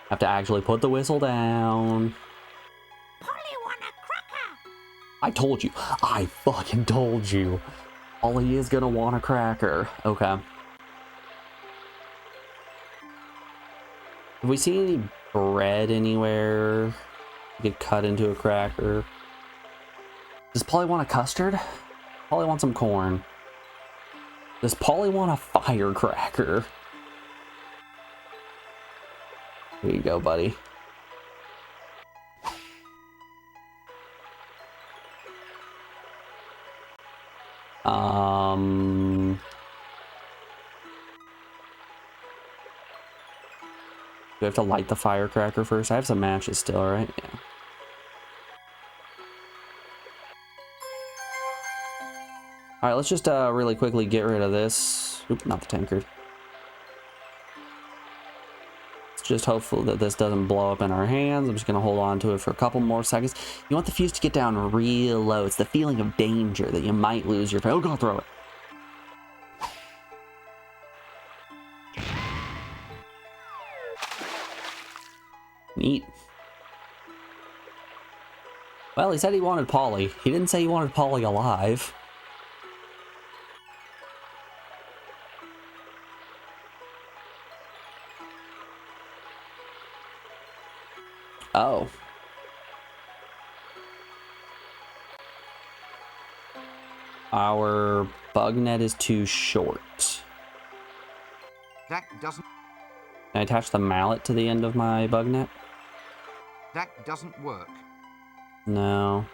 Have to actually put the whistle down. Polly want a cracker. I told you. I fucking told you. Polly is gonna want a cracker. Okay. Have we seen any bread anywhere? You could cut into a cracker. Does Polly want a custard? Polly wants some corn. Does Polly want a firecracker? Here you go, buddy. Do I have to light the firecracker first? I have some matches still, right? Yeah. Alright, let's just really quickly get rid of this. Oop, not the tankard. It's just hopeful that this doesn't blow up in our hands. I'm just going to hold on to it for a couple more seconds. You want the fuse to get down real low. It's the feeling of danger that you might lose your... Oh, God, throw it. Neat. Well, he said he wanted Polly. He didn't say he wanted Polly alive. Oh. Our bug net is too short. That doesn't... Can I attach the mallet to the end of my bug net? That doesn't work. No.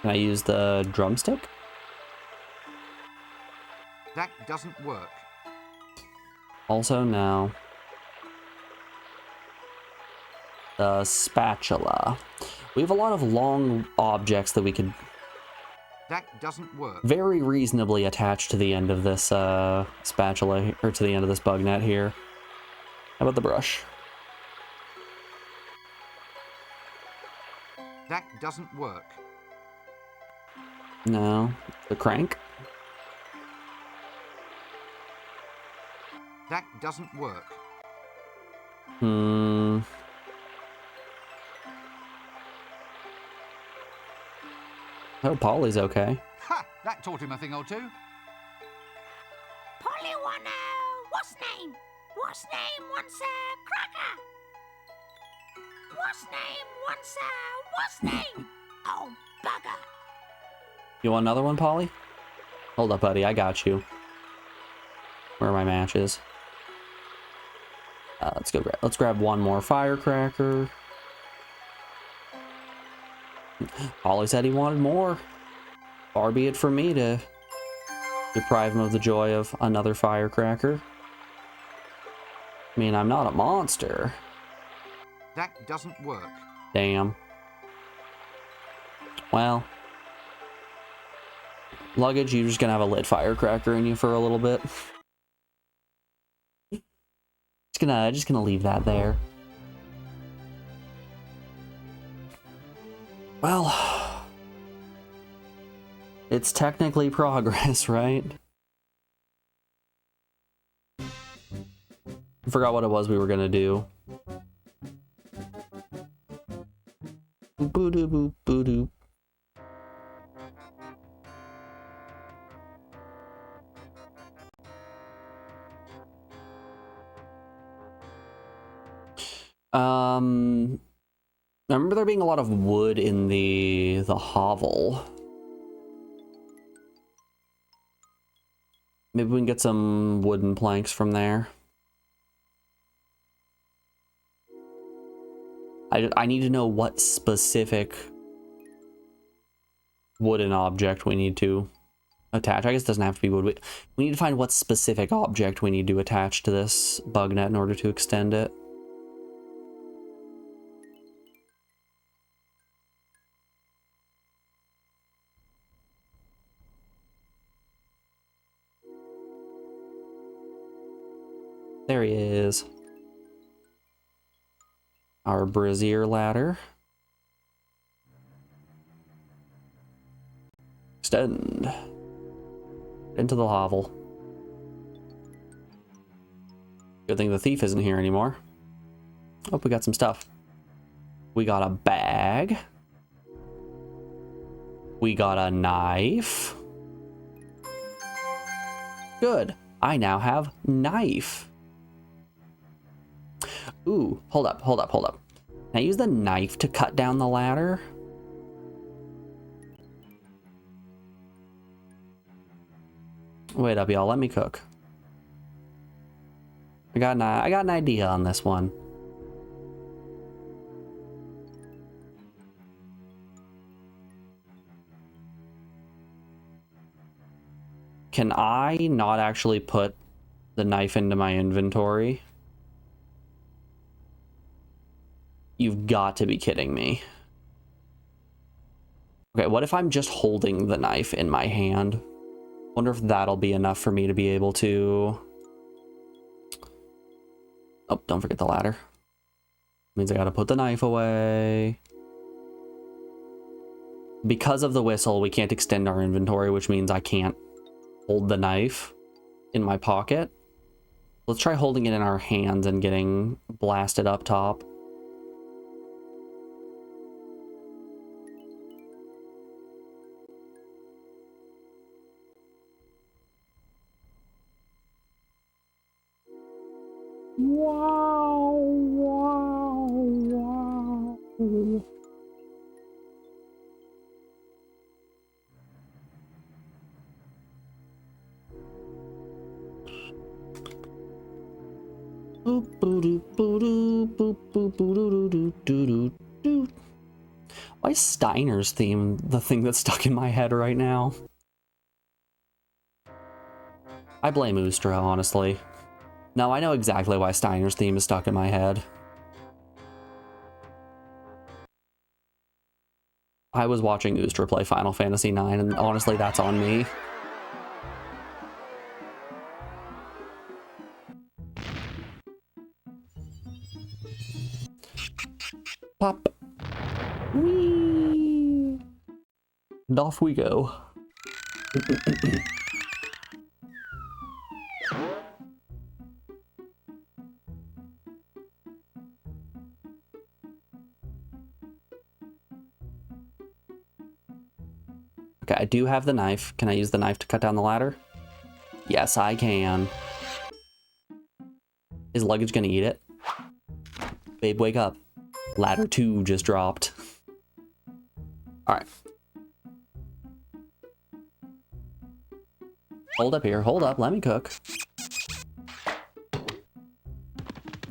Can I use the drumstick? That doesn't work. Also, no. The spatula. We have a lot of long objects that we could That doesn't work. very reasonably attach to the end of this spatula, or to the end of this bug net here. How about the brush? That doesn't work. No. The crank? That doesn't work. Hmm. Oh, Polly's okay. Ha! That taught him a thing or two. Polly wanna... What's name? What's name wants a cracker? What's name wants a... What's name? Oh, bugger. You want another one, Polly? Hold up, buddy. I got you. Where are my matches? Let's grab one more firecracker. Polly said he wanted more. Far be it from me to deprive him of the joy of another firecracker. I mean, I'm not a monster. That doesn't work. Damn. Well, luggage, you're just gonna have a lit firecracker in you for a little bit. Just gonna leave that there. Well, it's technically progress, right? I forgot what it was we were gonna do. Boo-doo, boo, boo-doo. I remember there being a lot of wood in the hovel. Maybe we can get some wooden planks from there. I need to know what specific wooden object we need to attach. I guess it doesn't have to be wood. We need to find what specific object we need to attach to this bug net in order to extend it. There he is. Our brazier ladder. Extend. Into the hovel. Good thing the thief isn't here anymore. Oh, we got some stuff. We got a bag. We got a knife. Good. I now have knife. Ooh, hold up. Can I use the knife to cut down the ladder? Wait up, y'all. Let me cook. I got an idea on this one. Can I not actually put the knife into my inventory? You've got to be kidding me. Okay, what if I'm just holding the knife in my hand? Wonder if that'll be enough for me to be able to... Oh, don't forget the ladder. Means I gotta put the knife away. Because of the whistle, we can't extend our inventory, which means I can't hold the knife in my pocket. Let's try holding it in our hands and getting blasted up top. Wow, wow, wow. Boop, boo, doo, boo, doo, boop, boop, boo, doo, doo, doo, doo, doo. Why is Steiner's theme the thing that's stuck in my head right now? I blame Ustra, honestly. No, I know exactly why Steiner's theme is stuck in my head. I was watching Ustra play Final Fantasy IX, and honestly, that's on me. Pop. Whee! And off we go. Okay, I do have the knife. Can I use the knife to cut down the ladder? Yes, I can. Is luggage gonna eat it? Babe, wake up. Ladder 2 just dropped. Alright. Hold up here. Hold up. Let me cook.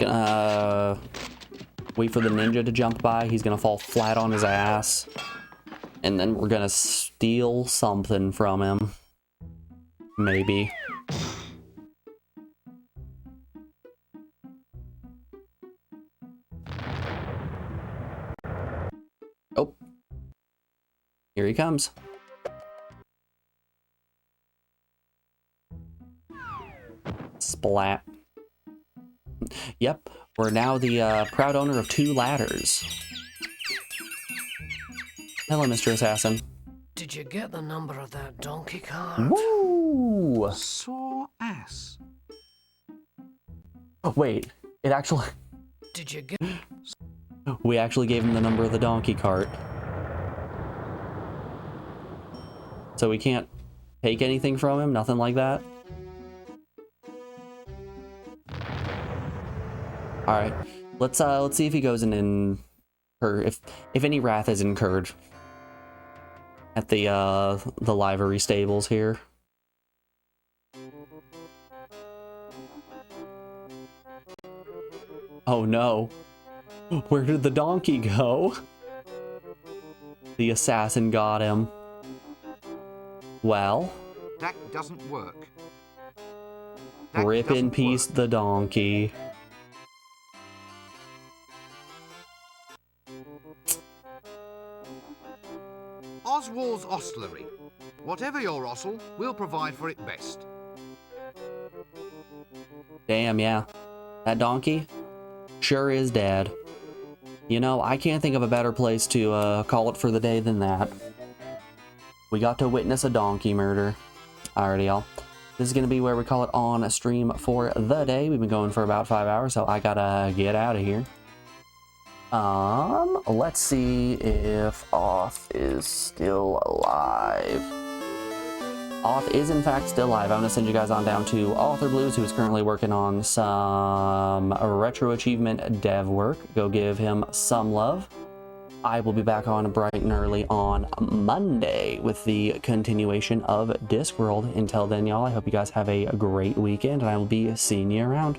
Gonna wait for the ninja to jump by. He's gonna fall flat on his ass. And then we're gonna steal something from him. Maybe. Oh. Here he comes. Splat. Yep, we're now the proud owner of 2 ladders. Hello, Mr. Assassin. Did you get the number of that donkey cart? Woo! Sore ass. Wait, it actually... Did you get... We actually gave him the number of the donkey cart. So we can't take anything from him? Nothing like that? Alright, let's see if he goes in or if any wrath is incurred at the livery stables here. Oh no. Where did the donkey go? The assassin got him. Well, That doesn't work. rip in peace the donkey. Oswald's Ostlery. Whatever your osel, we'll provide for it best. Damn, yeah. That donkey sure is dead. You know, I can't think of a better place to call it for the day than that. We got to witness a donkey murder. Alrighty, y'all. This is going to be where we call it on stream for the day. We've been going for about 5 hours, so I gotta get out of here. Let's see if Oth is still alive. Oth is in fact still alive. I'm gonna send you guys on down to Author Blues, who is currently working on some retro achievement dev work. Go give him some love. I will be back on bright and early on Monday with the continuation of Discworld. Until then, y'all, I hope you guys have a great weekend, and I will be seeing you around.